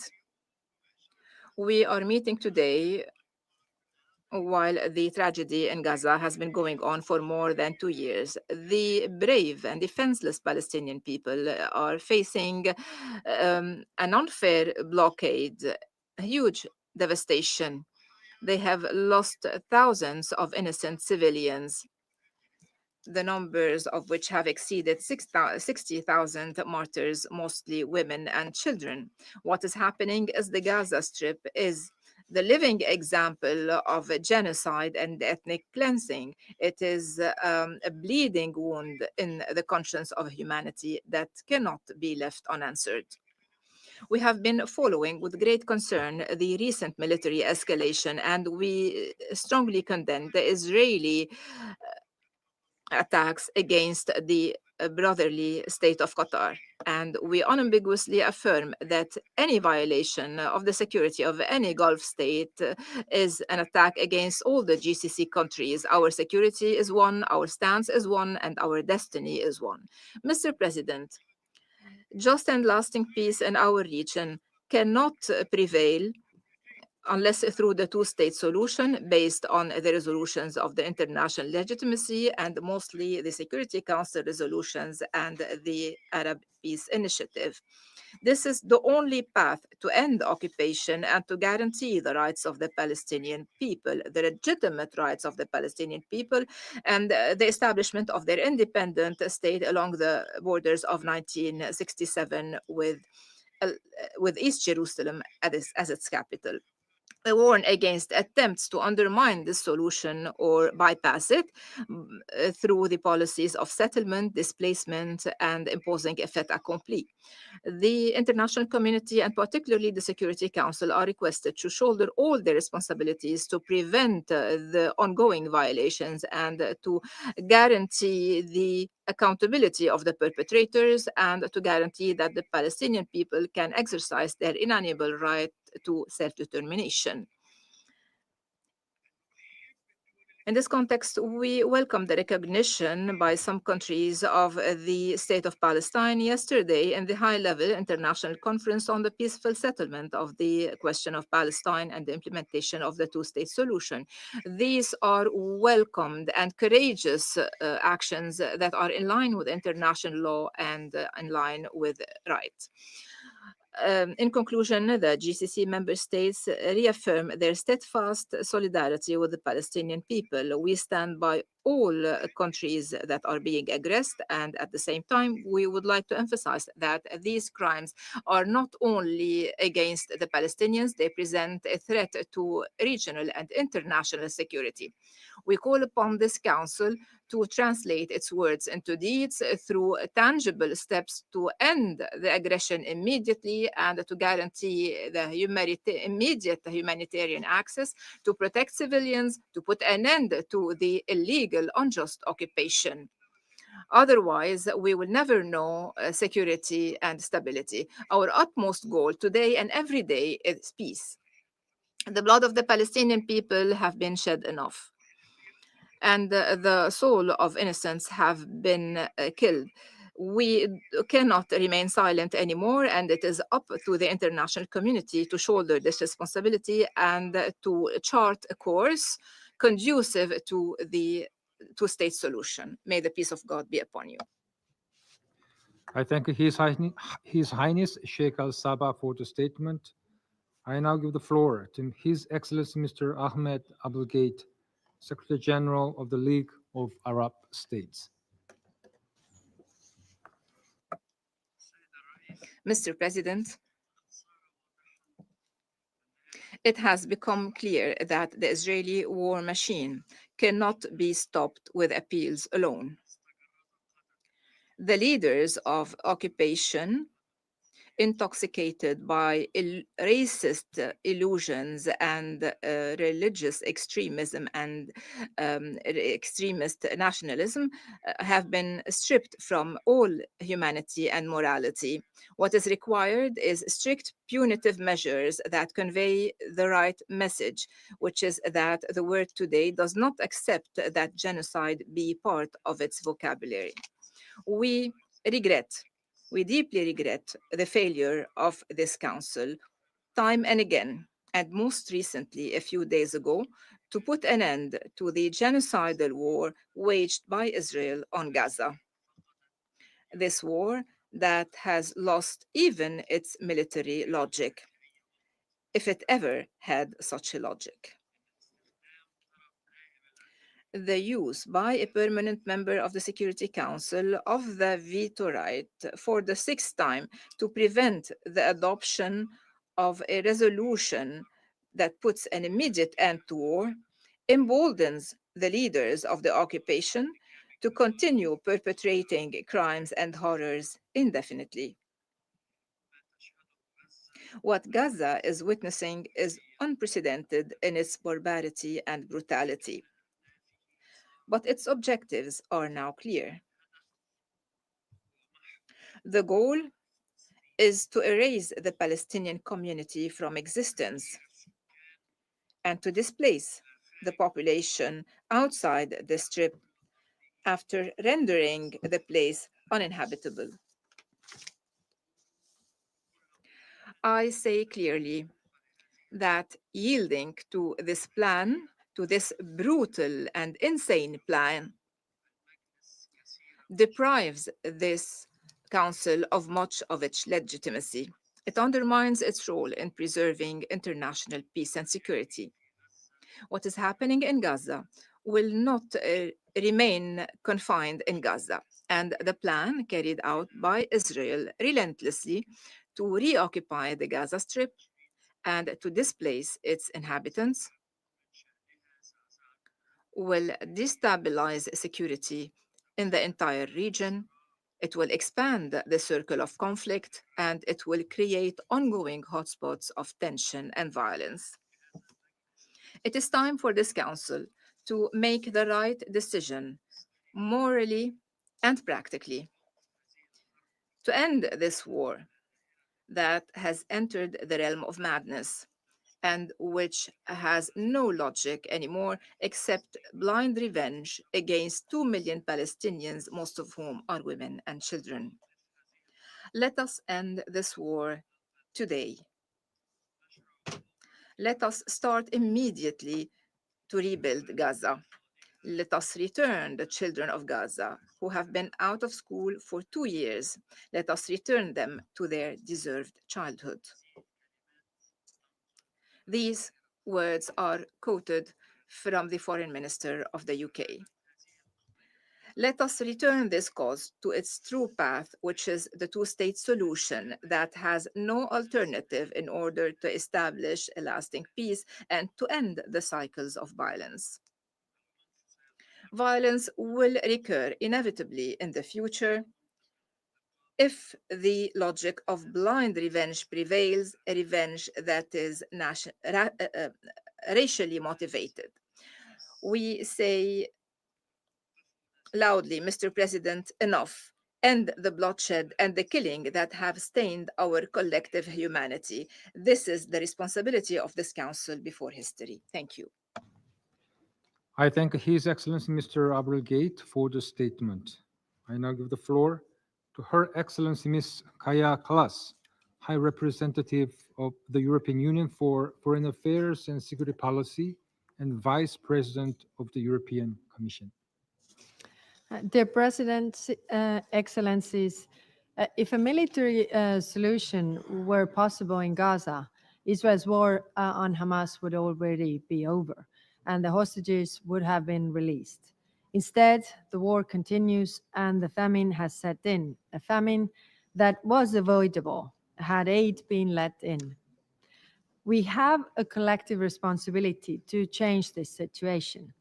we are meeting today while the tragedy in Gaza has been going on for more than 2 years. The brave and defenseless Palestinian people are facing an unfair blockade, a huge devastation. They have lost thousands of innocent civilians, the numbers of which have exceeded 60,000 martyrs, mostly women and children. What is happening is the Gaza Strip is the living example of genocide and ethnic cleansing. It is a bleeding wound in the conscience of humanity that cannot be left unanswered. We have been following with great concern the recent military escalation, and we strongly condemn the Israeli attacks against the brotherly state of Qatar. And we unambiguously affirm that any violation of the security of any Gulf state is an attack against all the GCC countries. Our security is one, our stance is one, and our destiny is one. Mr. President, just and lasting peace in our region cannot prevail unless through the two-state solution based on the resolutions of the international legitimacy and mostly the Security Council resolutions and the Arab Peace Initiative. This is the only path to end occupation and to guarantee the rights of the Palestinian people, the legitimate rights of the Palestinian people, and the establishment of their independent state along the borders of 1967 with East Jerusalem as its capital. I warn against attempts to undermine this solution or bypass it through the policies of settlement, displacement, and imposing a fait accompli. The international community, and particularly the Security Council, are requested to shoulder all their responsibilities to prevent the ongoing violations and to guarantee the accountability of the perpetrators and to guarantee that the Palestinian people can exercise their inalienable right to self-determination. In this context, we welcome the recognition by some countries of the State of Palestine yesterday in the high-level international conference on the peaceful settlement of the question of Palestine and the implementation of the two-state solution. These are welcomed and courageous actions that are in line with international law and in line with rights. In conclusion, the GCC member states reaffirm their steadfast solidarity with the Palestinian people. We stand by all countries that are being aggressed, and at the same time, we would like to emphasize that these crimes are not only against the Palestinians, they present a threat to regional and international security. We call upon this council to translate its words into deeds through tangible steps to end the aggression immediately and to guarantee the immediate humanitarian access, to protect civilians, to put an end to the illegal, unjust occupation. Otherwise, we will never know security and stability. Our utmost goal today and every day is peace. The blood of the Palestinian people have been shed enough, and the soul of innocents have been killed. We cannot remain silent anymore, and it is up to the international community to shoulder this responsibility and to chart a course conducive to the two-state solution. May the peace of God be upon you. I thank His Highness Sheikh Al Sabah for the statement. I now give the floor to His Excellency Mr. Ahmed Abul Gate, Secretary General of the League of Arab States. Mr. President, it has become clear that the Israeli war machine cannot be stopped with appeals alone. The leaders of occupation, intoxicated by racist illusions and religious extremism and extremist nationalism, have been stripped from all humanity and morality. What is required is strict punitive measures that convey the right message, which is that the world today does not accept that genocide be part of its vocabulary. We deeply regret the failure of this council time and again, and most recently, a few days ago, to put an end to the genocidal war waged by Israel on Gaza. This war that has lost even its military logic, if it ever had such a logic. The use by a permanent member of the Security Council of the veto right for the sixth time to prevent the adoption of a resolution that puts an immediate end to war emboldens the leaders of the occupation to continue perpetrating crimes and horrors indefinitely. What Gaza is witnessing is unprecedented in its barbarity and brutality. But its objectives are now clear. The goal is to erase the Palestinian community from existence and to displace the population outside the Strip after rendering the place uninhabitable. I say clearly that yielding to this plan, to this brutal and insane plan, deprives this council of much of its legitimacy. It undermines its role in preserving international peace and security. What is happening in Gaza will not remain confined in Gaza, and the plan carried out by Israel relentlessly to reoccupy the Gaza Strip and to displace its inhabitants will destabilize security in the entire region. It will expand the circle of conflict, and it will create ongoing hotspots of tension and violence. It is time for this council to make the right decision, morally and practically, to end this war that has entered the realm of madness and which has no logic anymore except blind revenge against 2 million Palestinians, most of whom are women and children. Let us end this war today. Let us start immediately to rebuild Gaza. Let us return the children of Gaza who have been out of school for 2 years. Let us return them to their deserved childhood. These words are quoted from the Foreign Minister of the UK. Let us return this cause to its true path, which is the two-state solution that has no alternative in order to establish a lasting peace and to end the cycles of violence. Violence will recur inevitably in the future if the logic of blind revenge prevails, a revenge that is racially motivated. We say loudly, Mr. President, enough. End the bloodshed and the killing that have stained our collective humanity. This is the responsibility of this Council before history. Thank you. I thank His Excellency Mr. Abdul for the statement. I now give the floor to Her Excellency Ms. Kaya Kallas, High Representative of the European Union for Foreign Affairs and Security Policy and Vice President of the European Commission. Dear President, Excellencies, if a military solution were possible in Gaza, Israel's war on Hamas would already be over and the hostages would have been released. Instead, the war continues and the famine has set in, a famine that was avoidable had aid been let in. We have a collective responsibility to change this situation.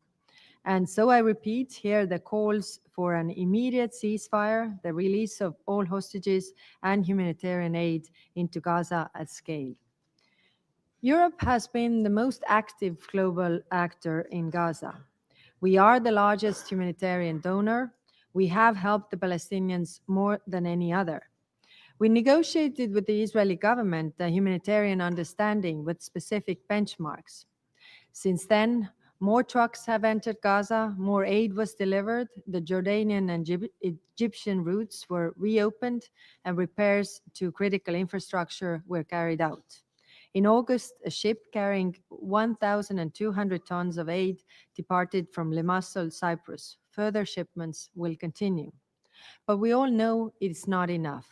And so I repeat here the calls for an immediate ceasefire, the release of all hostages, and humanitarian aid into Gaza at scale. Europe has been the most active global actor in Gaza. We are the largest humanitarian donor. We have helped the Palestinians more than any other. We negotiated with the Israeli government a humanitarian understanding with specific benchmarks. Since then, more trucks have entered Gaza, more aid was delivered, the Jordanian and Egyptian routes were reopened, and repairs to critical infrastructure were carried out. In August, a ship carrying 1,200 tons of aid departed from Limassol, Cyprus. Further shipments will continue. But we all know it's not enough.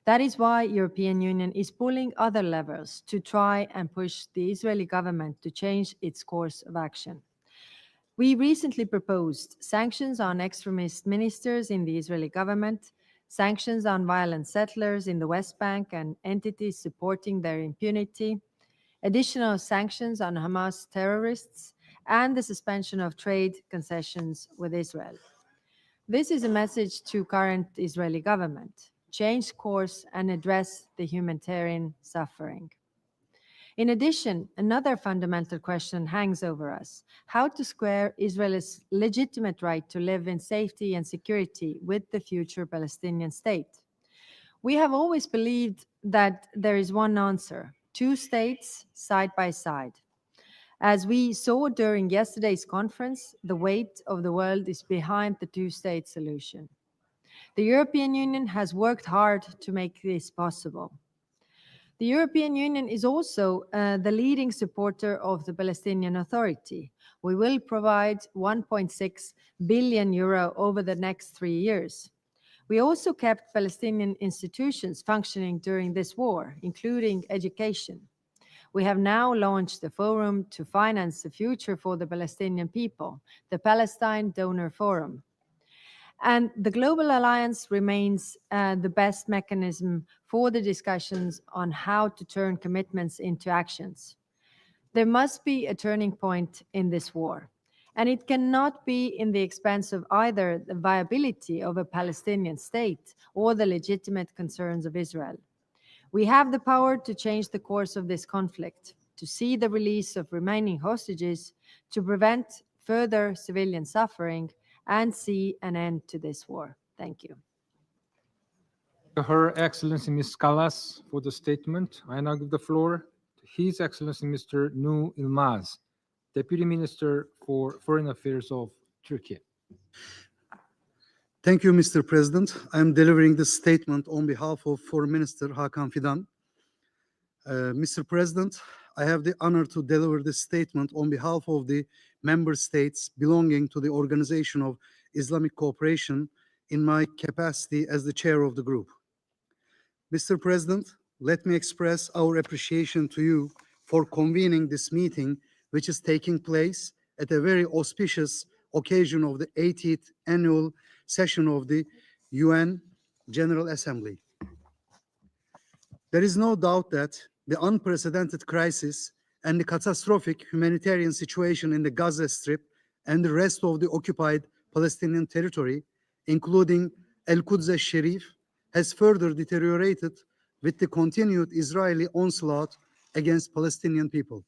That is why European Union is pulling other levers to try and push the Israeli government to change its course of action. We recently proposed sanctions on extremist ministers in the Israeli government, sanctions on violent settlers in the West Bank and entities supporting their impunity, additional sanctions on Hamas terrorists, and the suspension of trade concessions with Israel. This is a message to current Israeli government. Change course and address the humanitarian suffering. In addition, another fundamental question hangs over us: how to square Israel's legitimate right to live in safety and security with the future Palestinian state. We have always believed that there is one answer: two states side by side. As we saw during yesterday's conference, the weight of the world is behind the two-state solution. The European Union has worked hard to make this possible. The European Union is also the leading supporter of the Palestinian Authority. We will provide 1.6 billion euro over the next 3 years. We also kept Palestinian institutions functioning during this war, including education. We have now launched a forum to finance the future for the Palestinian people, the Palestine Donor Forum. And the Global Alliance remains the best mechanism for the discussions on how to turn commitments into actions. There must be a turning point in this war, and it cannot be in the expense of either the viability of a Palestinian state or the legitimate concerns of Israel. We have the power to change the course of this conflict, to see the release of remaining hostages, to prevent further civilian suffering, and see an end to this war. Thank you. Her Excellency Ms. Kallas for the statement. I now give the floor to His Excellency Mr. Nu Ilmaz, Deputy Minister for Foreign Affairs of Turkey. Thank you, Mr. President. I am delivering this statement on behalf of Foreign Minister Hakan Fidan. Mr. President, I have the honor to deliver this statement on behalf of the member states belonging to the Organization of Islamic Cooperation in my capacity as the chair of the group. Mr. President, let me express our appreciation to you for convening this meeting, which is taking place at a very auspicious occasion of the 80th annual session of the UN General Assembly. There is no doubt that the unprecedented crisis and the catastrophic humanitarian situation in the Gaza Strip and the rest of the occupied Palestinian territory, including Al-Quds al-Sharif, has further deteriorated with the continued Israeli onslaught against Palestinian people.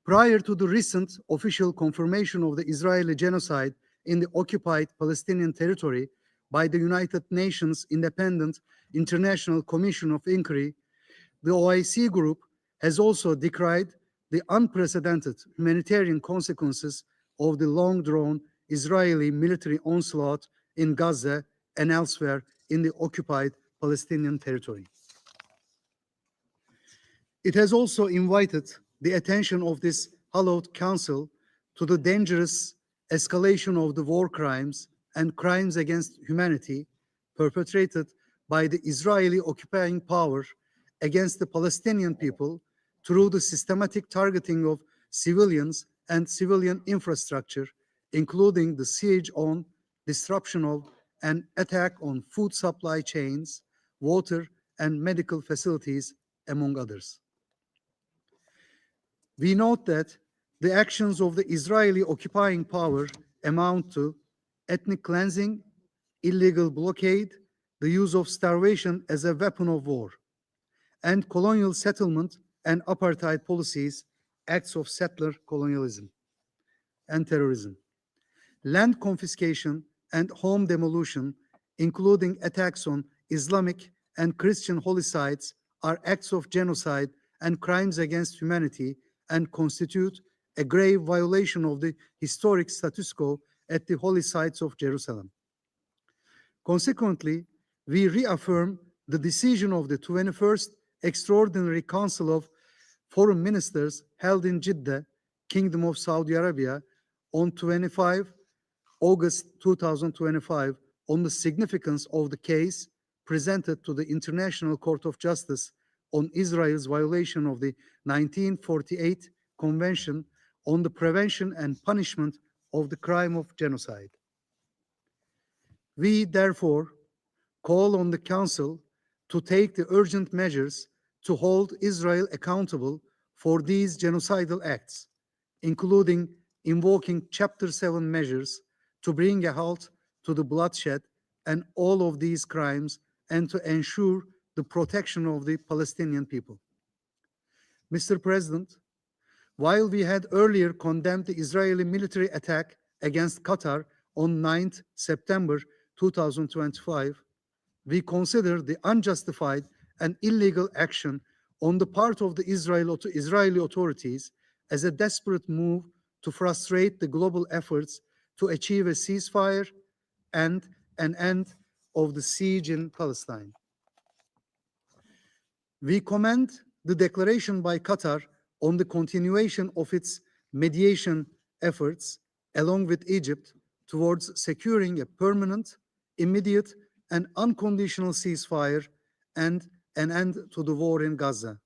Prior to the recent official confirmation of the Israeli genocide in the occupied Palestinian territory by the United Nations Independent International Commission of Inquiry, the OIC group has also decried the unprecedented humanitarian consequences of the long-drawn Israeli military onslaught in Gaza and elsewhere in the occupied Palestinian territory. It has also invited the attention of this hallowed council to the dangerous escalation of the war crimes and crimes against humanity perpetrated by the Israeli occupying power against the Palestinian people through the systematic targeting of civilians and civilian infrastructure, including the siege on, disruption of, and attack on food supply chains, water, and medical facilities, among others. We note that the actions of the Israeli occupying power amount to ethnic cleansing, illegal blockade, the use of starvation as a weapon of war, and colonial settlement and apartheid policies, acts of settler colonialism and terrorism. Land confiscation and home demolition, including attacks on Islamic and Christian holy sites, are acts of genocide and crimes against humanity and constitute a grave violation of the historic status quo at the holy sites of Jerusalem. Consequently, we reaffirm the decision of the 21st Extraordinary Council of Foreign Ministers held in Jeddah, Kingdom of Saudi Arabia, on 25 August 2025 on the significance of the case presented to the International Court of Justice on Israel's violation of the 1948 Convention on the Prevention and Punishment of the Crime of Genocide. We therefore call on the Council to take the urgent measures to hold Israel accountable for these genocidal acts, including invoking Chapter 7 measures to bring a halt to the bloodshed and all of these crimes and to ensure the protection of the Palestinian people. Mr. President, while we had earlier condemned the Israeli military attack against Qatar on 9 September 2025, we consider the unjustified and illegal action on the part of the Israeli authorities as a desperate move to frustrate the global efforts to achieve a ceasefire and an end of the siege in Palestine. We commend the declaration by Qatar on the continuation of its mediation efforts, along with Egypt, towards securing a permanent, immediate, and unconditional ceasefire and an end to the war in Gaza.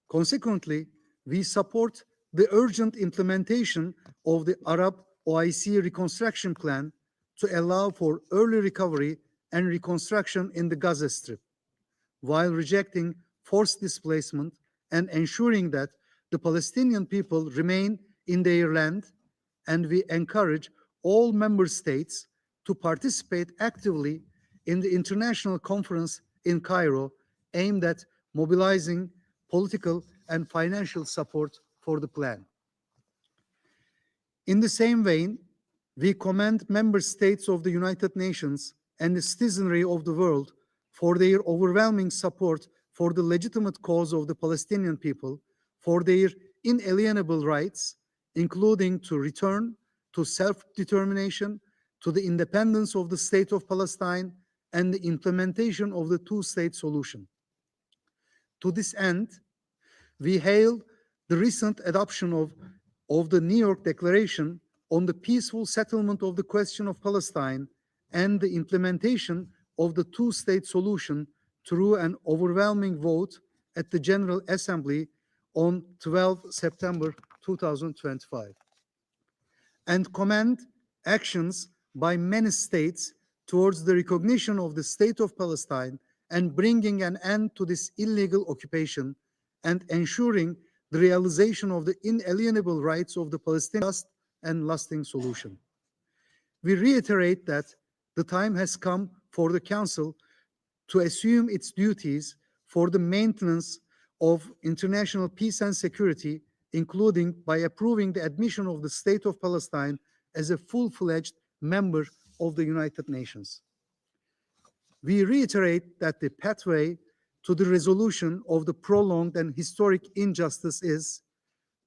Consequently, we support the urgent implementation of the Arab OIC reconstruction plan to allow for early recovery and reconstruction in the Gaza Strip, while rejecting forced displacement and ensuring that the Palestinian people remain in their land, and we encourage all member states to participate actively in the international conference in Cairo aimed at mobilizing political and financial support for the plan. In the same vein, we commend member states of the United Nations and the citizenry of the world for their overwhelming support for the legitimate cause of the Palestinian people, for their inalienable rights, including to return to self-determination, to the independence of the State of Palestine, and the implementation of the two-state solution. To this end, we hail the recent adoption of the New York Declaration on the peaceful settlement of the question of Palestine and the implementation of the two-state solution through an overwhelming vote at the General Assembly on 12 September 2025, and commend actions by many states towards the recognition of the State of Palestine and bringing an end to this illegal occupation and ensuring the realization of the inalienable rights of the Palestinians just and lasting solution. We reiterate that the time has come for the Council to assume its duties for the maintenance of international peace and security, including by approving the admission of the State of Palestine as a full-fledged member of the United Nations. We reiterate that the pathway to the resolution of the prolonged and historic injustice is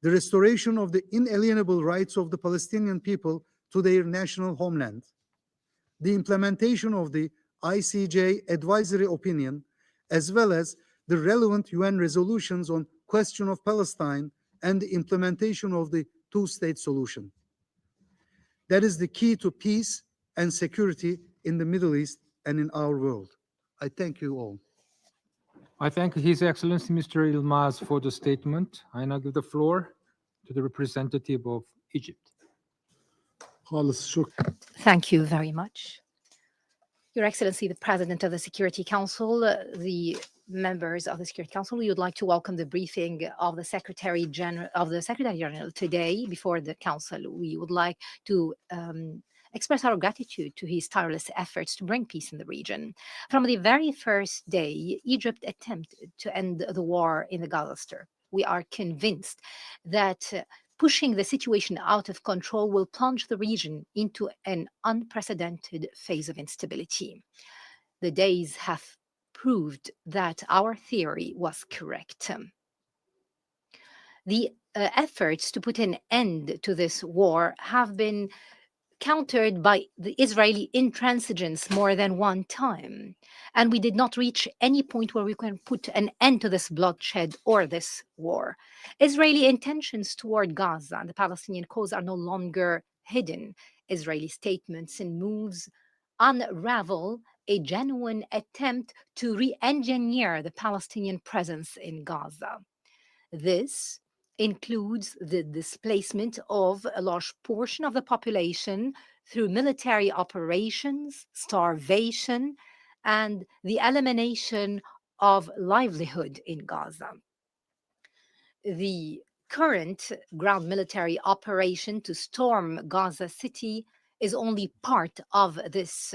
the restoration of the inalienable rights of the Palestinian people to their national homeland, the implementation of the ICJ advisory opinion, as well as the relevant UN resolutions on question of Palestine and the implementation of the two-state solution. That is the key to peace and security in the Middle East and in our world. I thank you all. I thank His Excellency Mr. Yilmaz for the statement. I now give the floor to the representative of Egypt. Thank you very much. Your Excellency, the President of the Security Council, the members of the Security Council, we would like to welcome the briefing of the Secretary General today before the Council. We would like to express our gratitude to his tireless efforts to bring peace in the region. From the very first day, Egypt attempted to end the war in the Gaza Strip. We are convinced that pushing the situation out of control will plunge the region into an unprecedented phase of instability. The days have proved that our theory was correct. The efforts to put an end to this war have been countered by the Israeli intransigence more than one time. And we did not reach any point where we can put an end to this bloodshed or this war. Israeli intentions toward Gaza and the Palestinian cause are no longer hidden. Israeli statements and moves unravel a genuine attempt to re-engineer the Palestinian presence in Gaza. This includes the displacement of a large portion of the population through military operations, starvation, and the elimination of livelihood in Gaza. The current ground military operation to storm Gaza City is only part of this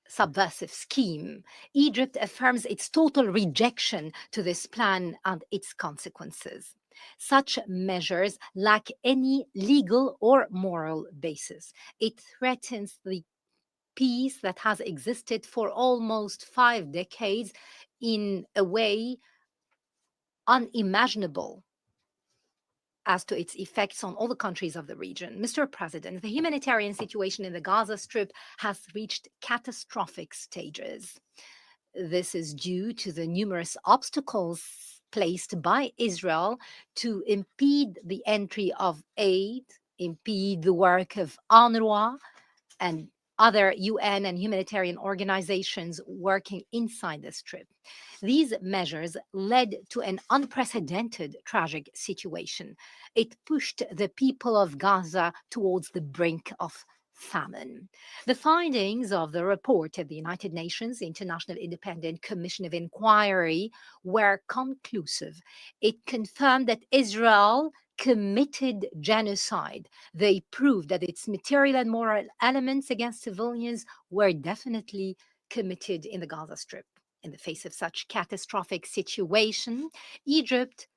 subversive scheme. Egypt affirms its total rejection to this plan and its consequences. Such measures lack any legal or moral basis. It threatens the peace that has existed for almost 5 decades in a way unimaginable as to its effects on all the countries of the region. Mr. President, the humanitarian situation in the Gaza Strip has reached catastrophic stages. This is due to the numerous obstacles placed by Israel to impede the entry of aid, impede the work of UNRWA and other UN and humanitarian organizations working inside the Strip. These measures led to an unprecedented tragic situation. It pushed the people of Gaza towards the brink of famine. The findings of the report of the United Nations International Independent Commission of Inquiry were conclusive. It confirmed that Israel committed genocide. They proved that its material and moral elements against civilians were definitely committed in the Gaza Strip. In the face of such catastrophic situation, Egypt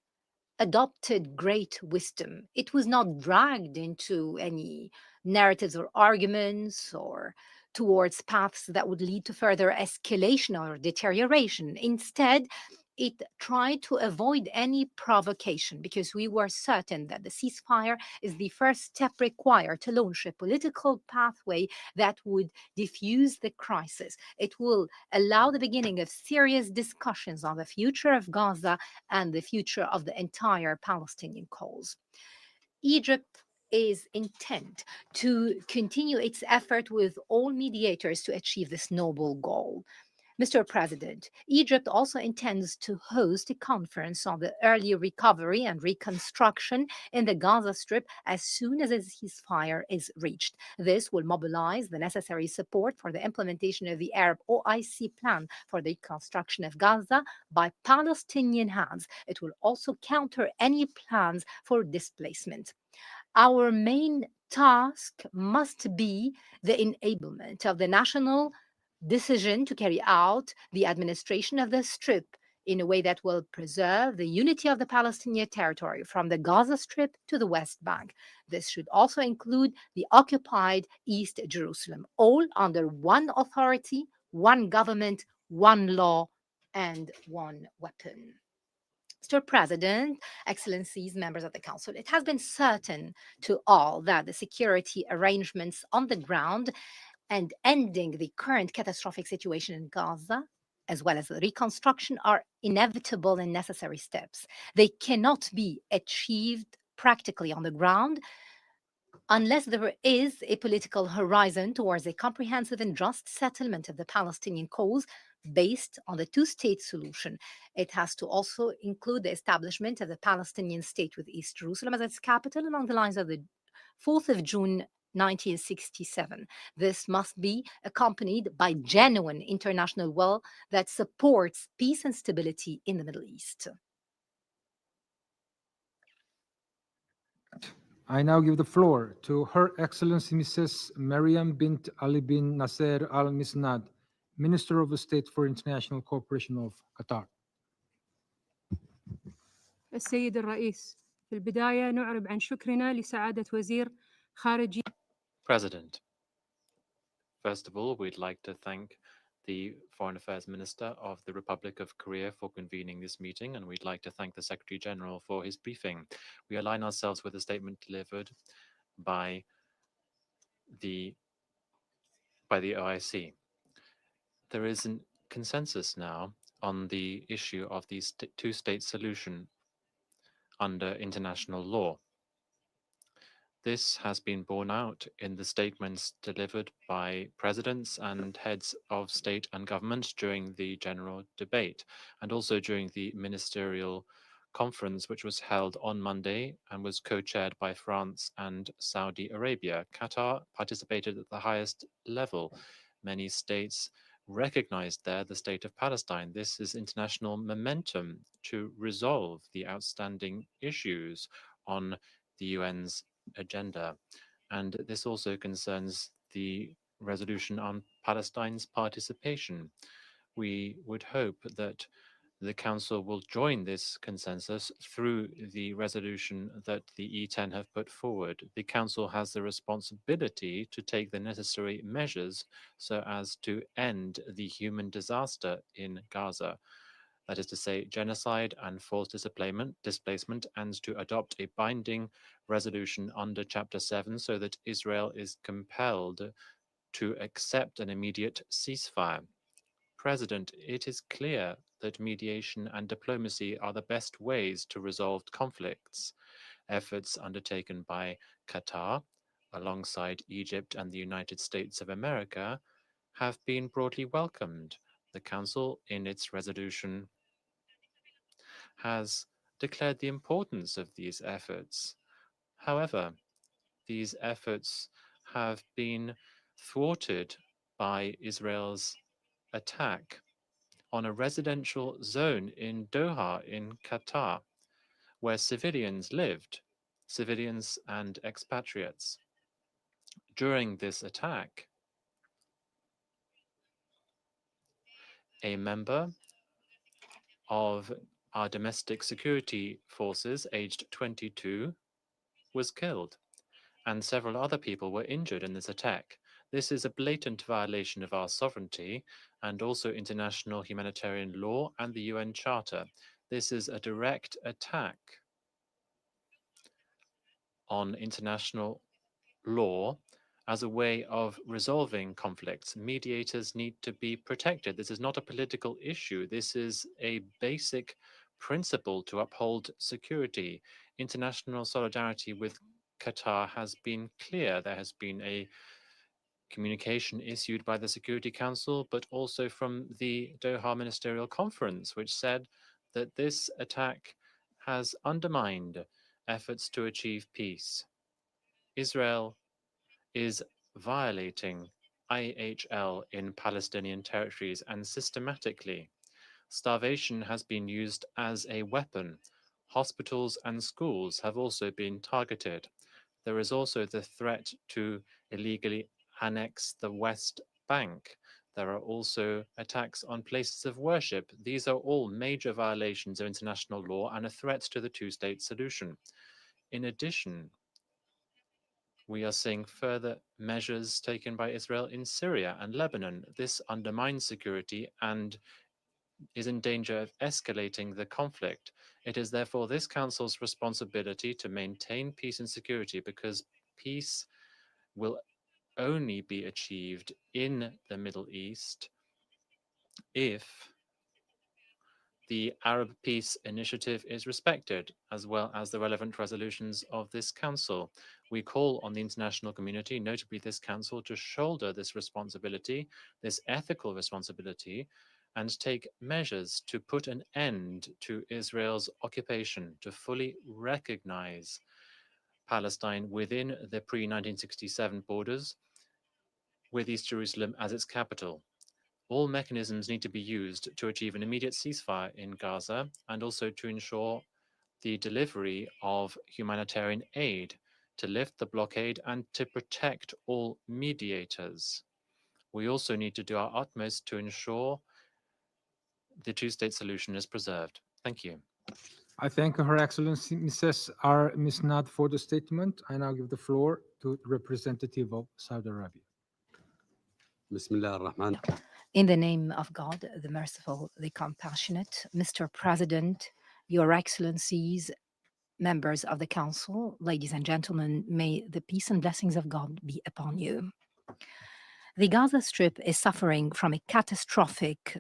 adopted great wisdom. It was not dragged into any narratives or arguments or towards paths that would lead to further escalation or deterioration. Instead, it tried to avoid any provocation because we were certain that the ceasefire is the first step required to launch a political pathway that would diffuse the crisis. It will allow the beginning of serious discussions on the future of Gaza and the future of the entire Palestinian cause. Egypt is intent to continue its effort with all mediators to achieve this noble goal. Mr. President, Egypt also intends to host a conference on the early recovery and reconstruction in the Gaza Strip as soon as a ceasefire is reached. This will mobilize the necessary support for the implementation of the Arab OIC plan for the reconstruction of Gaza by Palestinian hands. It will also counter any plans for displacement. Our main task must be the enablement of the national decision to carry out the administration of the Strip in a way that will preserve the unity of the Palestinian territory from the Gaza Strip to the West Bank. This should also include the occupied East Jerusalem, all under one authority, one government, one law, and one weapon. Mr. President, Excellencies, members of the Council, it has been certain to all that the security arrangements on the ground and ending the current catastrophic situation in Gaza, as well as the reconstruction, are inevitable and necessary steps. They cannot be achieved practically on the ground unless there is a political horizon towards a comprehensive and just settlement of the Palestinian cause based on the two-state solution. It has to also include the establishment of the Palestinian state with East Jerusalem as its capital along the lines of the 4th of June 1967. This must be accompanied by genuine international will that supports peace and stability in the Middle East. I now give the floor to Her Excellency Mrs. Mariam bint Ali bin Nasser Al Misnad, Minister of State for International Cooperation of Qatar. السيد الرئيس، في البداية نعرب عن شكرنا لسعادة وزير خارجية. President, first of all, we'd like to thank the Foreign Affairs Minister of the Republic of Korea for convening this meeting, and we'd like to thank the Secretary General for his briefing. We align ourselves with the statement delivered by the OIC. There is a consensus now on the issue of the two-state solution under international law. This has been borne out in the statements delivered by presidents and heads of state and government during the general debate, and also during the ministerial conference, which was held on Monday and was co-chaired by France and Saudi Arabia. Qatar participated at the highest level. Many states recognized there the state of Palestine. This is international momentum to resolve the outstanding issues on the UN's agenda. And this also concerns the resolution on Palestine's participation. We would hope that the Council will join this consensus through the resolution that the E10 have put forward. The Council has the responsibility to take the necessary measures so as to end the human disaster in Gaza. That is to say, genocide and forced displacement, and to adopt a binding resolution under Chapter 7 so that Israel is compelled to accept an immediate ceasefire. President, it is clear that mediation and diplomacy are the best ways to resolve conflicts. Efforts undertaken by Qatar, alongside Egypt and the United States of America, have been broadly welcomed. The Council, in its resolution, has declared the importance of these efforts. However, these efforts have been thwarted by Israel's attack on a residential zone in Doha in Qatar, where civilians lived, civilians and expatriates. During this attack, a member of our domestic security forces, aged 22, was killed, and several other people were injured in this attack. This is a blatant violation of our sovereignty and also international humanitarian law and the UN Charter. This is a direct attack on international law as a way of resolving conflicts. Mediators need to be protected. This is not a political issue. This is a basic principle to uphold security. International solidarity with Qatar has been clear. There has been a communication issued by the Security Council, but also from the Doha Ministerial Conference, which said that this attack has undermined efforts to achieve peace. Israel is violating IHL in Palestinian territories, and systematically. Starvation has been used as a weapon. Hospitals and schools have also been targeted. There is also the threat to illegally annex the West Bank. There are also attacks on places of worship. These are all major violations of international law and a threat to the two-state solution. In addition, we are seeing further measures taken by Israel in Syria and Lebanon. This undermines security and is in danger of escalating the conflict. It is therefore this Council's responsibility to maintain peace and security, because peace will only be achieved in the Middle East if the Arab Peace Initiative is respected, as well as the relevant resolutions of this Council. We call on the international community, notably this Council, to shoulder this responsibility, this ethical responsibility, and take measures to put an end to Israel's occupation, to fully recognize Palestine within the pre-1967 borders, with East Jerusalem as its capital. All mechanisms need to be used to achieve an immediate ceasefire in Gaza and also to ensure the delivery of humanitarian aid, to lift the blockade and to protect all mediators. We also need to do our utmost to ensure the two-state solution is preserved. Thank you. I thank Her Excellency Mrs. R. Misnad for the statement. I now give the floor to the representative of Saudi Arabia. Bismillah ar-Rahman. In the name of God, the merciful, the compassionate, Mr. President, Your Excellencies, members of the Council, ladies and gentlemen, may the peace and blessings of God be upon you. The Gaza Strip is suffering from a catastrophic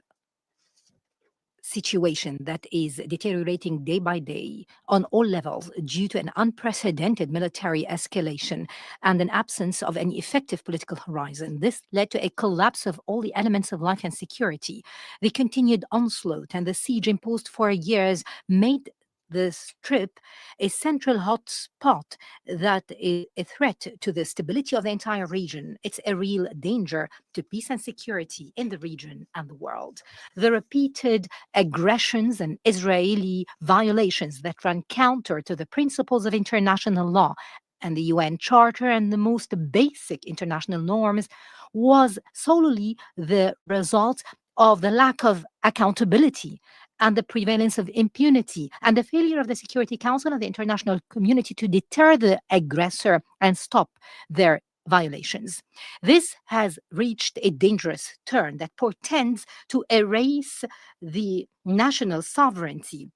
situation that is deteriorating day by day on all levels due to an unprecedented military escalation and an absence of any effective political horizon. This led to a collapse of all the elements of life and security. The continued onslaught and the siege imposed for years made the Strip a central hot spot that is a threat to the stability of the entire region. It's a real danger to peace and security in the region and the world. The repeated aggressions and Israeli violations that run counter to the principles of international law and the UN Charter and the most basic international norms was solely the result of the lack of accountability and the prevalence of impunity and the failure of the Security Council and the international community to deter the aggressor and stop their violations. This has reached a dangerous turn that portends to erase the national sovereignty.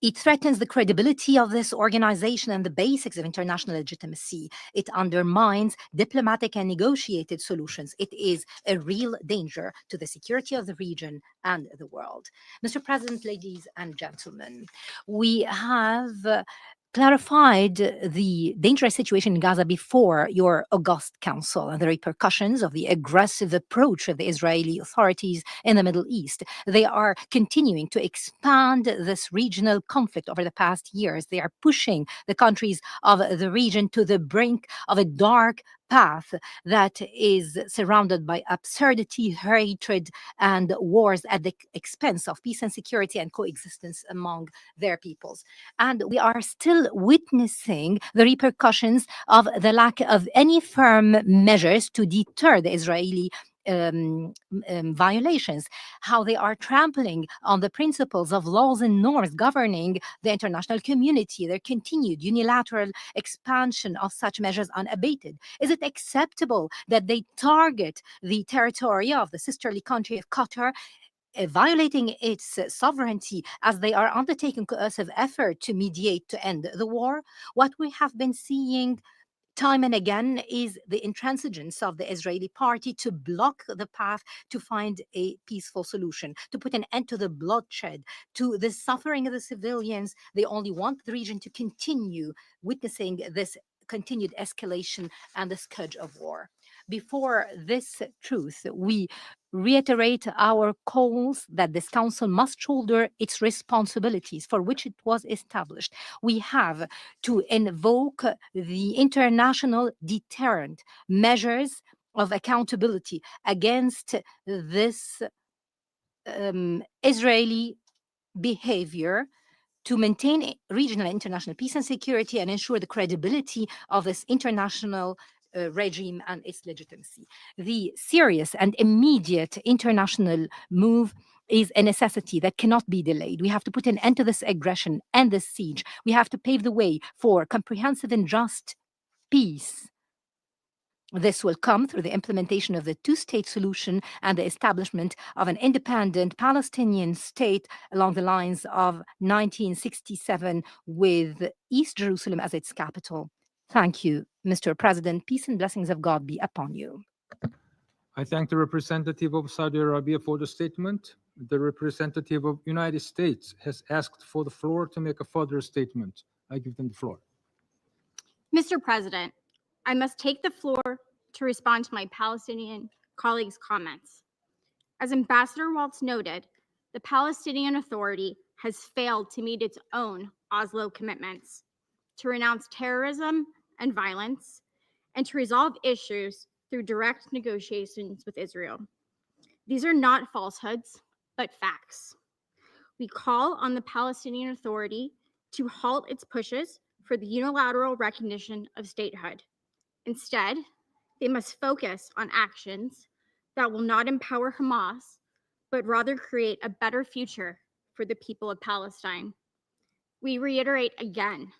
It threatens the credibility of this organization and the basics of international legitimacy. It undermines diplomatic and negotiated solutions. It is a real danger to the security of the region and the world. Mr. President, ladies and gentlemen, we have clarified the dangerous situation in Gaza before your august council and the repercussions of the aggressive approach of the Israeli authorities in the Middle East. They are continuing to expand this regional conflict over the past years. They are pushing the countries of the region to the brink of a dark path that is surrounded by absurdity, hatred, and wars at the expense of peace and security and coexistence among their peoples. And we are still witnessing the repercussions of the lack of any firm measures to deter the Israeli violations, how they are trampling on the principles of laws and norms governing the international community, their continued unilateral expansion of such measures unabated. Is it acceptable that they target the territory of the sisterly country of Qatar, violating its sovereignty as they are undertaking coercive effort to mediate to end the war? What we have been seeing time and again is the intransigence of the Israeli party to block the path to find a peaceful solution, to put an end to the bloodshed, to the suffering of the civilians. They only want the region to continue witnessing this continued escalation and the scourge of war. Before this truth, we reiterate our calls that this council must shoulder its responsibilities for which it was established. We have to invoke the international deterrent measures of accountability against this Israeli behavior to maintain regional and international peace and security and ensure the credibility of this international regime and its legitimacy. The serious and immediate international move is a necessity that cannot be delayed. We have to put an end to this aggression and this siege. We have to pave the way for comprehensive and just peace. This will come through the implementation of the two-state solution and the establishment of an independent Palestinian state along the lines of 1967 with East Jerusalem as its capital. Thank you, Mr. President. Peace and blessings of God be upon you. I thank the representative of Saudi Arabia for the statement. The representative of United States has asked for the floor to make a further statement. I give them the floor. Mr. President, I must take the floor to respond to my Palestinian colleagues' comments. As Ambassador Waltz noted, the Palestinian Authority has failed to meet its own Oslo commitments, to renounce terrorism and violence, and to resolve issues through direct negotiations with Israel. These are not falsehoods, but facts. We call on the Palestinian Authority to halt its pushes for the unilateral recognition of statehood. Instead, they must focus on actions that will not empower Hamas, but rather create a better future for the people of Palestine. We reiterate again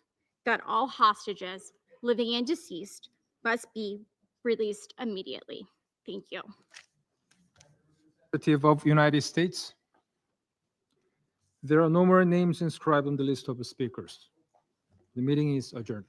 that all hostages, living and deceased, must be released immediately. Thank you. Representative of United States. There are no more names inscribed on the list of the speakers. The meeting is adjourned.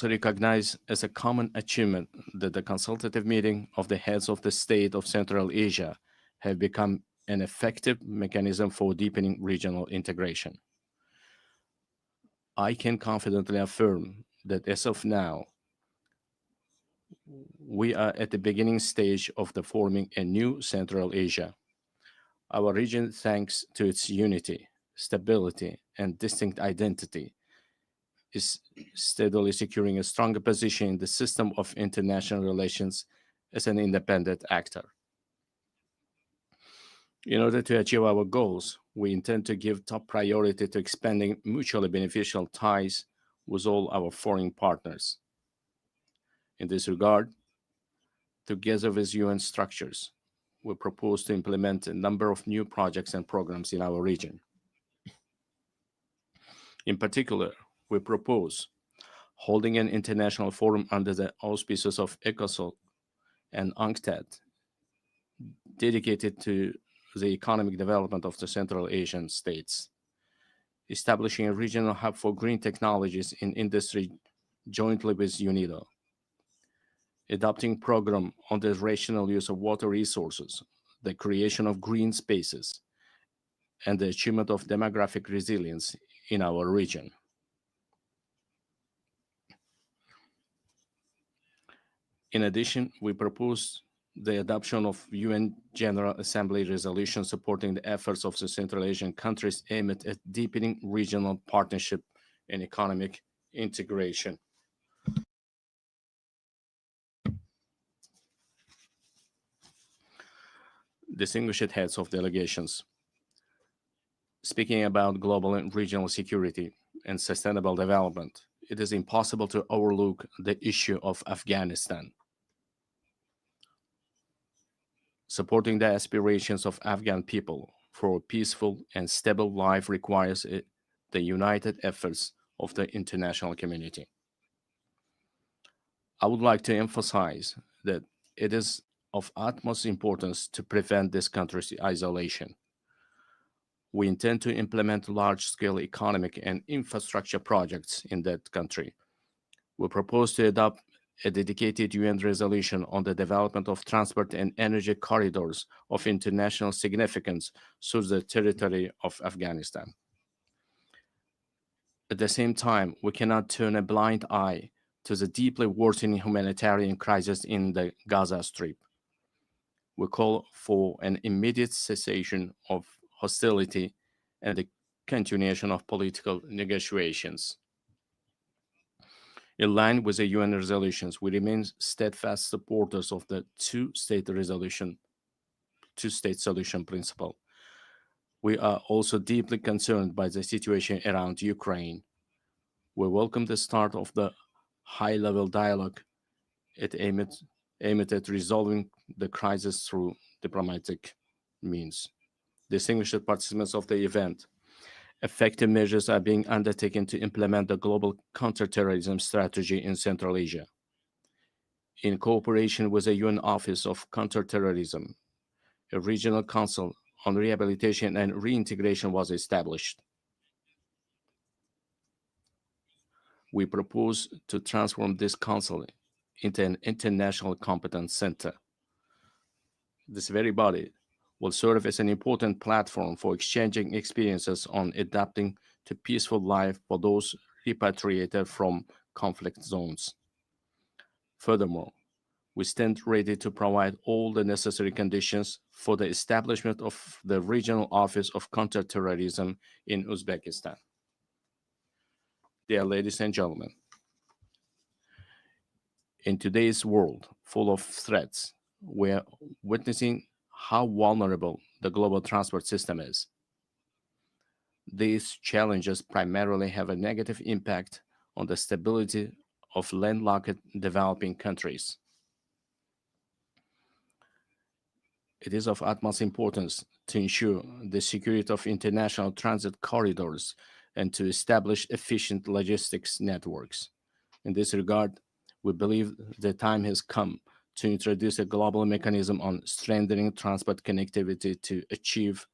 Recognize as a common achievement that the consultative meeting of the heads of the state of Central Asia have become an effective mechanism for deepening regional integration. I can confidently affirm that as of now, we are at the beginning stage of the forming a new Central Asia. Our region, thanks to its unity, stability, and distinct identity, is steadily securing a stronger position in the system of international relations as an independent actor. In order to achieve our goals, we intend to give top priority to expanding mutually beneficial ties with all our foreign partners. In this regard, together with UN structures, we propose to implement a number of new projects and programs in our region. In particular, we propose holding an international forum under the auspices of ECOSOC and UNCTAD, dedicated to the economic development of the Central Asian states, establishing a regional hub for green technologies in industry jointly with UNIDO, adopting program on the rational use of water resources, the creation of green spaces, and the achievement of demographic resilience in our region. In addition, we propose the adoption of UN General Assembly resolution supporting the efforts of the Central Asian countries aimed at deepening regional partnership and economic integration. Distinguished heads of delegations, speaking about global and regional security and sustainable development, it is impossible to overlook the issue of Afghanistan. Supporting the aspirations of Afghan people for a peaceful and stable life requires the united efforts of the international community. I would like to emphasize that it is of utmost importance to prevent this country's isolation. We intend to implement large-scale economic and infrastructure projects in that country. We propose to adopt a dedicated UN resolution on the development of transport and energy corridors of international significance through the territory of Afghanistan. At the same time, we cannot turn a blind eye to the deeply worsening humanitarian crisis in the Gaza Strip. We call for an immediate cessation of hostility and the continuation of political negotiations. In line with the UN resolutions, we remain steadfast supporters of the two-state solution principle. We are also deeply concerned by the situation around Ukraine. We welcome the start of the high-level dialogue aimed at resolving the crisis through diplomatic means. Distinguished participants of the event, effective measures are being undertaken to implement the global counterterrorism strategy in Central Asia. In cooperation with the UN Office of Counterterrorism, a regional council on rehabilitation and reintegration was established. We propose to transform this council into an international competence center. This very body will serve as an important platform for exchanging experiences on adapting to peaceful life for those repatriated from conflict zones. Furthermore, we stand ready to provide all the necessary conditions for the establishment of the Regional Office of Counterterrorism in Uzbekistan. Dear ladies and gentlemen, in today's world full of threats, we're witnessing how vulnerable the global transport system is. These challenges primarily have a negative impact on the stability of landlocked developing countries. It is of utmost importance to ensure the security of international transit corridors and to establish efficient logistics networks. In this regard, we believe the time has come to introduce a global mechanism on strengthening transport connectivity to achieve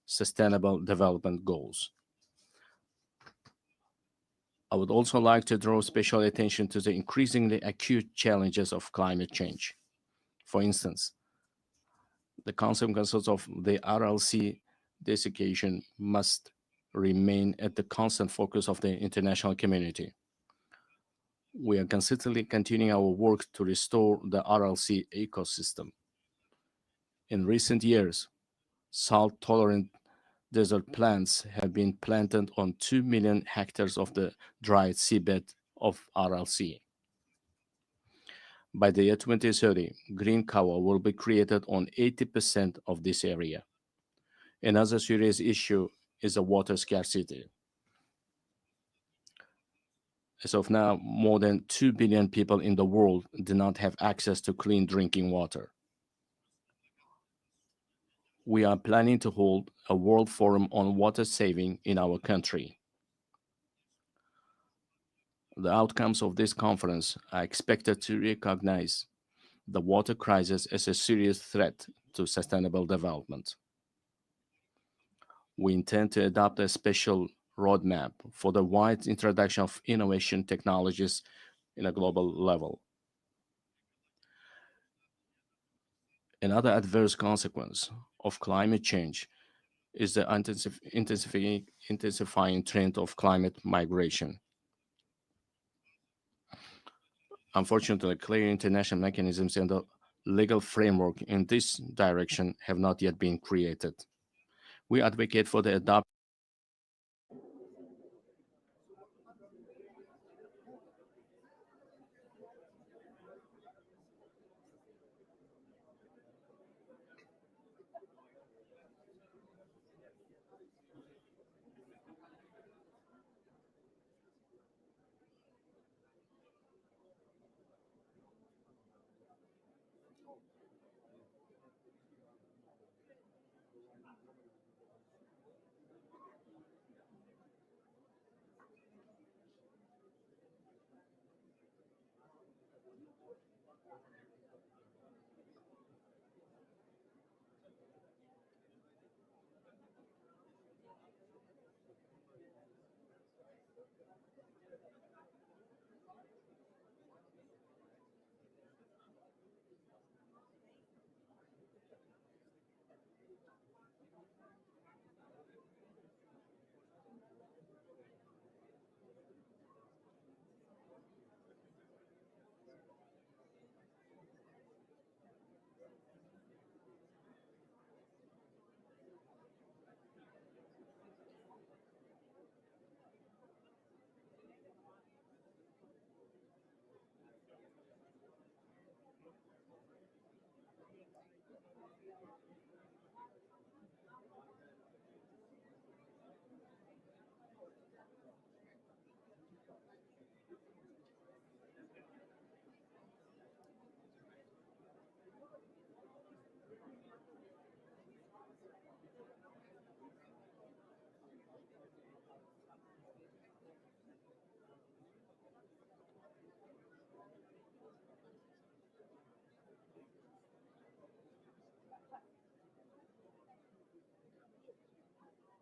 sustainable development goals. I would also like to draw special attention to the increasingly acute challenges of climate change. For instance, the consequences of the RLC desiccation must remain at the constant focus of the international community. We are consistently continuing our work to restore the RLC ecosystem. In recent years, salt-tolerant desert plants have been planted on 2 million hectares of the dried seabed of RLC. By the year 2030, green cover will be created on 80% of this area. Another serious issue is the water scarcity. As of now, more than 2 billion people in the world do not have access to clean drinking water. We are planning to hold a World Forum on water saving in our country. The outcomes of this conference are expected to recognize the water crisis as a serious threat to sustainable development. We intend to adopt a special roadmap for the wide introduction of innovation technologies in a global level. Another adverse consequence of climate change is the intensifying trend of climate migration. Unfortunately, clear international mechanisms and the legal framework in this direction have not yet been created. We advocate for the adoption